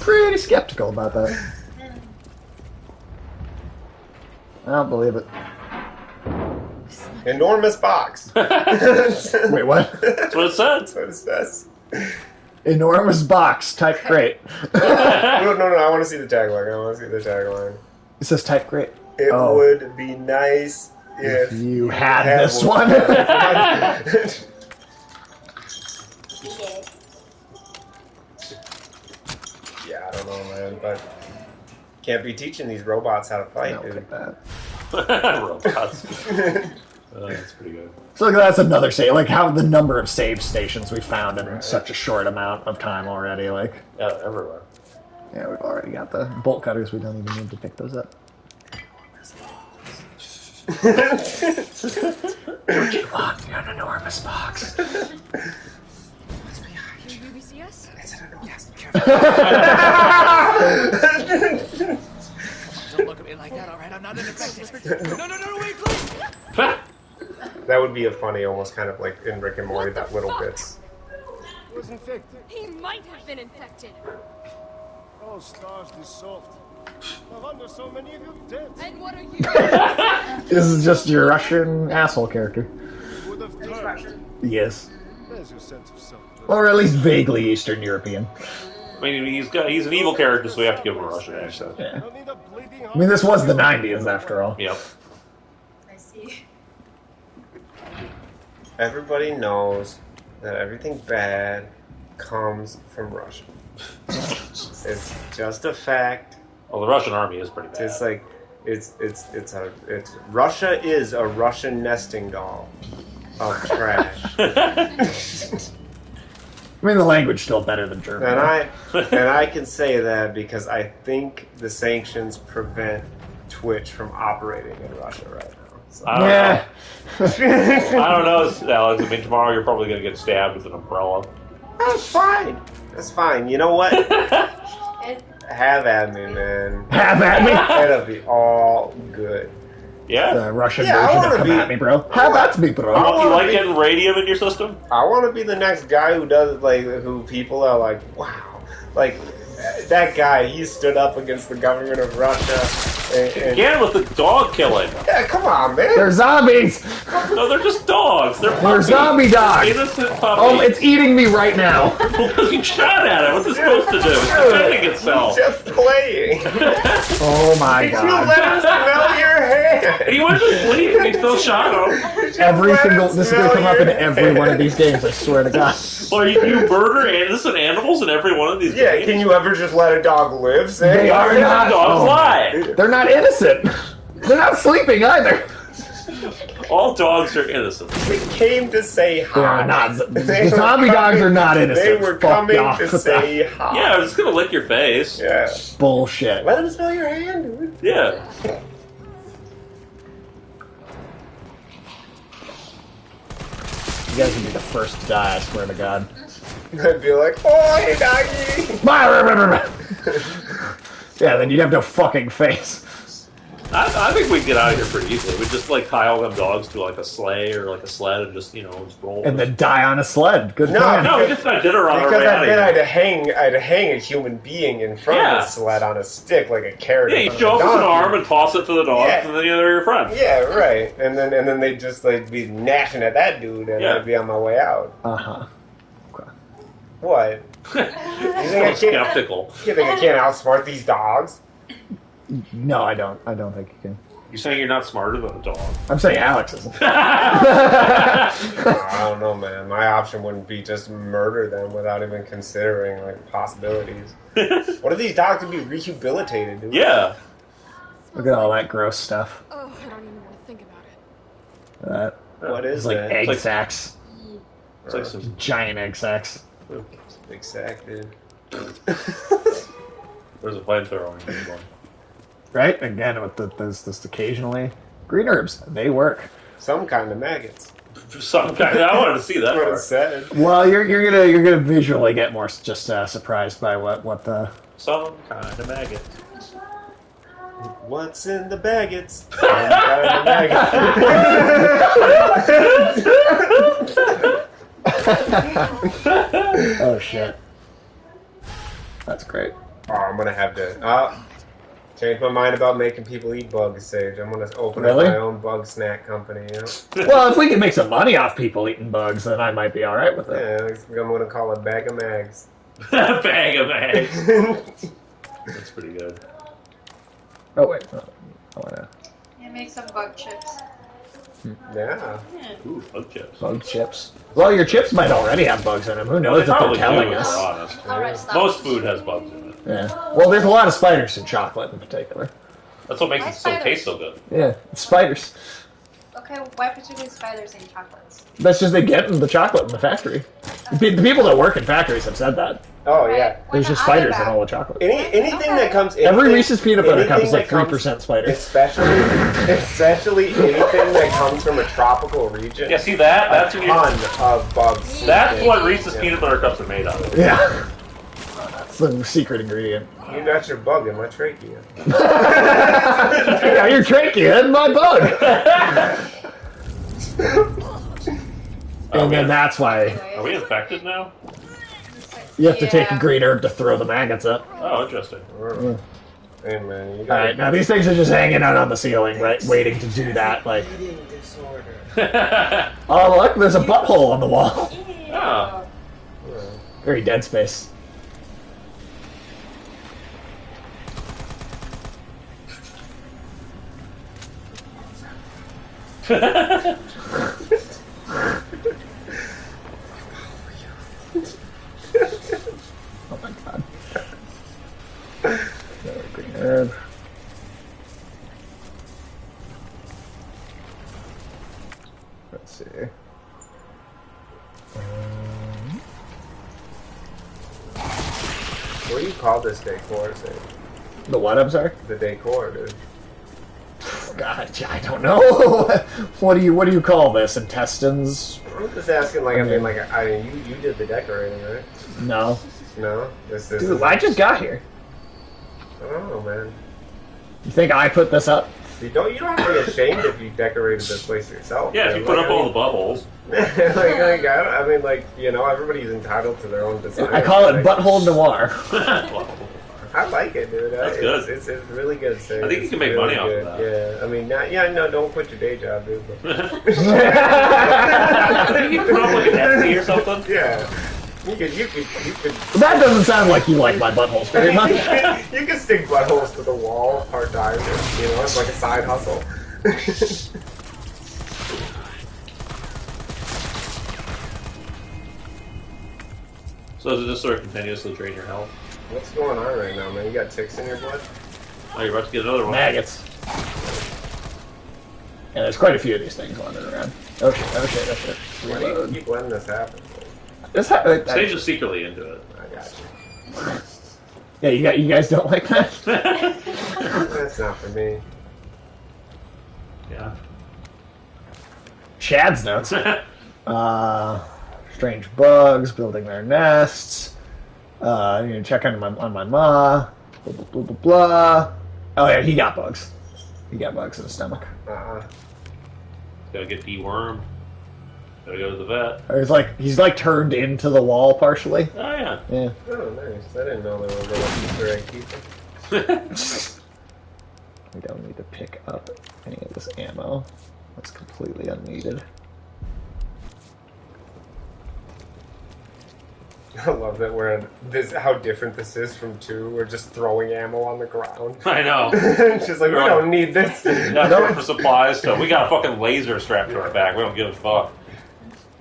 Pretty skeptical about that. I don't believe it. Enormous box. Wait, what? That's what it said. That's what it says. Enormous box, type great. No, I want to see the tagline. It says type great. It Oh. would be nice if You had this one. Yeah, I don't know, man, but can't be teaching these robots how to fight, No, dude. look at that. Robots. That's pretty good. So look, that's another save. Like how the number of save stations we found in such a short amount of time already. Like, Yeah, everywhere. yeah, we've already got the bolt cutters. We don't even need to pick those up. Don't you want an enormous box? UBCS? Don't look at me like that, alright? I'm not infected. No, wait, please! That would be a funny, almost kind of like in Rick and Morty, that little bits. He was infected. He might have been infected. Oh, stars, this soft. No wonder so many of you dead. And what are you? This is just your Russian asshole character. Would have turned. Yes. There's your sense of self. Or at least vaguely Eastern European. I mean, he's an evil character, so we have to give him a Russian accent. Yeah. Don't need a bleeding I mean, this was the 90s after all. Yep. I see. Everybody knows that everything bad comes from Russia. It's just a fact. Well, the Russian army is pretty bad. It's like Russia is a Russian nesting doll of trash. I mean, the language still better than German. And I can say that because I think the sanctions prevent Twitch from operating in Russia right now. So. I don't Yeah. know. I don't know, Alex. I mean, tomorrow you're probably going to get stabbed with an umbrella. That's fine. That's fine. You know what? Have at me, man. Have at me. It'll be all good. Yeah. The Russian Yeah, I version wanna of come be- at me, bro. Have at me, bro. I You wanna like be- getting radium in your system? I want to be the next guy who does like who people are like, wow, like that guy. He stood up against the government of Russia. And, Again with the dog killing. yeah, come on, man. They're zombies. No, they're just dogs. They're They're puppies. zombie dogs. Innocent Oh, puppies. it's eating me right now. Because you shot at it. What's it supposed to do? It's defending itself. Just playing. Oh my Did you god. let him smell your hand? He went to sleep and he still shot him. Every Let single him this is gonna smell come up your in every one of these games, I swear to God. Or you murder innocent animals in every one of these Yeah, games? can you ever just let a dog live? Say, They are not. Dogs Oh. lie. They're not innocent. They're not sleeping either. All dogs are innocent. They came to say hi. They are not. They The were zombie dogs are not innocent. They were Fuck coming off to with say hi. Yeah, I'm just gonna lick your face. Yeah. that. Bullshit. Let him smell your hand, dude. Yeah. You guys would be the first to die, I swear to God. I'd be like, oh, hey, doggy. Yeah, then you'd have no fucking face. I think we can get out of here pretty easily. We just like tie all them dogs to like a sleigh or like a sled and just just roll. And then die on a sled. Good No, plan. no, we just got dinner on our Because way out of then here. I'd hang a human being in front Yeah. of the sled on a stick like a carrot. Yeah, in you front show of us a an donkey. arm and toss it to the dogs, Yeah. and then they're your friends. Yeah, right. And then they'd just like be gnashing at that dude, and Yeah. I'd be on my way out. Uh-huh. What? so can't- skeptical. You think I can't outsmart these dogs? No, I don't. I don't think you can. You saying you're not smarter than a dog? I'm saying Alex isn't. I don't know, man. My option wouldn't be just murder them without even considering like possibilities. What if these dogs would be rehabilitated, dude? Yeah. Look at all that gross stuff. Oh, I don't even want to think about it. What is It's like that? egg like- sacs. It's like some. Giant egg sacs. It's a big sack, dude. There's a flamethrower on your one. Right? Again, with there's just occasionally. Green herbs. They work. Some kind of maggots. Some kind. I wanted to see that That's what it part. said. Well, you're gonna visually get more just surprised by what the Some kind of maggot. What's in the baggots? Some kind of maggot. oh shit. That's great. Oh, I'm gonna have to change my mind about making people eat bugs, Sage. I'm gonna open Really? up my own bug snack company. You know? Well, if we can make some money off people eating bugs, then I might be all right with it. Yeah, I'm gonna call it Bag of Mags. Bag of eggs. That's pretty good. Oh wait, I wanna Yeah, make some bug chips. Yeah. Ooh, bug chips. bug chips. Well, your chips might already have bugs in them. Who knows They if they're probably telling do, if us? we're honest. Alright, stop. Most food has bugs in it. Yeah. Well, there's a lot of spiders in chocolate in particular. That's what makes Why it so spiders? taste so good. Yeah, it's spiders. Okay, why particularly spiders in chocolates? That's just they get in the chocolate in the factory. The people that work in factories have said that. Oh Right? yeah. There's When just the spiders eye in all the back. chocolate. Anything that comes. Every anything- Reese's peanut butter cup is anything like that comes- 3% spiders. Especially anything that comes from a tropical region. Yeah, see that? That's a what ton of bugs. That's what Reese's Yeah. peanut butter cups are made of. Yeah. That's the secret ingredient. You got your bug in my trachea. Yeah, your trachea in my bug. And then that's why Are we infected now? you have to take a Yeah. green herb to throw the maggots up. Oh, interesting. Hey man, you All got right, now these things are just hanging out on the ceiling, right, waiting to do that. Like, eating disorder. oh look, there's a butthole on the wall. Oh. Very Dead Space. Oh my god. Another green herb. Let's see. What do you call this decor? Say? The what, I'm sorry? The decor, dude. God, I don't know. What do you call this? Intestines? I'm just asking, like, I mean, you did the decorating, right? No. No, this Dude, I just got here. I don't know, man. You think I put this up? You don't have to be ashamed if you decorated this place yourself. Yeah, man. if you put Like, up all the buttholes. I mean, like, you know, everybody's entitled to their own design. I call it Butthole Noir. I like it, dude. That's good. It's really good. So I think you can make money off of that. Yeah, I mean, no, don't quit your day job, dude. You can put up like an Etsy or something. Yeah. You could. That doesn't sound like you like my buttholes very much. You can stick buttholes to the wall part time. You know, it's like a side hustle. So does it just sort of continuously drain your health? What's going on right now, man? You got ticks in your blood? Oh, you're about to get another one. Maggots. And there's quite a few of these things wandering around. Oh shit, oh shit, oh shit. Why do you keep letting this happen? Stay just secretly into it. I got Yeah, you guys don't like that? you. That's not for me. Yeah. Chad's notes. Strange bugs building their nests. Check on my ma. Blah, blah, blah, blah, blah. Oh yeah, he got bugs. He got bugs in his stomach. Gotta get dewormed. Gotta go to the vet. Or he's like turned into the wall partially. Oh yeah. Yeah. Oh, nice. I didn't know there were little Easter egg people. We don't need to pick up any of this ammo. That's completely unneeded. I love that how different this is from 2. We're just throwing ammo on the ground. I know. Just like, we don't need this. Nothing for supplies, so we got a fucking laser strapped to our back. We don't give a fuck.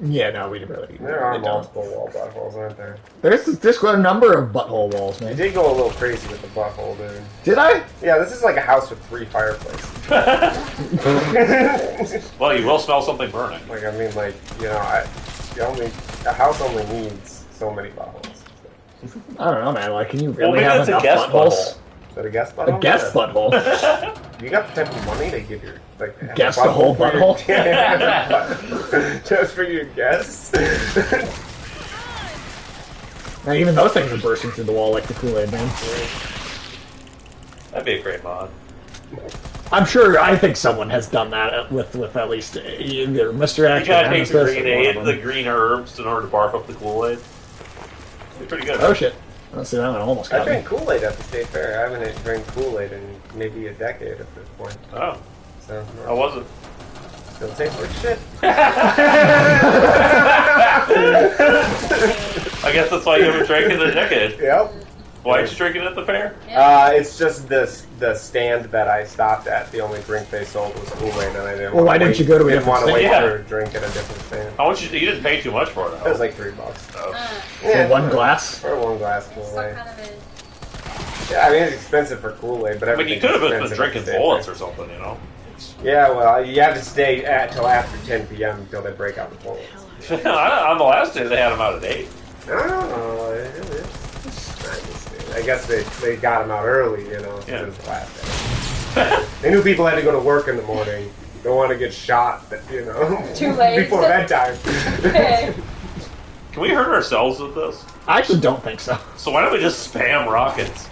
Yeah, no, we really. There are multiple wall buttholes, aren't there? There's quite a number of butthole walls, You man. did go a little crazy with the butthole, dude. Did I? Yeah, this is like a house with 3 fireplaces. Well, you will smell something burning. Like, I mean, like, you know, a house only needs so many buttholes. I don't know, man. Like, can you Well, really maybe have that's a enough guest buttholes? butthole. Is that a guest butthole? A guest butthole. You got the type of money to give your Guest the whole butthole? Just for your guests. Now, even those things are bursting through the wall like the Kool-Aid Man. That'd be a great mod. I'm sure. I think someone has done that with at least either Mr. You Action. gotta or take the green herbs in order to barf up the Kool-Aid. It's pretty good. Oh shit! Let's see, that one almost I got me. drank Kool-Aid at the state fair. I haven't drank Kool-Aid in maybe a decade at this point. Oh, So I wasn't. still tastes like shit. I guess that's why you haven't drank in a decade. Yep. Why did you drink it at the fair? It's just the stand that I stopped at. The only drink they sold was Kool-Aid, and I didn't. Well, why wanna didn't you go to a Didn't want to different wait stand? for a drink at a different stand. How much you didn't pay too much for it. It Though. was like $3. Oh. For one glass? For one glass of What Kool-Aid. kind of a... Yeah, I mean it's expensive for Kool-Aid, but I mean, you everything's could have been expensive at drinking the state bullets fair. or something, you know. Yeah, well, you have to stay till after 10 p.m. until they break out the bullets. On the last day, they had them out at 8. I don't know. I guess they got them out early, you know, since Yeah. it was the last day. They knew people had to go to work in the morning. Don't want to get shot, you know, Too late. before bedtime. Okay. Can we hurt ourselves with this? I actually don't think so. So why don't we just spam rockets?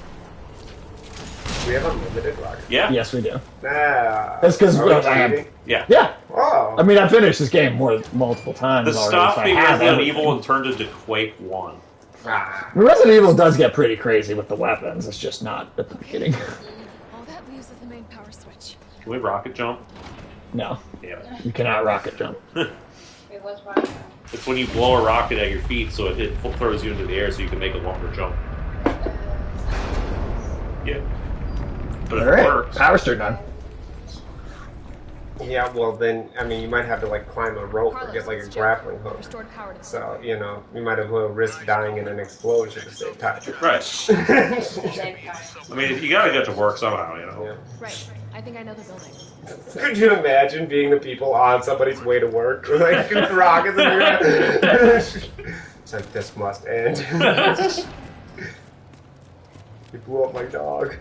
We have unlimited rockets. Yeah. Yes, we do. Nah. That's 'cause Are we I am- cheating? Yeah. Yeah. Oh. I mean, I finished this game multiple times The already. stopped so I being have Resident everything. Evil and turned into Quake 1. Ah. Resident Evil does get pretty crazy with the weapons. It's just not at the beginning. All that leaves is the main power switch. Can we rocket jump? No, Yeah. you cannot rocket jump. It was right. It's when you blow a rocket at your feet so it throws you into the air so you can make a longer jump. Yeah. But All if it right, works. power stir done. Yeah, well then, I mean, you might have to like climb a rope or Carlos, get like a it's Joe. grappling hook. Restored power to the So, you know, you might as well risk dying in an explosion to save time. Right. Same time. I mean, you gotta get to work somehow, you know. Yeah. Right. I think I know the building. Could you imagine being the people on somebody's way to work? Like, rockets in your head? It's like, this must end. You blew up my dog.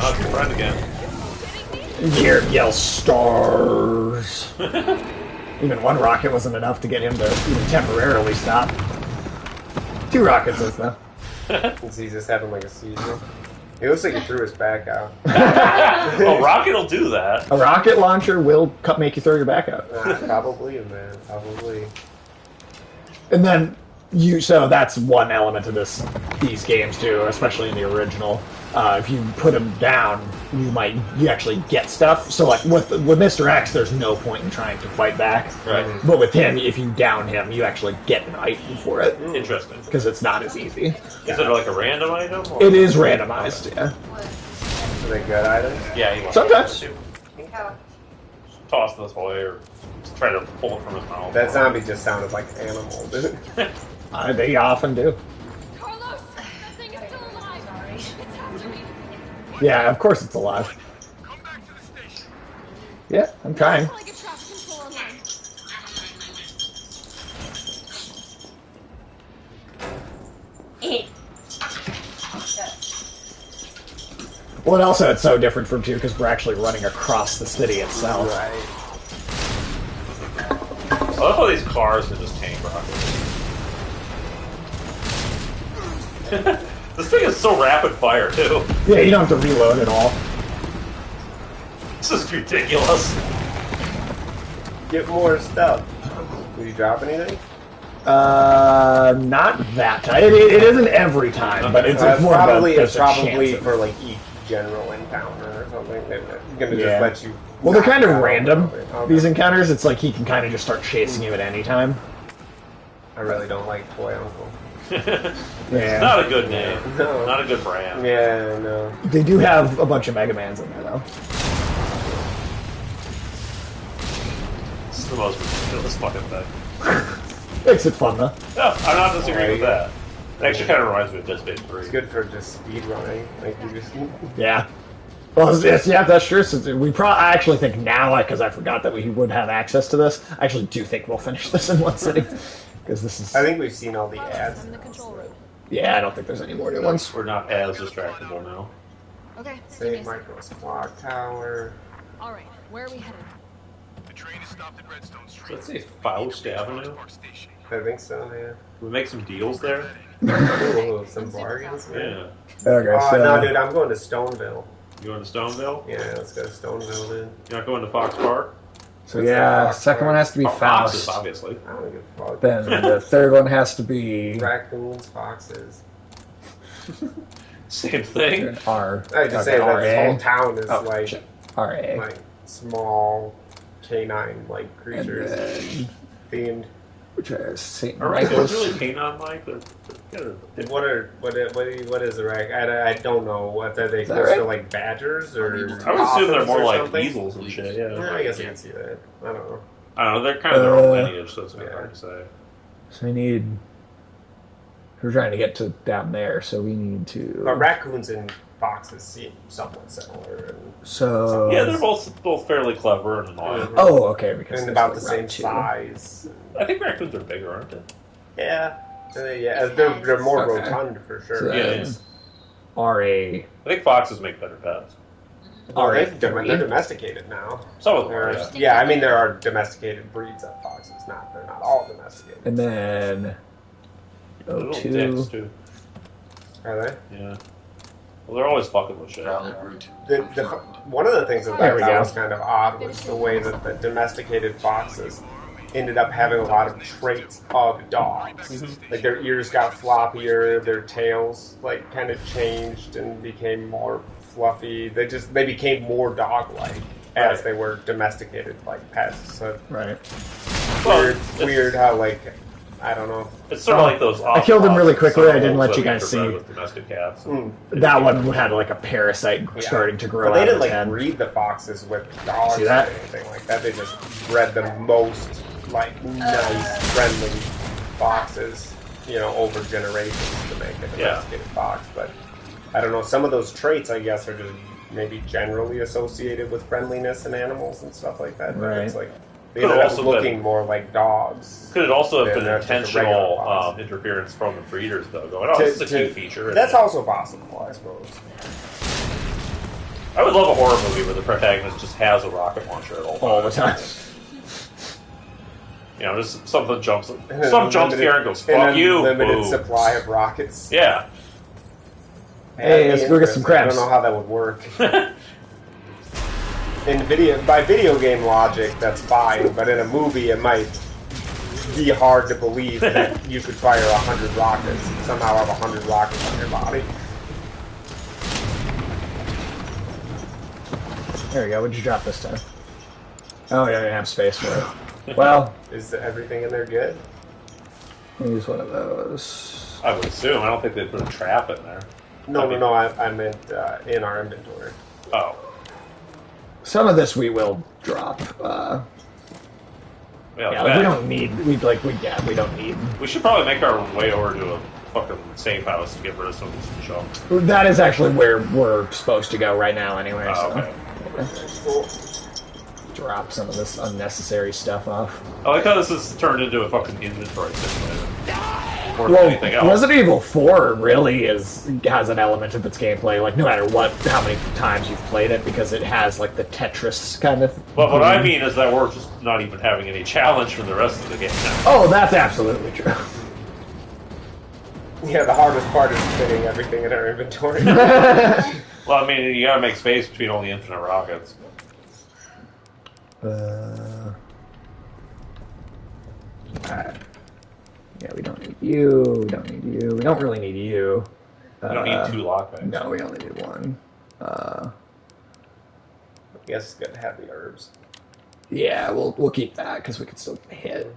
Oh, it's your friend again. Here, yell stars. Even one rocket wasn't enough to get him to even temporarily stop. 2 rockets is though. Is he just having like a seizure? He looks like he threw his back out. A rocket will do that. A rocket launcher will make you throw your back out. Probably, man. Probably. And then so that's one element of these games too, especially in the original. If you put him down, you actually get stuff. So like with Mr. X, there's no point in trying to fight back. Right. But with him, if you down him, you actually get an item for it. Interesting. Because it's not as easy. Is it like a random item? Or? It is randomized, yeah. Are they good items? Yeah, he wants Sometimes. to How? toss this away or try to pull it from his mouth. That zombie just sounded like an animal, dude. They often do. Carlos, that thing is still alive. Sorry. It's after me. Yeah, of course it's alive. Come back to the station. Yeah, I'm trying. Until I get traffic control online. Well, and also it's so different from 2 because we're actually running across the city itself. Right. I love how these cars can just tank rockets. This thing is so rapid fire, too. Yeah, you don't have to reload at all. This is ridiculous. Get more stuff. Did you drop anything? Not that time. It isn't every time, but it's more probably of a, it's probably chance of- for like each general encounter or something. They're gonna Yeah. just let you. Well, they're kind of knock out random. Okay. These encounters, it's like he can kind of just start chasing you at any time. I really don't like Toy Uncle. Yeah. Not a good name. No. Not a good brand. Yeah, no. They do have a bunch of Mega Mans in there, though. This is the most ridiculous fucking thing. Makes it fun, though. No, I'm not disagreeing with Alright. that. It actually kind of reminds me of Dead Space 3. It's good for just speed running. Like you just. Yeah. Well, yeah, that's true. Since I actually think now, because I forgot that we would have access to this, I actually do think we'll finish this in one sitting. Because this is... I think we've seen all the ads. I'm in the control room. Yeah, I don't think there's any more new ones. We're not as distractible now. Okay. Save Micro's clock tower. All right. Where are we headed? The train is stopped at Redstone Street. Let's say Faust Avenue. Park Station. I think so. Yeah. We make some deals there. Ooh, some bargains. Yeah. Okay, Oh so... no, dude! I'm going to Stoneville. You going to Stoneville? Yeah, let's go to Stoneville, dude. You're not going to Fox Park? So yeah, second one has to be Foxes, Faust. obviously. I don't give a fuck. Then the third one has to be... Raccoons, foxes. Same thing. an R. I just say that this RA. whole town is Oh, like shit. RA. like small canine like And creatures then... themed. Which is St. Are raccoons Michael's. really canine-like? They're What is a rack? I don't know. What are they Is that close to right? like badgers or? I would assume they're possums more or like something? weasels and shit, Yeah, yeah. I guess I can see that. I don't know. I don't know, they're kind of their own Uh, lineage, so it's kind of hard to say. So we need... We're trying to get to down there, so we need to... But raccoons and foxes seem somewhat similar, and, So... Yeah, they're both fairly clever and annoying. Oh, okay, because and there's, about the like, same round two. size. I think raccoons are bigger, aren't they? Yeah, yeah, they're more Okay. rotund for So sure. Yeah, then it's- RA... I think foxes make better pets. Well, RA they're 3. domesticated now. Some of them are, yeah. Yeah, I mean there are domesticated breeds of foxes. They're not all domesticated. And then... Little 02... dicks, too. Are they? Yeah. Well, they're always fucking with shit. One of the things that There we that go. was kind of odd was the way that the domesticated foxes ended up having a lot of traits of dogs. Mm-hmm. Like their ears got floppier, their tails like kind of changed and became more fluffy. They became more dog-like as Right. they were domesticated like pets. So Right. Well, weird how like I don't know. It's sort of like those. I killed him really ocelots quickly, that I didn't let that you we guys interbred see. With domestic cats. That one had like a parasite Yeah. starting to grow But they out didn't of like his head. breed the foxes with dogs See that? or anything like that. They just bred the most like nice, friendly foxes, over generations to make a domesticated fox. But I don't know. Some of those traits, I guess, are just maybe generally associated with friendliness in animals and stuff like that. But it's Right. like they Could ended up also looking been- more like dogs. Could it also have Yeah, been that's just a intentional regular fox. interference from the breeders, though? Going, oh, this is a cute feature. That's also possible, I suppose. I would love a horror movie where the protagonist just has a rocket launcher at all All the times. time. You know, just something jumps, And some jumps here and goes, fuck you. Limited Boom. supply of rockets. Yeah. Hey, let's go get some crabs. I don't know how that would work. By video game logic, that's fine, but in a movie, it might be hard to believe that you could fire 100 rockets and somehow have 100 rockets on your body. There we go. What'd you drop this time? Oh, yeah, you have space for it. Well, Is everything in there good? use one of those. I would assume. I don't think they put a trap in there. No, I meant in our inventory. Oh. Some of this we will drop. Yeah, we don't need. We don't need. We should probably make our way over to a fucking safe house to get rid of some of this junk. That is actually where we're supposed to go right now, anyway. Oh, so. okay. Cool. Drop some of this unnecessary stuff off. I like how this is turned into a fucking inventory simulator. More than Well, anything else. Resident Evil 4 really has an element of its gameplay, like no matter how many times you've played it, because it has like the Tetris kind of. But what I mean is that we're just not even having any challenge from the rest of the game now. Oh, that's absolutely true. Yeah, the hardest part is fitting everything in our inventory. Well, I mean, you gotta make space between all the infinite rockets. Alright. Yeah, we don't need you. We don't need you. We don't really need you. We don't need 2 lockpicks. No, we only need one. I guess it's good to have the herbs. Yeah, we'll keep that because we can still hit.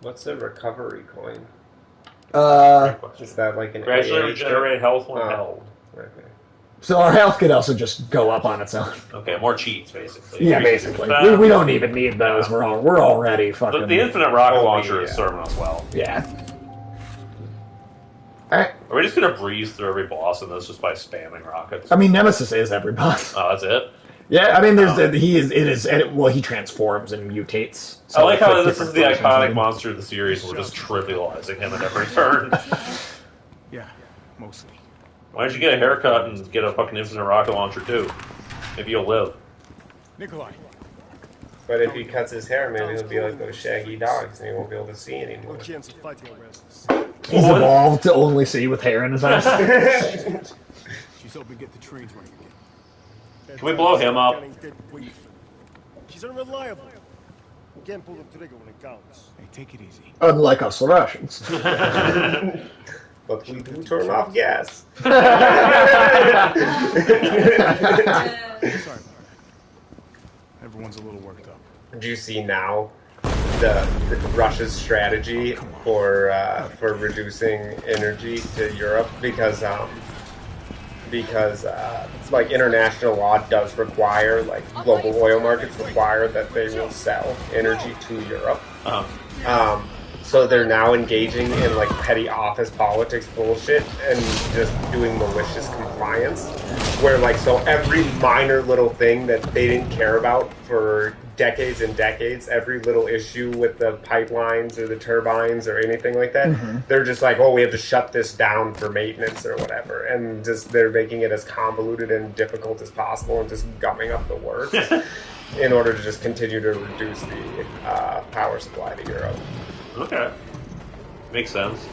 What's the recovery coin? Great question. Is that like an Gradually AA regenerate health when Oh. held. Okay. So our health could also just go up on its own. Okay, more cheats, basically. Yeah, basically. We don't even need those. We're already fucking. The infinite rocket Oh, launcher is yeah. serving us well. Yeah. Alright. Are we just gonna breeze through every boss in this just by spamming rockets? I mean, Nemesis is every boss. Oh, that's it? Yeah, I mean, he transforms and mutates. I like how it's this is different the versions of iconic him. monster of the series, and we're just trivializing him at every turn. Yeah, mostly. Why don't you get a haircut and get a fucking infinite rocket launcher too? Maybe you'll live. Nikolai, But if he cuts his hair, maybe he'll be like those shaggy dogs and he won't be able to see No anymore. chance of fighting around this. He's evolved to only see with hair in his eyes. she's hoping to get the trains running again. Can we blow him up? She's unreliable. You can't pull the trigger when it counts. Hey, take it easy. Unlike us Russians. But we do turn off gas. Sorry about it. Everyone's a little worked up. Do you see now the Russia's strategy for reducing energy to Europe because like international law does require, like global oil markets require that they will sell energy to Europe. So they're now engaging in like petty office politics bullshit and just doing malicious compliance, where like so every minor little thing that they didn't care about for decades and decades, every little issue with the pipelines or the turbines or anything like that, they're just like, oh, we have to shut this down for maintenance or whatever, and just they're making it as convoluted and difficult as possible and just gumming up the works in order to just continue to reduce the power supply to Europe. Okay. Makes sense.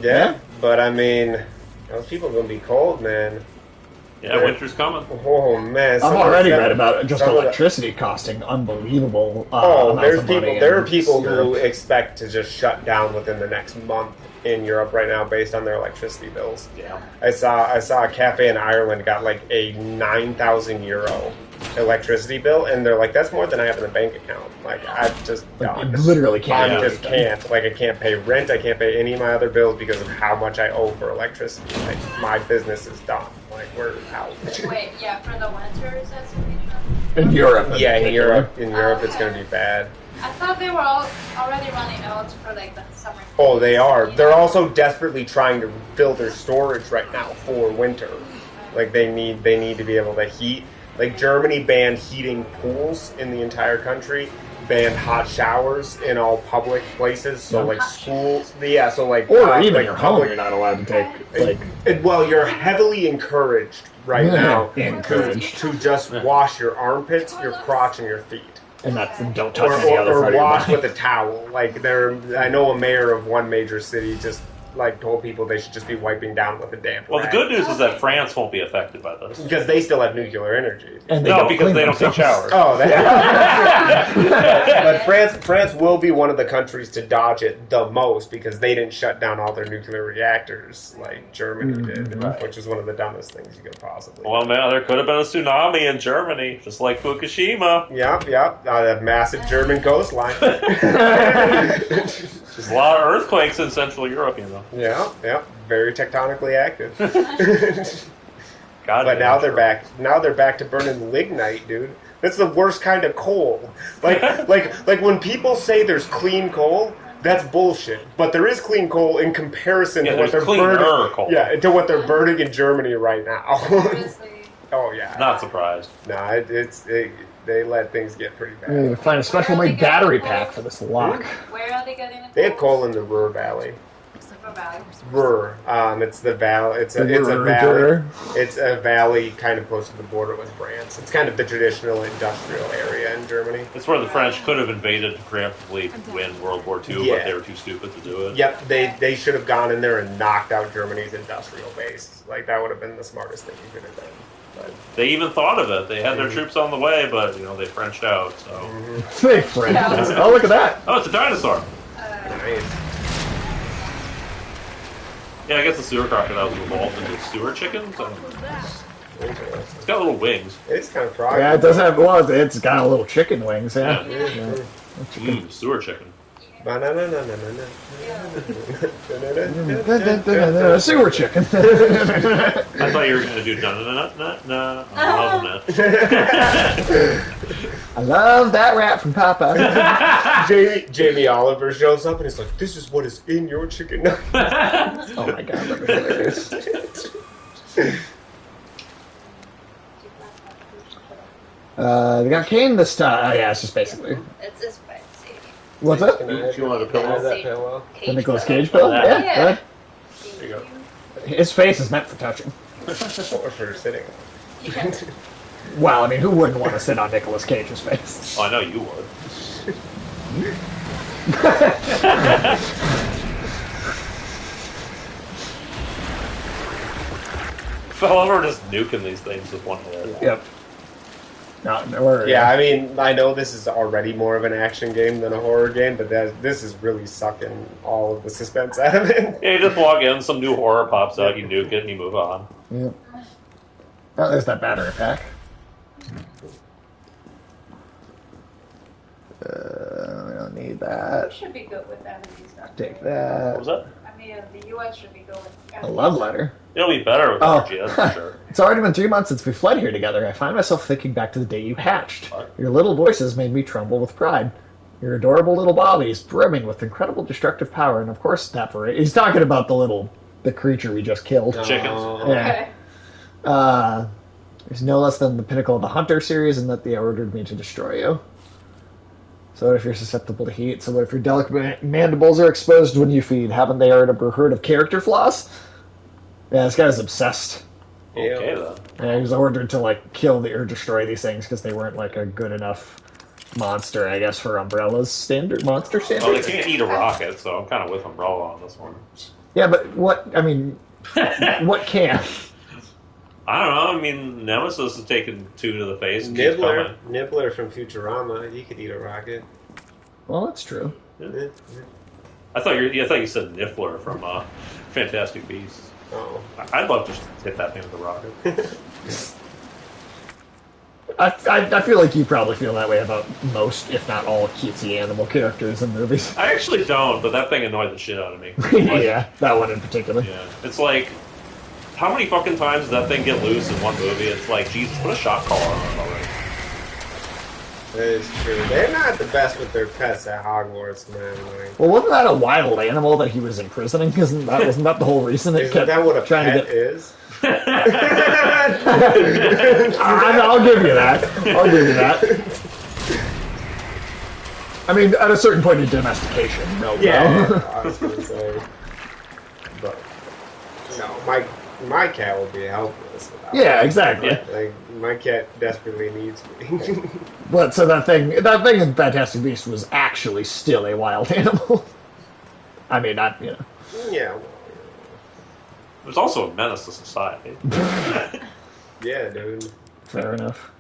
Yeah, but I mean, those people are gonna be cold, man. Yeah, winter's coming. Oh man, I've already read about about just electricity costing unbelievable. There are in people who Europe. expect to just shut down within the next month in Europe right now based on their electricity bills. Yeah. I saw a cafe in Ireland got like a €9,000 electricity bill, and they're like, that's more than I have in the bank account. Like, I just You literally can't. I do just anything. can't. Like, I can't pay rent. I can't pay any of my other bills because of how much I owe for electricity. Like, my business is done. Like, we're out. Wait, yeah, for the winter, is that something? In Europe. Yeah, in particular. Europe, it's going to be bad. I thought they were all already running out for like the summer. Oh, they are. They're also desperately trying to fill their storage right now for winter. Like, they need to be able to heat. Like, Germany banned heating pools in the entire country, banned hot showers in all public places, so like schools, so like Or even like your home, you're not allowed to take like. Well, you're heavily encouraged right now Encouraged. to just wash your armpits, your crotch, and your feet. And that's don't touch any other or part of your wash body. with a towel. Like I know a mayor of one major city just like told people they should just be wiping down with a damp Well, the rag. good news is that France won't be affected by this. Because they still have nuclear energy. And they No, don't because clean they don't take themselves. showers. Oh, but France will be one of the countries to dodge it the most because they didn't shut down all their nuclear reactors like Germany did, which is one of the dumbest things you could possibly. Well, man, there could have been a tsunami in Germany, just like Fukushima. Yep. That massive German coastline. There's a lot of earthquakes in Central Europe, you know. Yeah. Very tectonically active. God, But now they're back. Now they're back to burning lignite, dude. That's the worst kind of coal. Like when people say there's clean coal, that's bullshit. But there is clean coal in comparison to what they're burning. Coal. Yeah, to what they're burning in Germany right now. Seriously. Oh yeah. Not surprised. Nah, they let things get pretty bad. You find a special made battery pack for this lock. Where are they getting it? They have coal in the Ruhr Valley. Ruhr. It's the valley. It's a valley. It's a valley kind of close to the border with France. It's kind of the traditional industrial area in Germany. It's where the French could have invaded to preemptively win World War II, Yeah. but they were too stupid to do it. Yep, they should have gone in there and knocked out Germany's industrial base. Like that would have been the smartest thing you could have done. But They even thought of it. They had their troops on the way, but they Frenched out. So, Big friend. Oh, look at that. oh, it's a dinosaur. nice. Yeah, I guess the sewer crocodile was evolved into sewer chickens. It's got little wings. It's kind of Yeah, progress. it does have. Well, it's got a little chicken wings. Yeah. Sewer chicken. Sewer chicken. I thought you were going to do na-na-na-na-na. I'm loving it. I love that rap from Popeye. Jamie Oliver shows up and he's like, "This is what is in your chicken nugget." Oh my god, that was hilarious. They got Kane this time. Oh, yeah, it's just basically. It's this way. See. What's that? You want a Can I have pillow? that pillow? The Nicolas Cage pill? Yeah. Yeah. Yeah. Good. There you go. His face is meant for touching. Or for sitting. Yeah. Well, I mean, who wouldn't want to sit on Nicolas Cage's face? Oh, I know you would. Fell over just nuking these things with one hit. Yep. Yeah, I mean, I know this is already more of an action game than a horror game, but this is really sucking all of the suspense out of it. Yeah, you just log in, some new horror pops out, you nuke it, and you move on. Yep. Oh, there's that battery pack. We don't need We that. should be good with enemy stuff. Take What that. was that? I mean, the U.S. should be good with A love letter. It'll be better with Oh. RG, that's for sure. It's already been 3 months since we fled here together. I find myself thinking back to the day you hatched. What? Your little voices made me tremble with pride. Your adorable little bodies, brimming with incredible destructive power, and of course that parade. He's talking about the creature we just killed. Chickens. Yeah. Okay. There's no less than the pinnacle of the Hunter series, and that they ordered me to destroy you. So what if you're susceptible to heat? So what if your delicate mandibles are exposed when you feed? Haven't they heard of character flaws? Yeah, this guy's obsessed. Okay, then. Yeah, he was ordered to kill or destroy these things because they weren't a good enough monster, I guess, for Umbrella's monster Oh, they standards. can't eat a rocket, so I'm kind of with Umbrella on this one. Yeah, but what? I mean, what can? I don't know. I mean, Nemesis is taking 2 to the face. And keeps coming. Nibbler from Futurama, he could eat a rocket. Well, that's true. Yeah. I thought you said Niffler from Fantastic Beasts. Oh. I'd love to just hit that thing with a rocket. I feel like you probably feel that way about most, if not all, cutesy animal characters in movies. I actually don't, but that thing annoyed the shit out of me. Yeah, that one in particular. Yeah. It's like, how many fucking times does that thing get loose in one movie? It's like, Jesus, put a shock collar on it already. That is true. They're not the best with their pets at Hogwarts, man. Well, wasn't that a wild animal that he was imprisoning? Wasn't that the whole reason it Isn't kept that what a trying pet to get? is? I'll give you that. I'll give you that. I mean, at a certain point in domestication, no. Yeah, no. I was gonna say. But no, my cat will be helpless without Yeah, exactly. Yeah. Like my cat desperately needs me. But so that thing in Fantastic Beasts was actually still a wild animal. I mean, not Yeah. There's also a menace to society. Yeah, dude. Fair enough.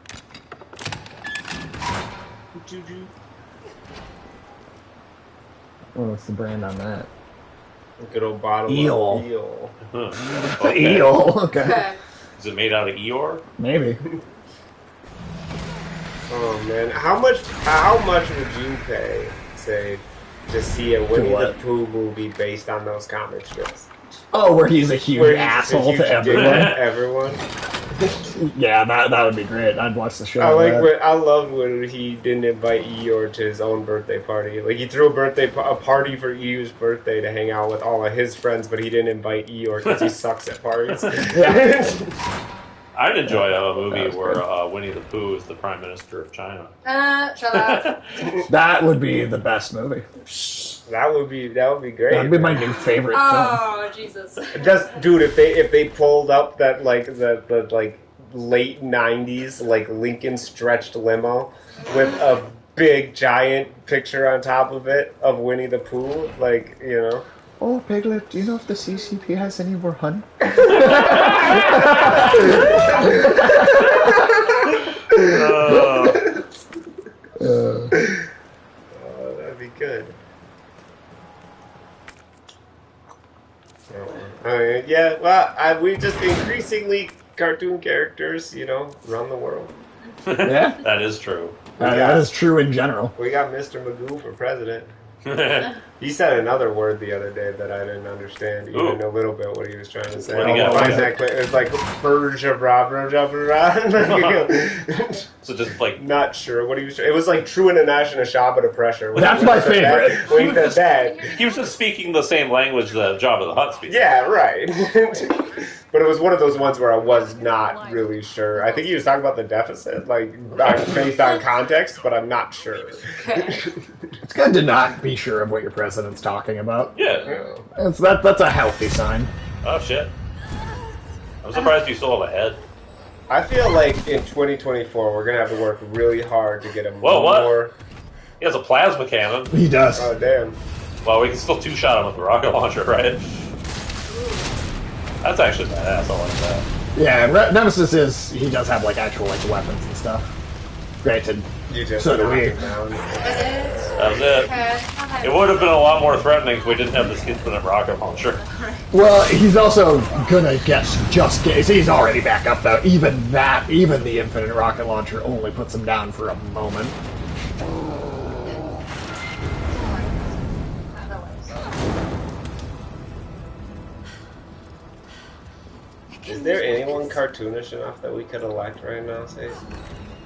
What's the brand on that? Good old bottle Eel. of eel. Okay. Eel. Okay. Is it made out of Eeyore? Maybe. Oh man, how much would you pay, say, to see a Winnie the what? Pooh movie based on those comic strips? Oh, where he's a huge Where he's asshole a huge to everyone. Everyone. Yeah, that would be great. I'd watch the show. I loved when he didn't invite Eeyore to his own birthday party. Like he threw a party for Eeyore's birthday to hang out with all of his friends, but he didn't invite Eeyore because he sucks at parties. I'd enjoy a movie where Winnie the Pooh is the Prime Minister of China. Shut up. That would be the best movie. That would be great. That'd be my new favorite film. Oh, Jesus. Dude, if they pulled up that the late '90s Lincoln stretched limo with a big giant picture on top of it of Winnie the Pooh, Oh, Piglet, do you know if the CCP has any more honey? That'd be good. I mean, yeah, well, we just increasingly cartoon characters, run the world. Yeah, That is true. that is true in general. We got Mr. Magoo for president. He said another word the other day that I didn't understand even a little bit what he was trying to say. What do you got? It was like So just like not sure what he was. It was like true in a national Shabbat of pressure. That's my favorite. When he said that. he was just speaking the same language that Jabba the Hutt speaks. Yeah, right. But it was one of those ones where I was not really sure. I think he was talking about the deficit, based on context, but I'm not sure. It's good to not be sure of what your president's talking about. Yeah. That's a healthy sign. Oh shit. I'm surprised you still have a head. I feel like in 2024 we're gonna have to work really hard to get a Whoa, more. what? He has a plasma cannon. He does. Oh damn! Well, we can still two-shot him with the rocket launcher, right? That's actually badass. I like that. Yeah, Nemesis he does have actual weapons and stuff. Granted, You just so do knocked we. him down. That was it. It would have been a lot more threatening if we didn't have this infinite rocket launcher. Well, he's also gonna he's already back up though. Even the infinite rocket launcher only puts him down for a moment. Is there anyone cartoonish enough that we could elect right now? Say,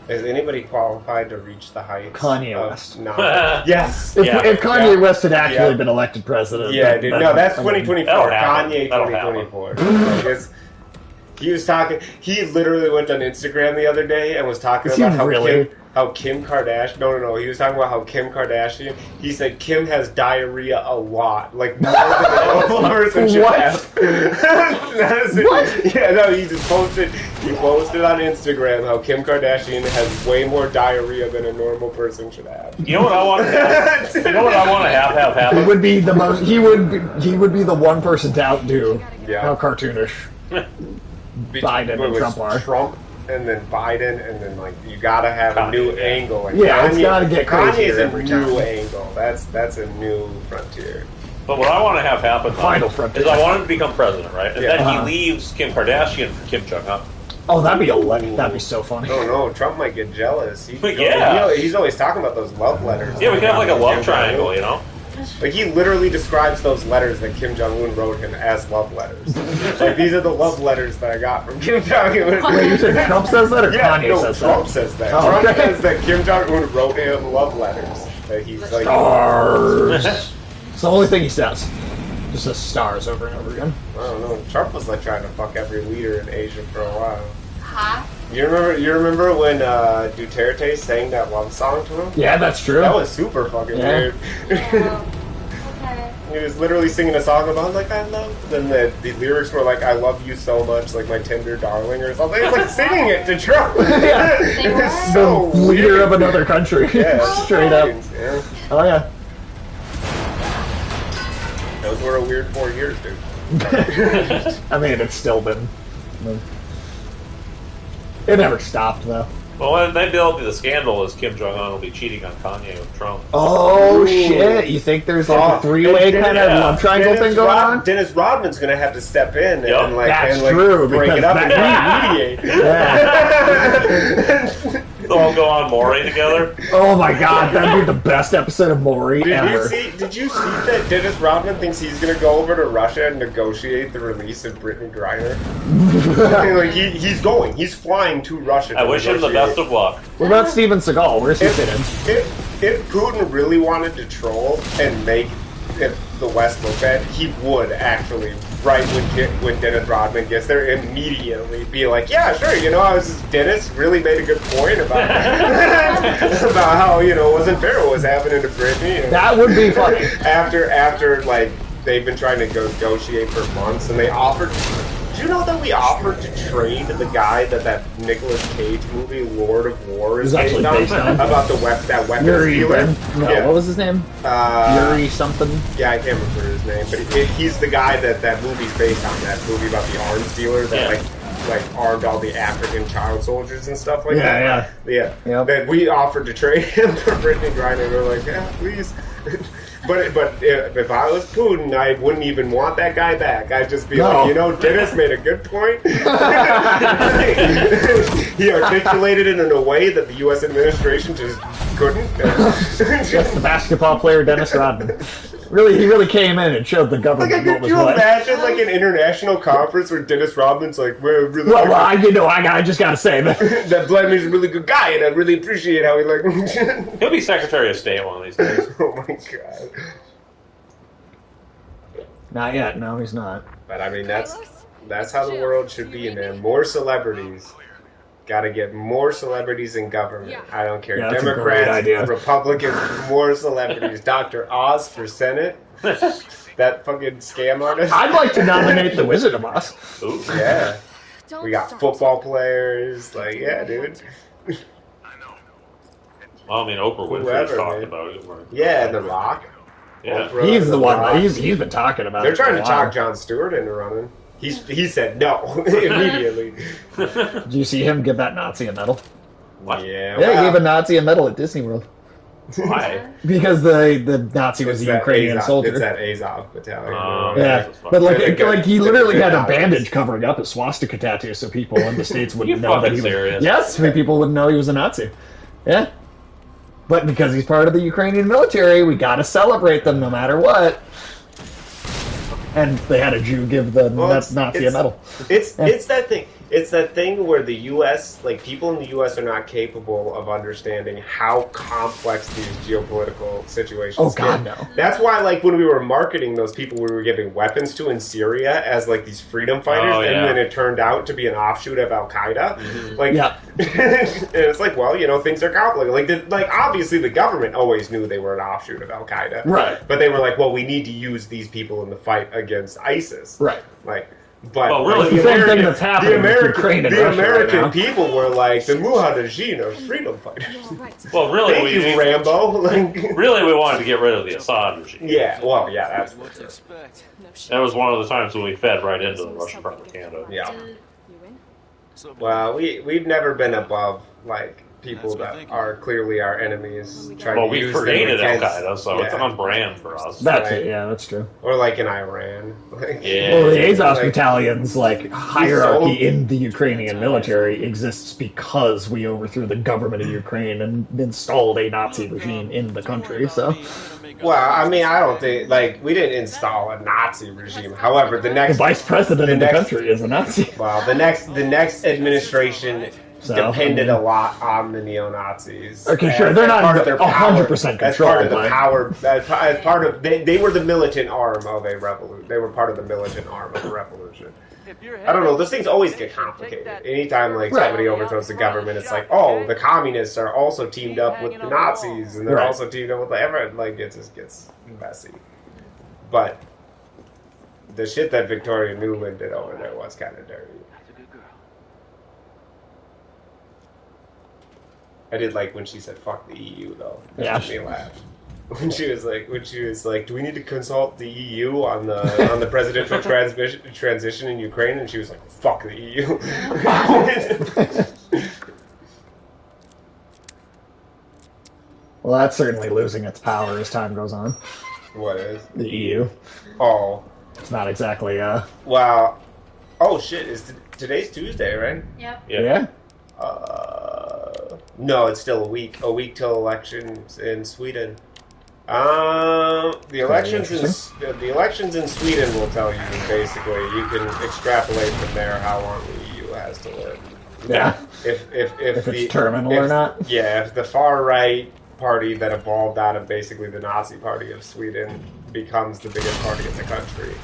is anybody qualified to reach the heights? Kanye of West. Yes. If Kanye West had actually been elected president, Yeah, dude. No, that's That'll 2024. happen. Kanye That'll 2024. He was talking. He literally went on Instagram the other day and was talking Is he about really? how Kim Kardashian. No. He was talking about how Kim Kardashian. He said Kim has diarrhea a lot, more than a normal person should What? have. What? Yeah, no. He just posted. He posted on Instagram how Kim Kardashian has way more diarrhea than a normal person should have. You know what I want to have? You know what I want to have It happen? would be the most. He would be the one person to outdo Yeah. how cartoonish Biden and It was Trump are. Trump and then Biden and then you gotta have a new Kanye. angle. And Yeah, it's gotta get crazier Kanye's a every new time. angle. That's a new frontier. But what I want to have happen Final frontier. is I want him to become president, right? And Yeah. then he leaves Kim Kardashian for Kim Jong-un. Oh, that'd be so funny. Oh no, Trump might get jealous. Yeah. He's always talking about those love letters. Yeah, we can have a love Kim triangle, Jong-un. you know? He literally describes those letters that Kim Jong-un wrote him as love letters. These are the love letters that I got from Kim Jong-un. Wait, you said Trump says that or Yeah, Kanye no, says Trump that? says that. Oh, Trump okay. says that Kim Jong-un wrote him love letters. That he's like, Stars. It's the only thing he says. Just says stars over and over again. I don't know. Trump was trying to fuck every leader in Asia for a while. Huh? You remember when Duterte sang that love song to him? Yeah, that's true. That was super fucking Yeah. weird. Yeah. Okay. He was literally singing a song about like I love. Then the lyrics were like I love you so much, like my tender darling or something. It's like singing it to Trump. Yeah. It's so The leader weird. of another country. Yeah, Straight up. Yeah. Oh yeah. Those were a weird 4 years, dude. I mean, it's still been. It never stopped though. Well, when they build the scandal is Kim Jong Un will be cheating on Kanye with Trump. Oh Ooh. shit! You think there's like a three-way kind of love triangle thing going on? Dennis Rodman's gonna have to step in Yep. and like That's and like true, break it up because and mediate. They'll all go on Maury together. Oh my god, that'd be the best episode of Maury ever. Did you see that Dennis Rodman thinks he's gonna go over to Russia and negotiate the release of Brittany Griner? Like he's flying to Russia. I wish him the best of luck. What about Steven Seagal? Where's he sitting? If Putin really wanted to troll and make the West look bad, he would actually, right when Dennis Rodman gets there, immediately be like, yeah, sure, Dennis really made a good point about about how, it wasn't fair what was happening to Britney. That would be funny. After like, they've been trying to negotiate for months, and they offered... Do you know that we offered to trade the guy that Nicolas Cage movie, Lord of War, is actually based on? About that weapons Yuri, dealer? no, what was his name? Yuri something? Yeah, I can't remember his name, but he's the guy that movie's based on, that movie about the arms dealer that like armed all the African child soldiers and stuff like that. Yeah. Yep. That we offered to trade him for Brittany Griner. We're like, yeah, please. But if I was Putin, I wouldn't even want that guy back. I'd just be like, Dennis made a good point. He articulated it in a way that the U.S. administration just couldn't. Just the basketball player Dennis Rodman. He really came in and showed the government what could was you what. imagine like an international conference where Dennis Rodman's like, really I just gotta say that that Vladimir's a really good guy, and I really appreciate how he like. He'll be Secretary of State one of these days. Oh my god! Not yet. No, he's not. But I mean, that's how the world should be, man. More celebrities. Got to get more celebrities in government. I don't care. Yeah, that's a great idea. Democrats, Republicans, more celebrities. Dr. Oz for Senate. That fucking scam artist. I'd like to nominate the Wizard of Oz. Ooh. Yeah. We got football players. Like, yeah, dude. Well, I mean, Oprah Winfrey's Whoever, talked man. about it. Yeah, The Rock. Yeah. Oprah, He's the one. Rock. He's been talking about They're it. trying for to a while. talk Jon Stewart into running. He said no immediately. Did you see him give that Nazi a medal? What? Yeah, Yeah, he gave a Nazi a medal at Disney World. Why? Because the Nazi was a Ukrainian soldier. It's that Azov battalion. Yeah, but he literally had a bandage covering up his swastika tattoo, so people in the States wouldn't You know that he fucking was. serious? Yes, people wouldn't know he was a Nazi. Yeah, but because he's part of the Ukrainian military, we got to celebrate them no matter what. And they had a Jew give the Nazi a medal. It's that thing. It's that thing where the U.S., like people in the U.S. are not capable of understanding how complex these geopolitical situations God, get. no. That's why, like, when we were marketing those people we were giving weapons to in Syria as, like, these freedom fighters, Oh, yeah. and then it turned out to be an offshoot of Al-Qaeda. Mm-hmm. Like, Yeah. and it's like, well, things are complicated. Like, obviously the government always knew they were an offshoot of Al-Qaeda. Right. But they were like, well, we need to use these people in the fight against ISIS. Right. Like, but Well, really, the same thing that's happening with Ukraine and Russia American right now. people were like the Mujahideen are freedom fighters. Well, really, Thank you, Rambo. Like, really, we wanted to get rid of the Assad regime. yeah, well, yeah, that's for sure. That was one of the times when we fed right into the Russian propaganda. Yeah. Well, we've never been above like people that are clearly our enemies. Trying Well, to we use them created Al against- Qaeda, so it's yeah. on brand for us. That's Right. it. Yeah, that's true. Or like in Iran. Like, Yeah. Well, the Azov Like- battalion's hierarchy So- in the Ukrainian military exists because we overthrew the government of Ukraine and installed a Nazi regime in the country. So Well, I mean, I don't think we didn't install a Nazi regime. However, the the next vice president of the next- country is a Nazi. Well, the next administration So, depended I mean- a lot on the neo-Nazis. Okay, sure, As they're not part of their 100% power, as part of the controlled, power. As part of they were the militant arm of a revolution. They were part of the militant arm of a revolution. I don't know. Those things always get complicated. Anytime somebody overthrows the government, it's like, oh, the communists are also teamed up with the Nazis, and they're Right. also teamed up with everyone. Like it just gets messy. But the shit that Victoria Nuland did over there was kind of dirty. That's a good girl. I did like when she said "fuck the EU" though. That Yeah. made me laugh. When she was like, "Do we need to consult the EU on the presidential transition in Ukraine?" And she was like, "Fuck the EU." Well, that's certainly losing its power as time goes on. What is? The EU. Oh, It's not exactly, wow. Oh shit! Today's Tuesday, right? Yep. yeah? No, it's still a week. A week till elections in Sweden. The elections in Sweden will tell you basically. You can extrapolate from there how long the EU has to live. Yeah. If it's terminal or not. Yeah, if the far right party that evolved out of basically the Nazi party of Sweden becomes the biggest party in the country.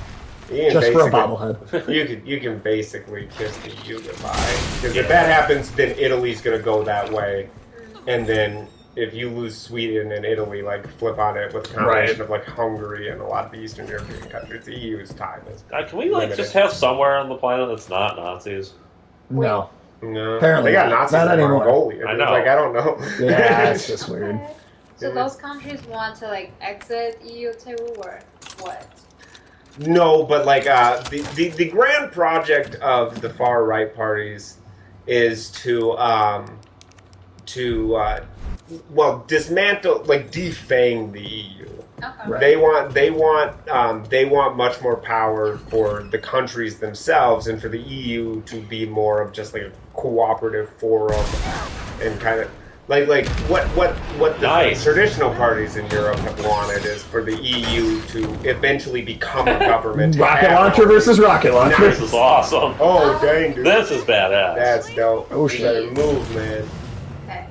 Just for a bobblehead. You can basically kiss the EU goodbye. Because if that happens, then Italy's going to go that way. And then if you lose Sweden and Italy, like flip on it with a combination of like Hungary and a lot of the Eastern European countries, the EU's time is Can we limited. just have somewhere on the planet that's not Nazis? No. No, Apparently they got not. Nazis Not in anymore. Mongolia. I know. Like I don't know. Yeah, it's just weird. So those countries want to like exit EU too, or what? No, but like the grand project of the far right parties is to dismantle, like defang the EU. Okay. Right. They want much more power for the countries themselves, and for the EU to be more of just like a cooperative forum, and kind of like what the traditional parties in Europe have wanted is for the EU to eventually become a government. Rocket launcher versus rocket launcher. This is awesome. Oh dang, dude. This is badass. That's dope. Oh, You shit. better move, man. Okay.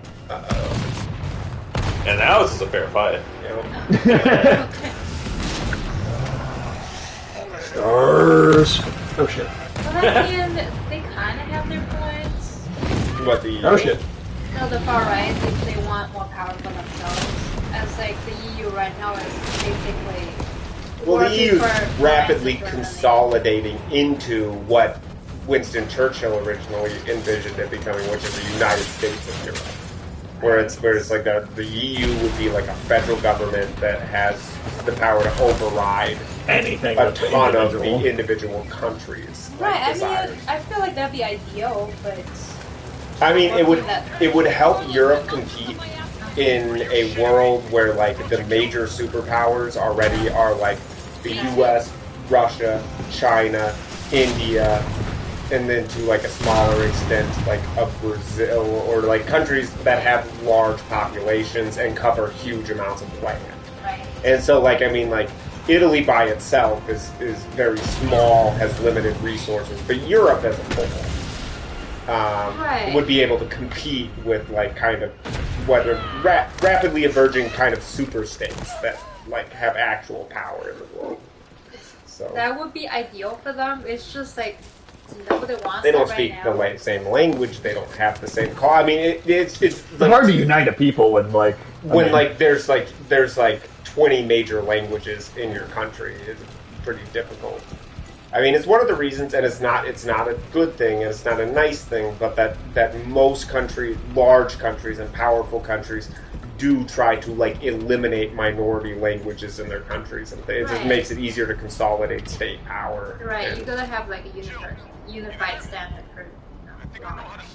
And now this is a fair fight. You know? Stars. Oh shit. But at the end, they kind of have their points. What the EU? Oh shit. No, the far right, if they want more power for themselves. As like the EU right now is basically. Well, the working EU for is rapidly alliances for consolidating into what Winston Churchill originally envisioned it becoming, which is the United States of Europe. Where it's like the EU would be like a federal government that has the power to override Anything a that's ton of individual. the individual countries. Right, I desires. mean, I feel like that'd be ideal, but I mean, it would help Europe compete in a world where like the major superpowers already are like the U.S., Russia, China, India, and then to like a smaller extent like a Brazil or like countries that have large populations and cover huge amounts of land. right. And so like I mean like Italy by itself is very small, has limited resources, but Europe as a whole would be able to compete with like kind of whether rapidly emerging kind of super states that like have actual power in the world. So That would be ideal for them. It's just like nobody wants they don't that speak right the now. same language. They don't have the same call. I mean, it's like, hard to unite a people when like there's 20 major languages in your country. It's pretty difficult. I mean, it's one of the reasons, and it's not a good thing, and it's not a nice thing, but that most countries, large countries and powerful countries, do try to like eliminate minority languages in their countries, and it just Right. makes it easier to consolidate state power. Right, And- you gotta have like a unified standard for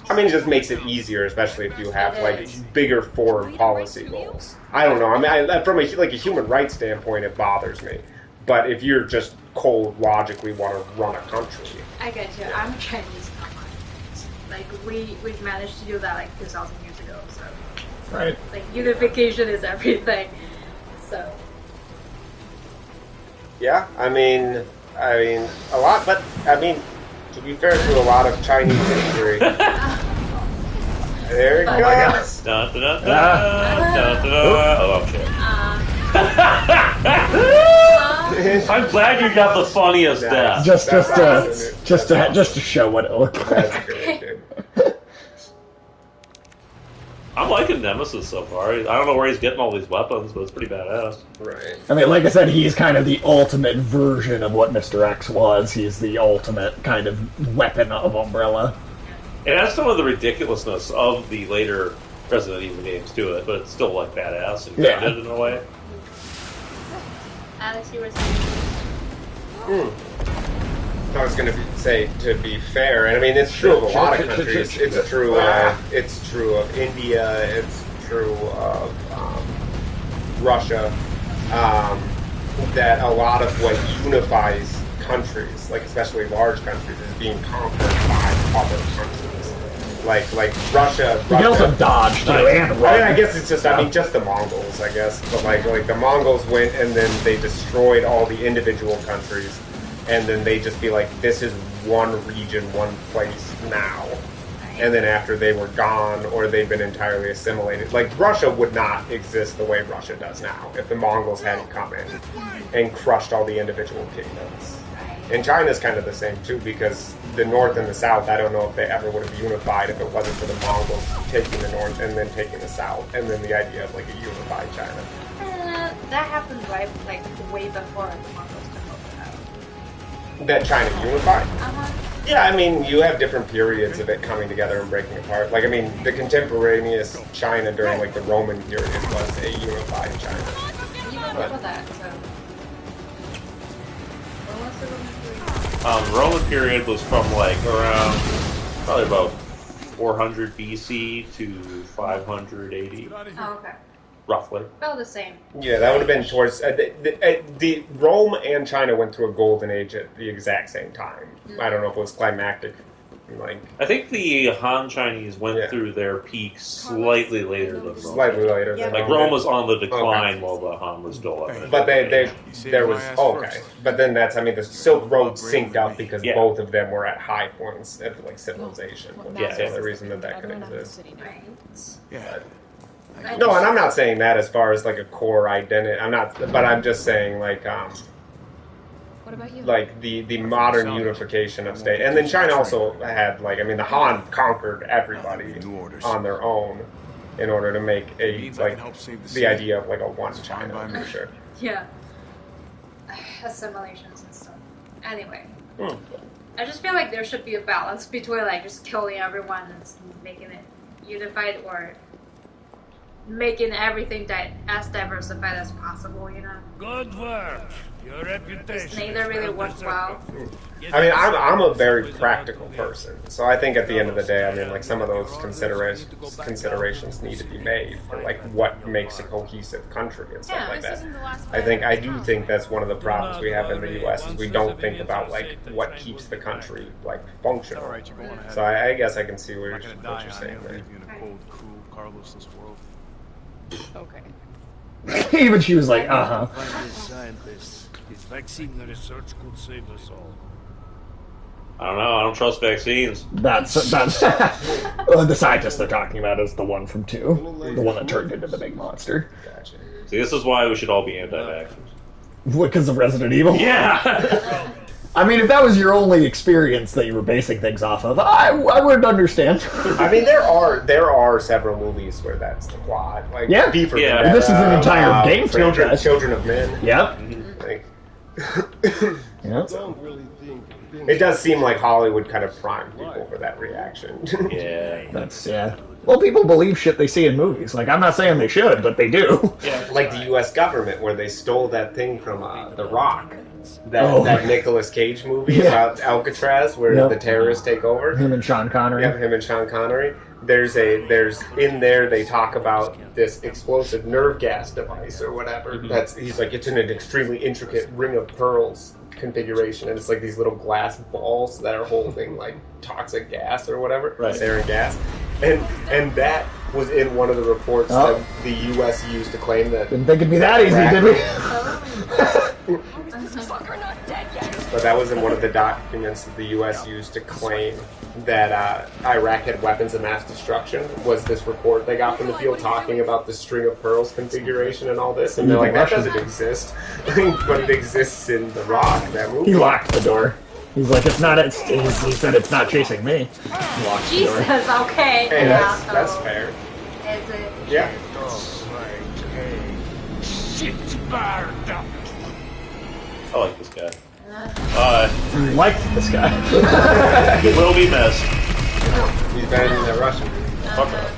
I mean, it just makes it easier, especially if you have It like is. bigger foreign policy goals. I don't know. I mean, from a human rights standpoint, it bothers me. But if you're just cold logically want to run a country, I get you. I'm Chinese. Come on. Like we've managed to do that like 2,000 years ago. So right. like unification is everything. So yeah. I mean, a lot. But I mean, to be fair to a lot of Chinese history, there it Oh my goes. Dun, dun, dun, dun, dun, dun, dun. Oh, shit. I'm glad you got the funniest death. Just That's to show what it looked That's like. great, dude. I'm liking Nemesis so far. I don't know where he's getting all these weapons, but it's pretty badass. Right. I mean, like I said, he's kind of the ultimate version of what Mr. X was. He's the ultimate kind of weapon of Umbrella. It has some of the ridiculousness of the later Resident Evil games to it, but it's still like badass and grounded in a way. Alex, you were saying. I was going to say, to be fair, and I mean it's true of a lot of countries. It's true. It's true of India. It's true of Russia. That a lot of what unifies countries, like especially large countries, is being conquered by other countries. Like Russia. You can also dodge too, and run. I mean, I guess it's just. I mean, just the Mongols, I guess. But like the Mongols went and then they destroyed all the individual countries. And then they just be like, this is one region, one place now. And then after they were gone or they'd been entirely assimilated, like Russia would not exist the way Russia does now if the Mongols hadn't come in and crushed all the individual kingdoms. And China's kind of the same too, because the North and the South, I don't know if they ever would have unified if it wasn't for the Mongols taking the North and then taking the South, and then the idea of like a unified China. That happened right, like way before the Mongols took over. That China unified? Uh-huh. Yeah, I mean, you have different periods of it coming together and breaking apart. Like, I mean, the contemporaneous China during, like, the Roman period was a unified China. Even before that, so. When was the Roman period? The Roman period was from, like, around, probably about 400 BC to 580, Oh, okay. roughly. About the same. Yeah, that would have been towards... the Rome and China went through a golden age at the exact same time. I don't know if it was climactic. Like, I think the Han Chinese went through their peak slightly later than Rome. Slightly later than Like, Rome was on the decline while the Han was still up. But there was... okay. But then that's... I mean, the Silk Road synced up because both of them were at high points of, like, civilization. Yeah, That's the reason that could exist. Right. Yeah. No, and I'm not saying that as far as like a core identity. I'm not, but I'm just saying like What about you? like the modern unification of state. And then China also had like, I mean, the Han conquered everybody on their own in order to make a like the idea of like a one China for sure. Yeah. Assimilations and stuff. Anyway. I just feel like there should be a balance between like just killing everyone and making it unified, or making everything as diversified as possible, you know? Good work. Your reputation. Neither really works well. I mean, I'm a very practical person, so I think at the end of the day, I mean, like some of those considerations need to be made for like what makes a cohesive country and stuff like that. I do think that's one of the problems we have in the U.S. is we don't think about like what keeps the country like functional. So I guess I can see what you're saying there. Okay. Even she was like, uh-huh. Scientists. His vaccine research could save us all. I don't know. I don't trust vaccines. That's well, the scientist they're talking about is the one from 2, the one that turned into the big monster. Gotcha. See, this is why we should all be anti-vaxxers. Because of Resident Evil? Yeah! I mean, if that was your only experience that you were basing things off of, I would understand. I mean, there are several movies where that's the plot. Like, Yeah. B for Yeah. Vendetta, This is an entire game franchise. Children of Men. Yep. Like, Yep. Don't really think. it does seem like Hollywood kind of primed people for that reaction. Yeah. That's, yeah. Well, people believe shit they see in movies. Like, I'm not saying they should, but they do. Yeah. Like the U.S. government, where they stole that thing from The Rock. That Nicolas Cage movie about Alcatraz, where the terrorists take over. Him and Sean Connery. Yeah, him and Sean Connery. There's in there they talk about this explosive nerve gas device or whatever. He's like, it's in an extremely intricate ring of pearls configuration, and it's like these little glass balls that are holding like toxic gas or whatever, sarin gas, and that was in one of the reports that the U.S. used to claim that. Didn't think it'd be that easy, did we? But that was in one of the documents that the U.S. used to claim that Iraq had weapons of mass destruction. Was this report they got from the field talking about the string of pearls configuration and all this? And they're like, that doesn't exist. But it exists in The Rock, that movie. He locked the door. He's like, it's not. He said it's not chasing me. He locked the door. Jesus, okay. Hey, that's fair. Is it? Yeah. I like this guy. You liked this guy. He will be missed. He's better than the Russian. Fuck off.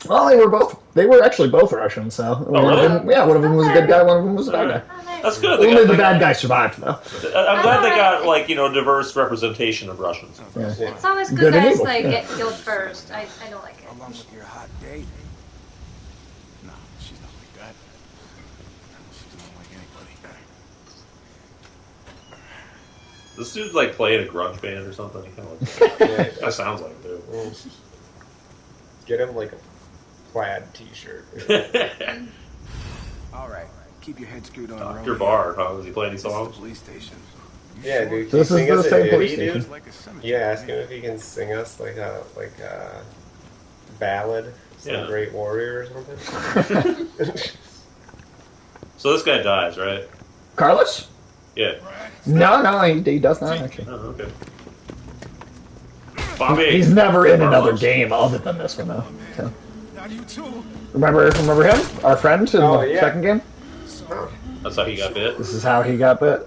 Well, they were actually both Russian, so one of them was a good guy, one of them was a bad guy. Oh, nice. That's good. Only the bad guy survived, though. I'm glad they got diverse representation of Russians. Yeah. It's always good, Good and guys evil, like yeah. get killed first. I don't like it. Along with your hot date. No, she's not like that. She's not like anybody. This dude's like playing a grunge band or something. He kind of that sounds like it, dude. Get him like a plaid T-shirt. All right, keep your head screwed on. Dr. Barr, huh? Was he playing any This is the songs? police station. You Yeah, sure? dude. This Can is you sing the us a same ditty, police dude? station. It's like a cemetery. Yeah, ask him if he can sing us like a ballad, some Yeah. great warrior or something. So this guy dies, right? Carlos? Yeah. No, he does not, actually. Oh, okay. Bobby. He's never in another Carlos. game other than this one, though. So. Not you too. Remember him? Our friend in Oh, the yeah. second game? That's how he got bit. This is how he got bit.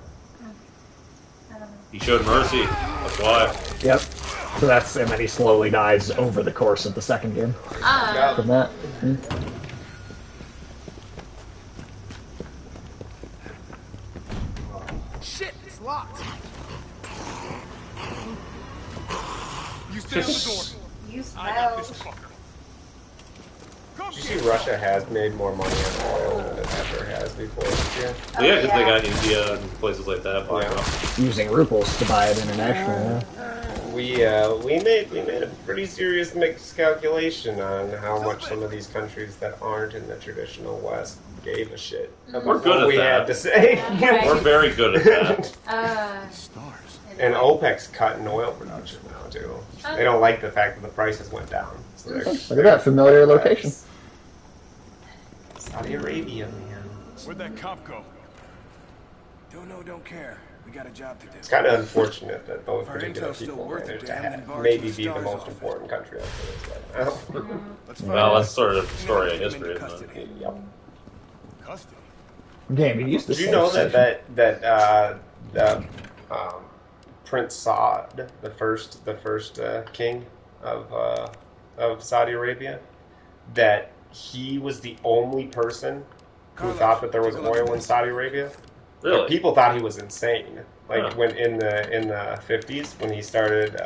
He showed mercy. That's why. Yep. So that's him, and he slowly dies over the course of the second game from that. Shit, it's locked. You stay on the door. You I got this smell. fucker. Did you see Russia has made more money on oil than it ever has before this year? Well, yeah, because they got India and places like that. buying Yeah. up. Using rubles to buy it internationally. We made a pretty serious miscalculation on how much some of these countries that aren't in the traditional West gave a shit about We're good what at we that. had to say. Right. We're very good at that. Stars. And OPEC's cutting oil production now too. They don't like the fact that the prices went down. So they're, Look at that, familiar location. Saudi Arabia, man. Where'd that cop go? Don't know, don't care. We got a job to do. It's kind of unfortunate that those Our particular intel's still people worth managed it, to damn, have, then barge maybe the be the stars most off. important country on earth right now. Let's find Well, out. that's sort of the story of Take him history, into isn't it? custody. Yep. Custody. Game, he used to Did you say know station. that Prince Saud, the first king of Saudi Arabia, that he was the only person who thought that there was oil in Saudi Arabia? Really? Like, people thought he was insane. Like Huh. when in the 50s when he started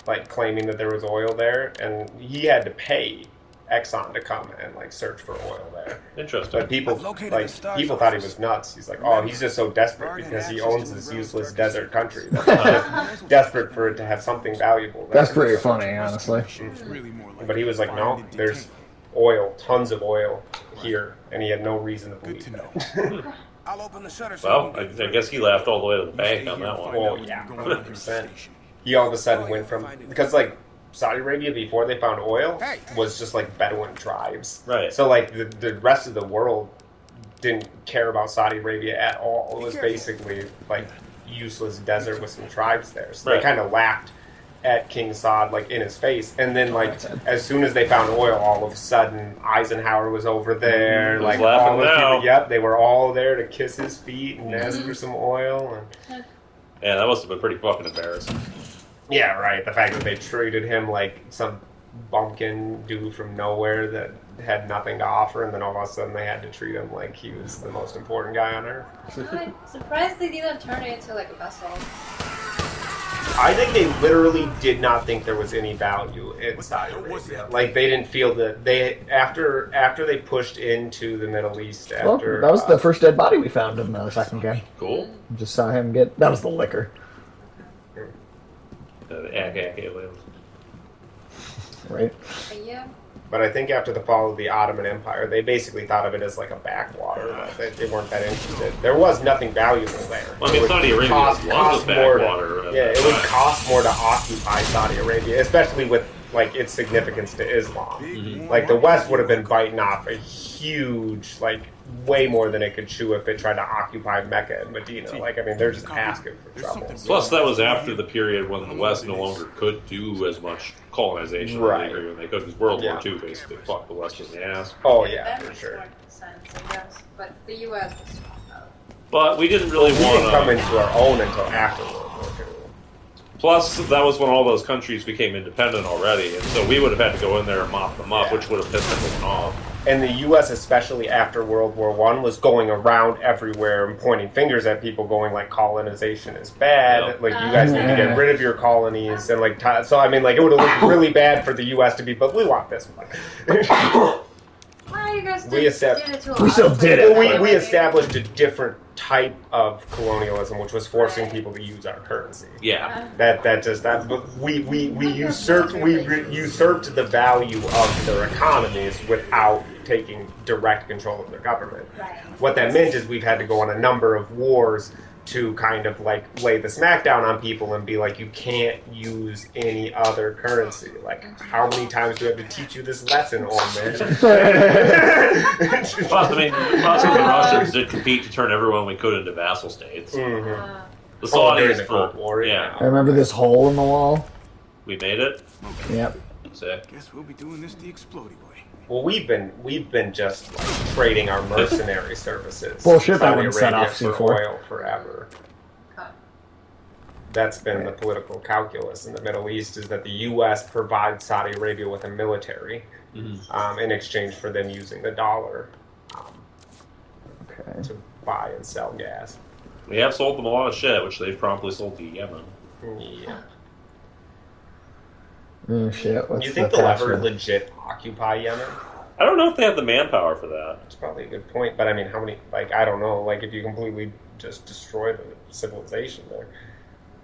like claiming that there was oil there, and he had to pay Exxon to come and like search for oil there. Interesting. But people I've located like the stars people thought he office. was nuts. He's like, oh, he's just so desperate Bart had because he access owns to this the useless world's desert darkest country. That he's just desperate for it to have something valuable there. That's pretty funny, honestly. It's really more like But he was like, no, finding there's detective. oil, tons of oil here, and he had no reason to Good believe to know. that. I'll open the shutter. so Well, you can I guess he laughed all the way to the You bank stay on here that and one. find out Oh, what's yeah, going on in the 100%. station. He all of a sudden went from because like Saudi Arabia before they found oil Hey. was just like Bedouin tribes. Right. So like the rest of the world didn't care about Saudi Arabia at all. It was basically like useless desert with some tribes there. So Right. they kind of laughed at King Saud like in his face, and then like as soon as they found oil, all of a sudden Eisenhower was over there. He's Like laughing all the now. people, yep, they were all there to kiss his feet and ask for some oil. And Yeah, that must have been pretty fucking embarrassing. yeah, right. The fact that they treated him like some bumpkin dude from nowhere that had nothing to offer, and then all of a sudden they had to treat him like he was the most important guy on earth. I'm surprised they didn't turn it into like a vessel. I think they literally did not think there was any value in Saudi Arabia. Like they didn't feel that they after they pushed into the Middle East Well, after that was the first dead body we found in the second game. Cool. Just saw him get... That was the liquor, The aliens. right? But yeah. But I think after the fall of the Ottoman Empire, they basically thought of it as like a backwater. Like they weren't that interested. There was nothing valuable there. Well, I mean, It would Saudi Arabia cost was a more backwater. To, yeah, it would cost more to occupy Saudi Arabia, especially with like its significance to Islam. Mm-hmm. Like the West would have been biting off a huge, like way more than it could chew if it tried to occupy Mecca and Medina. Like I mean, they're just asking for trouble. Plus, that was after the period when the West no longer could do as much colonization. Right. When they could, because World Yeah. War II basically fucked the West in the ass. Oh yeah, That for makes sure. more sense, I guess. But the U.S. was fucked up. But we didn't really We didn't come want into our own until after World War II. Plus, that was when all those countries became independent already, and so we would have had to go in there and mop them up, Yeah. which would have pissed everyone off. And the U.S., especially after World War I, was going around everywhere and pointing fingers at people, going like colonization is bad. Yeah. Like you guys need to get rid of your colonies, and like so. I mean, like it would have looked really bad for the U.S. to be, but we want this one. Well, you guys We did accept- it to we us. still did it. Well, we established a different type of colonialism, which was forcing Right. people to use our currency. Yeah. But we usurped the value of their economies without taking direct control of their government. Right. What that meant is we've had to go on a number of wars to kind of like lay the smackdown on people and be like, you can't use any other currency. Like, how many times do we have to teach you this lesson, old man? Plus, I mean, us and the Russians did compete to turn everyone we could into vassal states. Mhm. The Oh, during Saudis, the Cold War, yeah, I remember this hole in the wall. we made it. Yep. Sick. Guess we'll be doing this the explodey way. Well, we've been just like trading our mercenary services. Bullshit, that Saudi wouldn't set Arabia off for C4. oil forever. Okay. That's been the political calculus in the Middle East, is that the U.S. provides Saudi Arabia with a military in exchange for them using the dollar Okay. to buy and sell gas. We have sold them a lot of shit, which they've promptly sold to Yemen. Yeah. Shit. What's You think the they'll ever password? legit occupy Yemen? I don't know if they have the manpower for that. That's probably a good point, but I mean, how many? Like, I don't know. Like, if you completely just destroy the civilization there.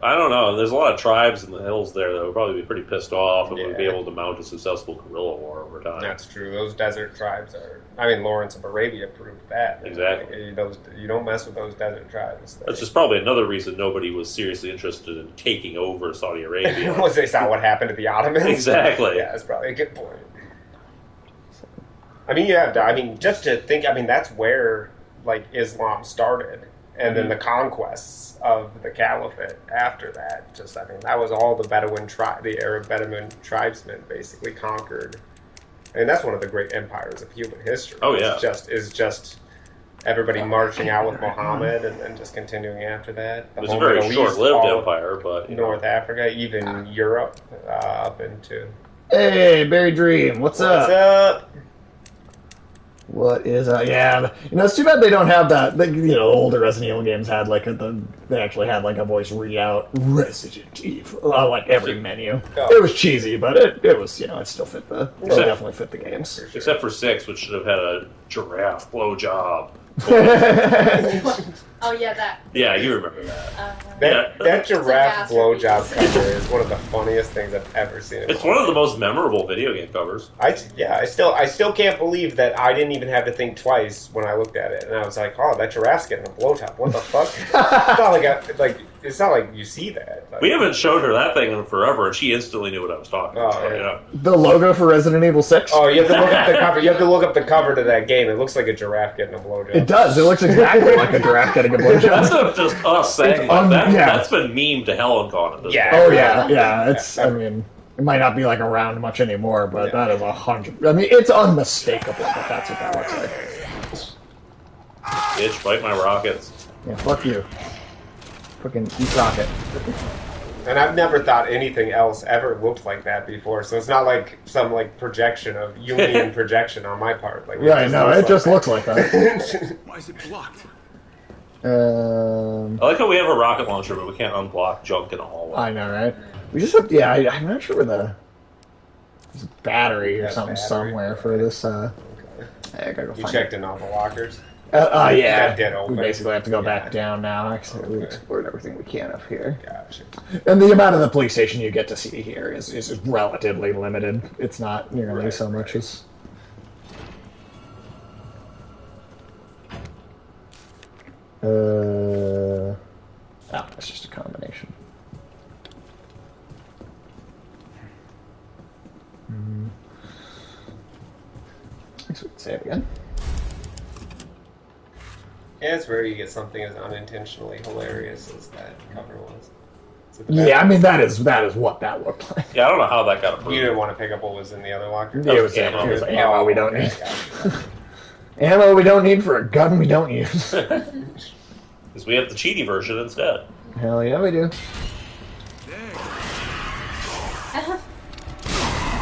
I don't know. There's a lot of tribes in the hills there that would probably be pretty pissed off and would be Yeah. able to mount a successful guerrilla war over time. That's true. Those desert tribes are. I mean, Lawrence of Arabia proved that. Exactly. Like, you don't mess with those desert tribes. That's just probably another reason nobody was seriously interested in taking over Saudi Arabia. Was they saw what happened to the Ottomans? Exactly. Yeah, that's probably a good point. I mean, yeah. I mean, just to think. I mean, that's where like Islam started, and then the conquests of the caliphate after that. Just, I mean, that was all the the Arab Bedouin tribesmen basically conquered. I mean, that's one of the great empires of human history. Oh, yeah. Is just everybody marching out with Muhammad and then just continuing after that. The It was a whole very Middle East, short-lived all of empire, but you know. North Africa, even Europe, up into. Hey, Barry Dream. What's What's up? up? What is yeah? You know, it's too bad they don't have that. Older Resident Evil games had they actually had like a voice read out Resident Evil like every menu. Oh. It was cheesy, but it was it still fit it definitely fit the games. Except for 6, which should have had a giraffe blowjob. Oh yeah, that. Yeah, you remember that. That giraffe It's a blowjob masterpiece. cover is one of the funniest things I've ever seen. It's one of the most memorable video game covers. I still can't believe that I didn't even have to think twice when I looked at it, and I was like, "Oh, that giraffe's getting a blowjob. What the fuck?" It's not like you see that. Like, We haven't showed her that thing in forever, and she instantly knew what I was talking about. Oh, yeah. Yeah. The logo for Resident Evil 6. Oh, you have to look up the cover. You have to look up the cover to that game. It looks like a giraffe getting a blowjob. It does. It looks exactly like a giraffe getting a That's blowjob. not just us saying It's that. yeah. That's been memed to hell and gone at this Yeah. point. Oh yeah. It's. I mean, it might not be like around much anymore, but Yeah. that is 100. I mean, it's unmistakable that that's what that looks like. Bitch, bite my rockets. Yeah, fuck you. Fucking eat rocket. And I've never thought anything else ever looked like that before. So it's not like some projection of Jungian projection on my part. Like, Right? No, it just looks like that. that. Why is it blocked? I like how we have a rocket launcher, but we can't unblock junk in a hallway. I know, right? We just have, I'm not sure where there's a battery or Yeah, something battery. somewhere for this. I gotta go You find checked in all the lockers. it. Yeah. That did open. We basically have to go back Yeah. down now. Actually, we've Okay. explored everything we can up here. Gotcha. And the amount of the police station you get to see here is relatively limited. It's not nearly Right, so much right. as. It's just a combination. I guess we can say it again. Yeah, it's rare you get something as unintentionally hilarious as that cover was. Yeah, I mean that is what that looked like. Yeah, I don't know how that got approved. You didn't want to pick up what was in the other locker? It was ammo. ammo we don't need. Gotcha. Ammo we don't need for a gun we don't use. Because we have the cheaty version instead. Hell yeah, we do.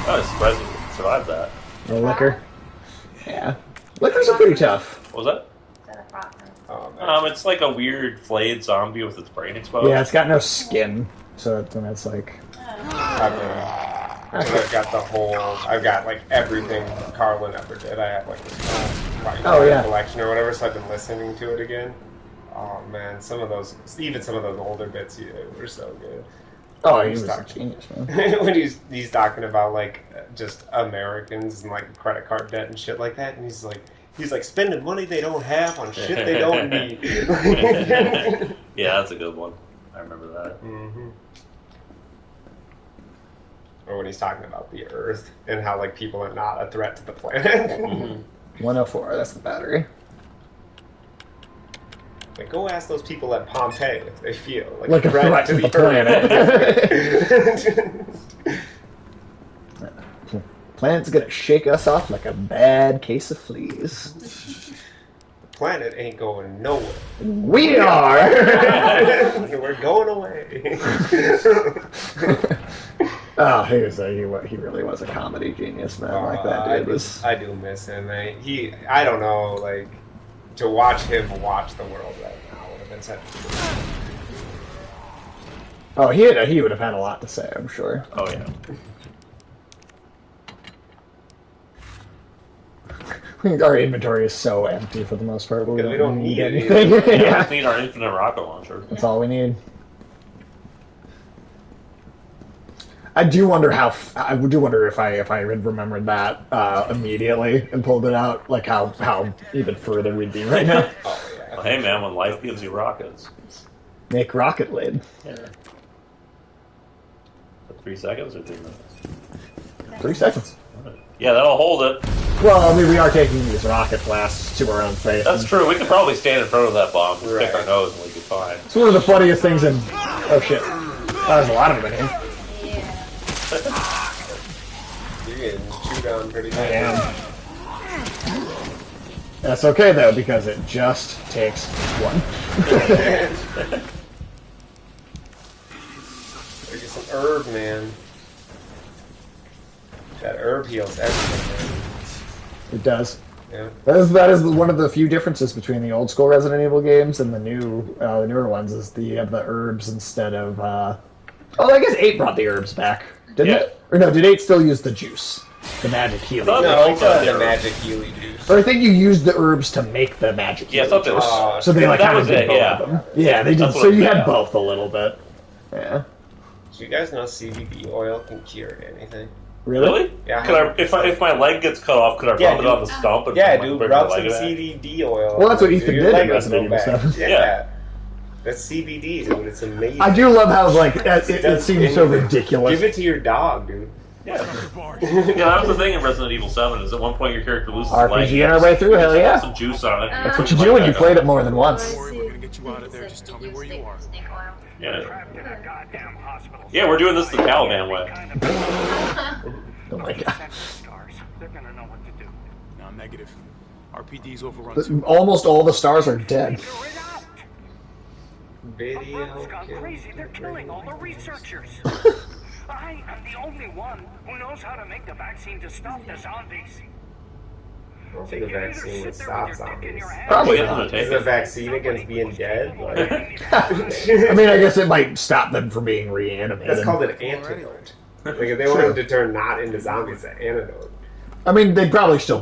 I was surprised we survived that. The liquor. Yeah. Liquors are pretty tough. What was that? Is that a problem? Oh, man. It's like a weird flayed zombie with its brain exposed. Yeah, it's got no skin, so then it's like. I've got the whole. I've got like everything Carlin ever did. I have like this whole collection or whatever. So I've been listening to it again. Oh man, some of those older bits were so good. Oh, he was a genius, man. When he's talking about like just Americans and like credit card debt and shit like that, and he's like spending money they don't have on shit they don't need. Yeah, that's a good one. I remember that. Mm-hmm. Or when he's talking about the Earth and how like people are not a threat to the planet. 104, that's the battery. Like, go ask those people at Pompeii if they feel like a threat to the planet. Planet's gonna shake us off like a bad case of fleas. The planet ain't going nowhere. We are! We're going away. Oh, he really was a comedy genius, man. Like that dude was. I do miss him, man. I don't know, like, to watch him watch the world right now would have been such. Oh, he would have had a lot to say, I'm sure. Oh yeah. Our inventory is so empty for the most part. We don't need anything. We Yeah. just need our infinite rocket launcher. That's all we need. I do wonder if I had remembered that immediately and pulled it out, like how even further we'd be right now. Oh yeah. Well, hey man, when life gives you rockets. Make rocket lid. Yeah. For 3 seconds or 3 minutes? 3 seconds. Yeah, that'll hold it. Well, I mean, we are taking these rocket blasts to our own face. That's true. We could probably stand in front of that bomb, just Right. pick our nose, and we'd be fine. It's one of the funniest things in. Oh shit! There's a lot of them in here. You're getting chewed on pretty I good. am. That's okay though, because it just takes one. Get some herb, man. That herb heals everything, man. It does. Yeah. That is one of the few differences between the old school Resident Evil games and the newer ones. Is you have the herbs instead of. Oh, I guess 8 brought the herbs back, didn't it? Or no, did 8 still use the juice, the magic healing? Oh, No, Yeah. it's the magic healing juice. Or I think you used the herbs to make the magic. Yeah, I healing thought there juice. was. So they like that kind of was did it, both yeah. of them. Yeah, they did. That's what So it you was, had yeah. both a little bit. Yeah. Do you guys know CBD oil can cure anything? Really? Yeah. Could I, if my leg gets cut off, could I Yeah, rub it on the stump? And Yeah, bring dude, my rub leg some back? CBD oil. Well, that's what on it, Ethan dude. did Your in leg will Resident go Evil back. 7. Yeah. That's CBD, dude. It's amazing. I do love how like it seems so anything. ridiculous. Give it to your dog, dude. Yeah. Yeah, that was the thing in Resident Evil 7, is at one point your character loses his leg. RPG in our way through, hell yeah. Some juice on it. That's What you do when you played it more than once. Don't worry, we're gonna get you out of there. Just tell me where you are. Snake oil. Yeah. Yeah, we're doing this the Taliban way. Oh my god. They're gonna know what to do. No, negative. RPD's overrun too. Almost all the stars are dead. Video. Brother's gone crazy. They're killing all the researchers. I am the only one who knows how to make the vaccine to stop the zombies. I don't think a vaccine would stop zombies. Probably Get them not. to take Is a it. vaccine against being dead? Like, I mean, I guess it might stop them from being reanimated. that's called an antidote. Like if they wanted to turn not into zombies, an antidote. I mean, they'd probably still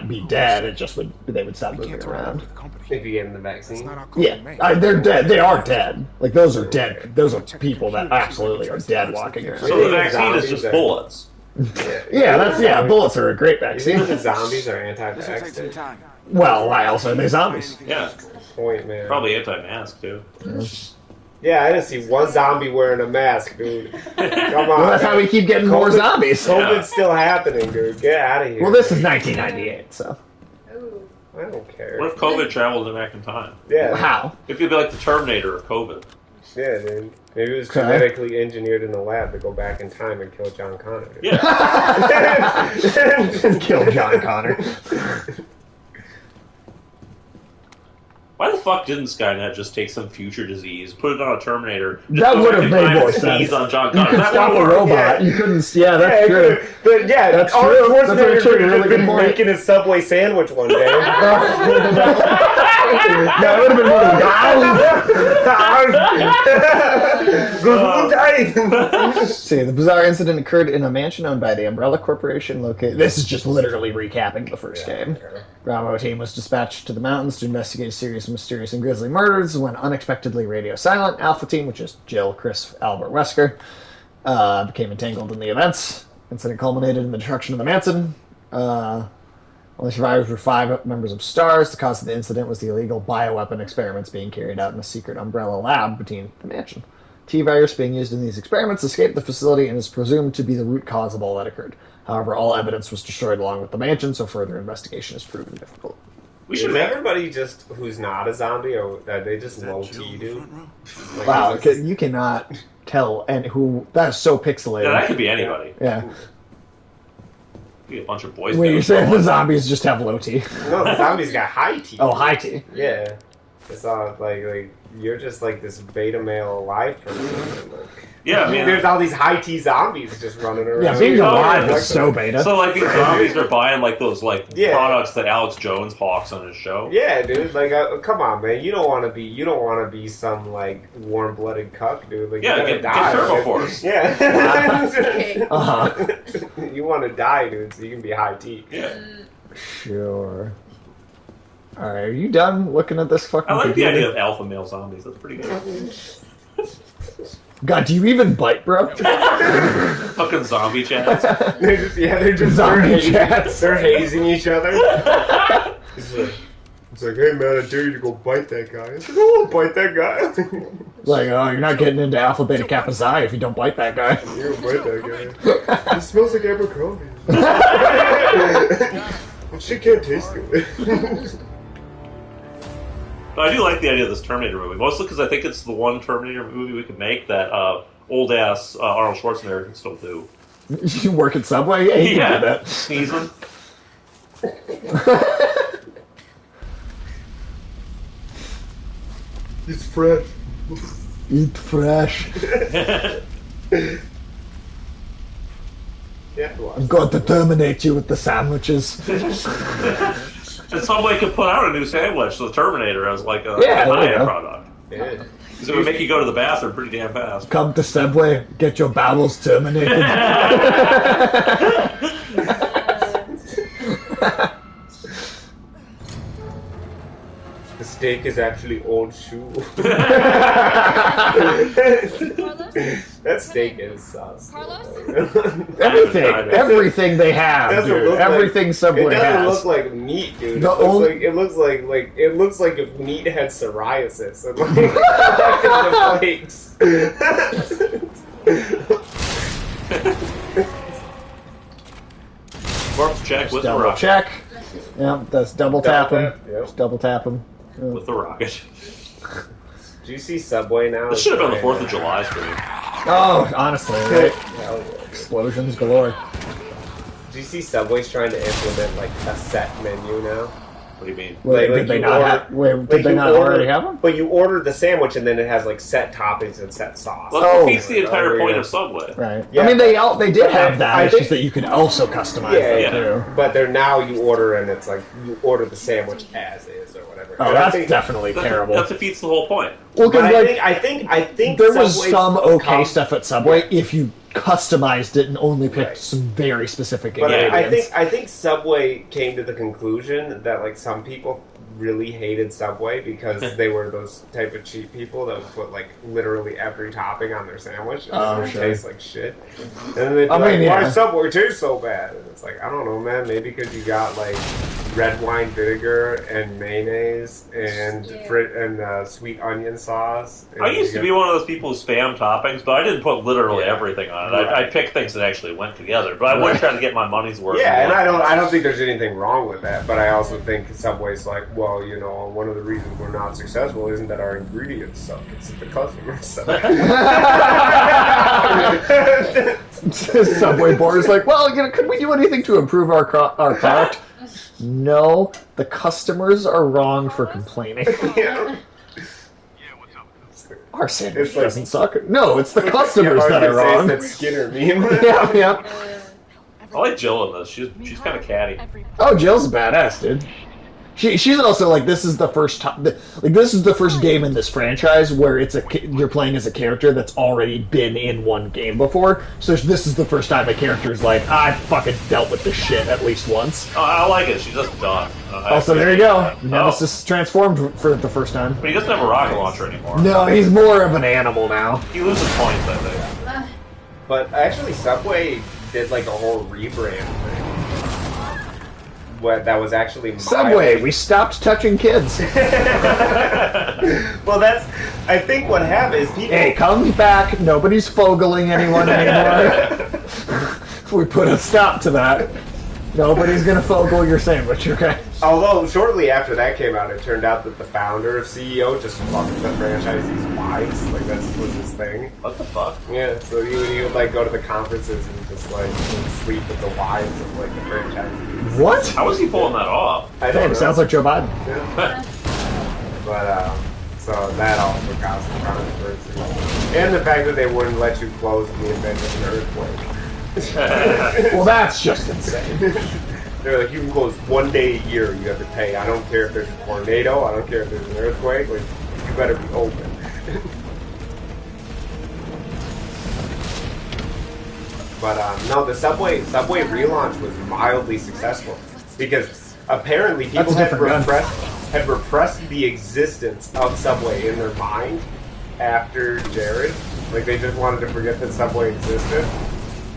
be dead. It just they would stop We moving can't turn around around. to the company. If you gave them the It's vaccine. not our call, Yeah, mate. they're dead. They are dead. Like those are dead. Those are people that absolutely are dead walking around. So the vaccine is just bullets. Yeah, bullets are a great You think the vaccine. zombies are This will take some anti-vax? time. Well, why else are they zombies? Yeah. Point, man. Probably anti-mask, too. Yeah, I didn't see one zombie wearing a mask, dude. Come on. Well, that's how we keep getting more COVID- zombies. COVID's still happening, dude. Get out of here. Well, this is 1998, so Ooh. I don't care. What if COVID traveled back in time? Yeah. how? It could be like the Terminator of COVID. Yeah, dude. Maybe it was Okay. genetically engineered in the lab to go back in time and kill John Connor. Yeah. Kill John Connor. Why the fuck didn't Skynet just take some future disease, put it on a Terminator? That would have made more Sneeze sense. on John You Connor. could That stop a would work. robot. You couldn't. Yeah, that's true. But yeah, That's Arnold true. That's Schwarzenegger actually a could have really been good point. making his Subway sandwich one day. That would have been really See, the bizarre incident occurred in a mansion owned by the Umbrella Corporation located... This is just literally recapping the first game. Bravo team was dispatched to the mountains to investigate a series of mysterious and grisly murders when unexpectedly radio silent. Alpha team, which is Jill, Chris, Albert, Wesker, became entangled in the events. Incident culminated in the destruction of the mansion. Only survivors were 5 members of STARS. The cause of the incident was the illegal bioweapon experiments being carried out in a secret Umbrella lab between the mansion. T-virus being used in these experiments escaped the facility and is presumed to be the root cause of all that occurred. However, all evidence was destroyed along with the mansion, so further investigation has proven difficult. We should everybody just who's not a zombie or that they just low T do. Like, Wow, you cannot tell and who that is so pixelated. Yeah, that could be anybody. Yeah. Be a bunch of boys. When you say the zombies just have low T. No, the zombies got high T. Oh, high T. Yeah. It's all like you're just like this beta male alive person. Like, Yeah, I mean, there's all these high T zombies just running around. Yeah, being alive Like, is so beta. so like these zombies are buying like those like Yeah. products that Alex Jones hawks on his show. Yeah, dude. Like, come on, man. You don't want to be some like warm-blooded cuck, dude. Like, Yeah, you get gotta die. Turbo Force. Yeah. Okay. Uh-huh. You want to die, dude, so you can be high T. Yeah. Sure. Alright, are you done looking at this fucking I like the computer? idea of alpha male zombies. That's pretty good. God, do you even bite, bro? Fucking zombie chats. They're just Zombie chats. They're hazing each other. It's like, hey man, I dare you to go bite that guy. It's like, I won't bite that guy. Like, oh, you're not getting into Alpha Beta Kappa Xi if you don't bite that guy. You don't bite that guy. It smells like Abercrombie. She can't taste good. But I do like the idea of this Terminator movie, mostly because I think it's the one Terminator movie we could make that old ass Arnold Schwarzenegger can still do. You work at Subway? Yeah, you can do that. Sneezing. It's fresh. Eat fresh. Yeah, I'm going to terminate you with the sandwiches. And Subway could put out a new sandwich, the Terminator, as like a Yeah, there you high-end go. product. yeah. Because it would make you go to the bathroom pretty damn fast. Come to Subway, get your bowels terminated. The steak is actually old shoe. That steak is sus. Carlos? Everything they have, Doesn't dude. look like- Everything Subway It doesn't has. look like meat, dude. The only- It looks like if meat had psoriasis and like the Corpse check with the Double rocket. check. Yeah, that's double tap him. tap, yep. Just double tap him. With the rocket. Do you see Subway now? This should have been the 4th of July stream. Oh, honestly, right? Hell yeah. Explosions galore. Do you see Subway's trying to implement like a set menu now? What do you mean? Wait, Like did they you not order- have? Wait, Like did they you not order- already have them? But you order the sandwich and then it has like set toppings and set sauce. Well, Oh. that defeats the entire point yeah. of Subway. Right. Yeah. I mean, they did have that. I It's think- just that you could also customize Yeah, them yeah. too. But they're now you order and it's like you order the sandwich as is or whatever. Oh, And I that's think- definitely terrible. That defeats the whole point. Well, But because like I think there was Subway's some okay come- stuff at Subway if you customized it and only picked Right. some very specific But ingredients. I think Subway came to the conclusion that like some people really hated Subway because they were those type of cheap people that would put like literally every topping on their sandwich and Oh, it sure. tastes like shit. And then they'd be I like, mean, why yeah. Subway tastes so bad? And it's like, I don't know, man. Maybe because you got like red wine vinegar and mayonnaise and Yeah. sweet onion sauce. I used to be one of those people who spam toppings, but I didn't put literally everything on it. Right. I picked things that actually went together, but I wouldn't try to get my money's worth. Yeah, and I don't think there's anything wrong with that, but I also think Subway's like, well, you know, one of the reasons we're not successful isn't that our ingredients suck, it's that the customers suck. Subway board is like, well, you know, could we do anything to improve our product? No, the customers are wrong for complaining. Yeah. Our sandwich It's like- doesn't suck. No, it's the customers Yeah, that are wrong. That Skinner meme. Yeah. I like Jill in this. She's kind of catty. Oh, Jill's badass, dude. She's also like, this is the first time, this is the first game in this franchise where you're playing as a character that's already been in one game before. So this is the first time a character's like, I fucking dealt with this shit at least once. Oh, I like it. She's just done. Also, there you go. Nemesis transformed for the first time. But he doesn't have a rocket launcher anymore. No, he's more of an animal now. He loses points, I think. But actually, Subway did like a whole rebrand thing. That was actually Subway, we stopped touching kids. Well, I think what happened is people... Hey, come back. Nobody's fogling anyone anymore. We put a stop to that. Nobody's gonna fogle your sandwich, okay? Although, shortly after that came out, it turned out that the founder of CEO just fucked the franchisee's wives. Like, that was his thing. What the fuck? Yeah, so he would like, go to the conferences and just, like, sleep with the wives of, like, the franchisees. What? How was he pulling that off? I don't know. Sounds like Joe Biden. Yeah. But, so that also caused some controversy. And the fact that they wouldn't let you close in the event of an earthquake. Well, that's just insane. They're like, you can close 1 day a year, you have to pay. I don't care if there's a tornado, I don't care if there's an earthquake, like, you better be open. But no, the Subway relaunch was mildly successful because apparently people had repressed the existence of Subway in their mind after Jared. Like, they just wanted to forget that Subway existed.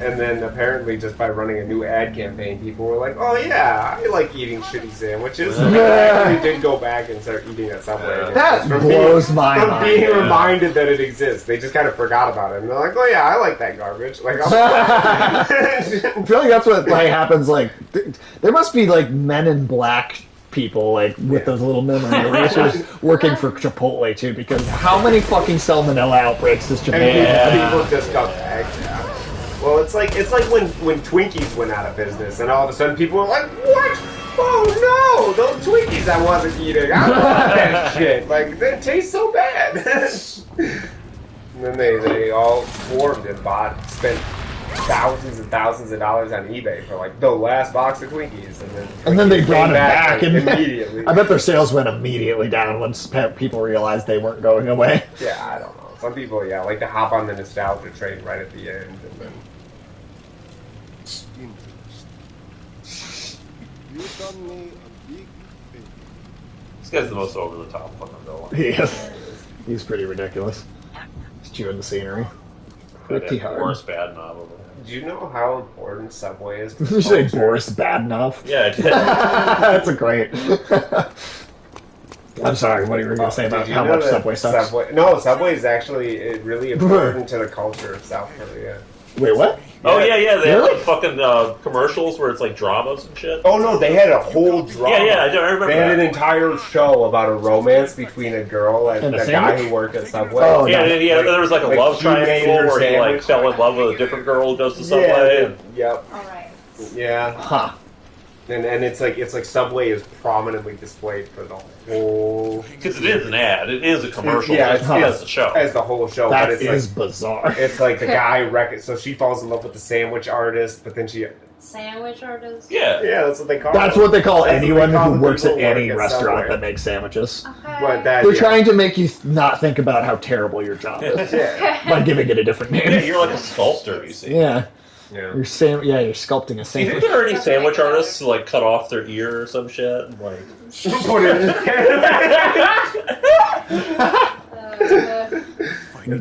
And then apparently just by running a new ad campaign, people were like, oh yeah, I like eating shitty sandwiches. And I actually did go back and start eating at Subway again. That blows my mind. From being reminded that it exists. They just kind of forgot about it. And they're like, oh yeah, I like that garbage. Like, I feel like that's what like happens. Like, there must be like Men in Black people like with those little memory erasers working for Chipotle too, because how many fucking salmonella outbreaks does Chipotle people just got back. Yeah. Well, it's like when Twinkies went out of business, and all of a sudden people were like, "What? Oh no, those Twinkies I wasn't eating! I love that shit! Like, they taste so bad." And then they all swarmed and spent thousands and thousands of dollars on eBay for like the last box of Twinkies, and then they brought it back like, and immediately. I bet their sales went immediately down once people realized they weren't going away. Yeah, I don't know. Some people, like to hop on the nostalgia train right at the end, and then. You've done me a big favor. This guy's the most over the top one of the one. Yes, he's pretty ridiculous. He's chewing the scenery. Pretty hard. Boris Badenow over there. Do you know how important Subway is? Did you say Boris Badenow? Yeah, I did. That's a great. I'm sorry, what were you going to say about how much Subway sucks? Subway is actually really important to the culture of South Korea. Wait, what? Oh, yeah, they Really? have like fucking commercials where it's like dramas and shit. Oh no, they had a whole drama. Yeah, I remember They had that. an entire show about a romance between a girl and And a the guy sandwich? who worked at Subway. Oh, Yeah, no. yeah, there was like a Like, love he made triangle her where he like sandwich. fell in love with a different girl who goes to Subway. Yep. Alright. Yeah. Huh. And it's like Subway is prominently displayed for the whole. Because it is an ad. It is a commercial. Yeah, It's as the show. as the whole show. That but it's is like, bizarre. it's like the guy so she falls in love with the sandwich artist, but then she. Sandwich artist? Yeah. Yeah, that's what they call. That's it. what they call That's what anyone they call who the works at people who any work at restaurant Subway. that makes sandwiches. Okay. But that, They're yeah. trying to make you not think about how terrible your job is Yeah. by giving it a different Yeah, name. you're like a sculptor, you see. Yeah, Yeah. you're you're sculpting a Do you think sandwich. there are any sandwich artists who like cut off their ear or some shit? And, like, Put it in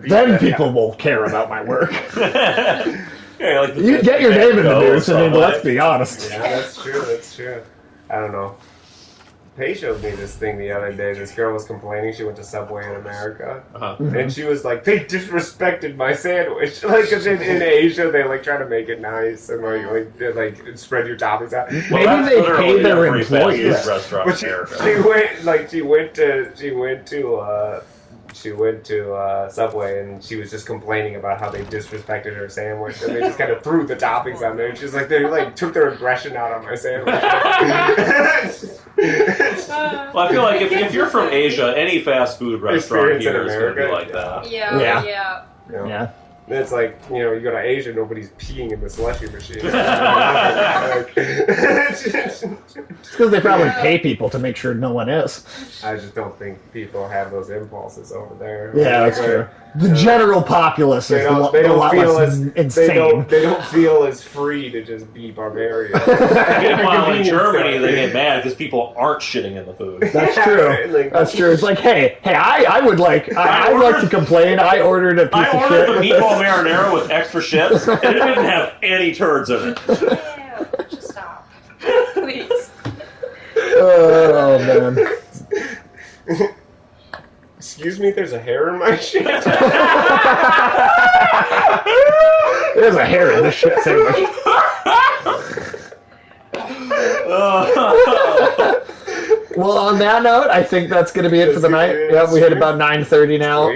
Then people will care about my work. yeah, like You get your name in the news, I mean, let's be honest. Yeah, that's true. That's true. I don't know. Pay showed me this thing the other day. This girl was complaining she went to Subway in America, and she was like, "They disrespected my sandwich." Like, 'cause in Asia, they like try to make it nice and like spread your toppings out. Well, Maybe they pay their every fast food employees. restaurant But in America. She went to Subway, and she was just complaining about how they disrespected her sandwich, and they just kind of threw the toppings on there. And she's like, they like took their aggression out on my sandwich. Well, I feel like if you're from Asia, any fast food restaurant Experience in here is going to be America, like that. Yeah, Yeah. yeah. You know? Yeah. It's like, you know, you go to Asia, nobody's peeing in the slushy machine. It's because they probably pay people to make sure no one is. I just don't think people have those impulses over there. Yeah, that's true. The general populace They is don't, a lot less insane. they don't feel as free to just be barbarian. Meanwhile, in Germany, they get mad because people aren't shitting in the food. That's true. Like, That's true. It's like, hey, I'd like to complain. I ordered a piece I of ordered shit. the meatball marinara with extra shits, and it didn't have any turds in it. Ew, just stop. Please. Oh man. Excuse me, there's a hair in my shit. There's a hair in this shit sandwich. Well, on that note, I think that's going to be it for the night. Yeah, we hit about 9:30 now.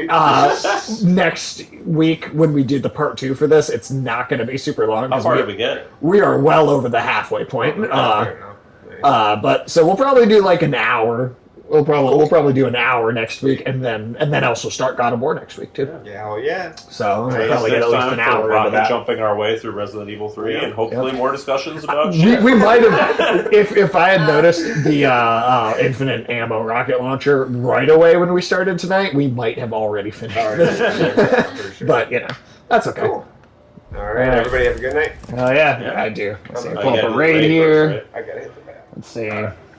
Next week, when we do the part 2 for this, it's not going to be super long. How far did we get? We are well over the halfway point. But so we'll probably do like an hour. We'll probably do an hour next week, and then also start God of War next week too. Yeah, well, yeah. So we'll Right, probably get at next least time an for hour into rocket that. jumping our way through Resident Evil 3, and hopefully more discussions about We shit. might have, if I had noticed the infinite ammo rocket launcher right away when we started tonight, we might have already finished this. For sure. But, that's okay. Cool. All right, everybody have a good night. Oh, yeah, I do. Let's see, I pull up gotta a raid raid here. first, I gotta hit the back. Let's see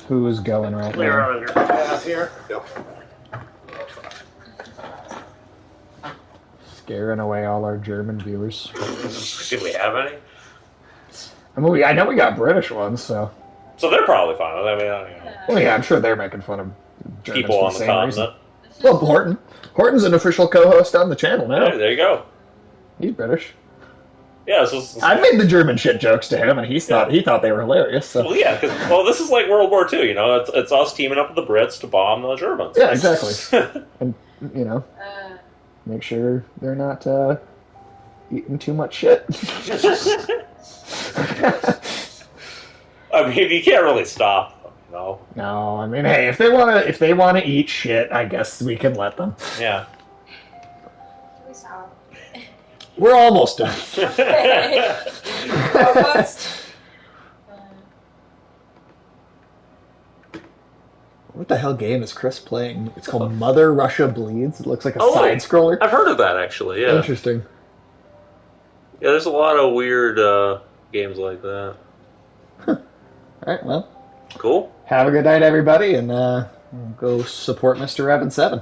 who's going right Clear now. out your path here. Scaring away all our German viewers. Did we have any? I mean, I know we got British ones, so. So they're probably fine. I mean, Well, yeah, I'm sure they're making fun of Germans people for on the same continent. reason. Well, Horton's an official co-host on the channel now. Hey, there you go. He's British. Yeah, so I made the German shit jokes to him, and he thought they were hilarious. So. well, yeah, because this is like World War II. You know, it's us teaming up with the Brits to bomb the Germans. Yeah, exactly. And make sure they're not eating too much shit. I mean, you can't really stop them, you know. No, I mean, hey, if they wanna eat shit, I guess we can let them. Yeah. Can we stop? We're almost done. Almost. What the hell game is Chris playing? It's called Mother Russia Bleeds. It looks like a side Oh, scroller. I've heard of that, actually, yeah. Interesting. Yeah, there's a lot of weird games like that. All right, well, Cool. have a good night, everybody, and go support Mr. Evan 7.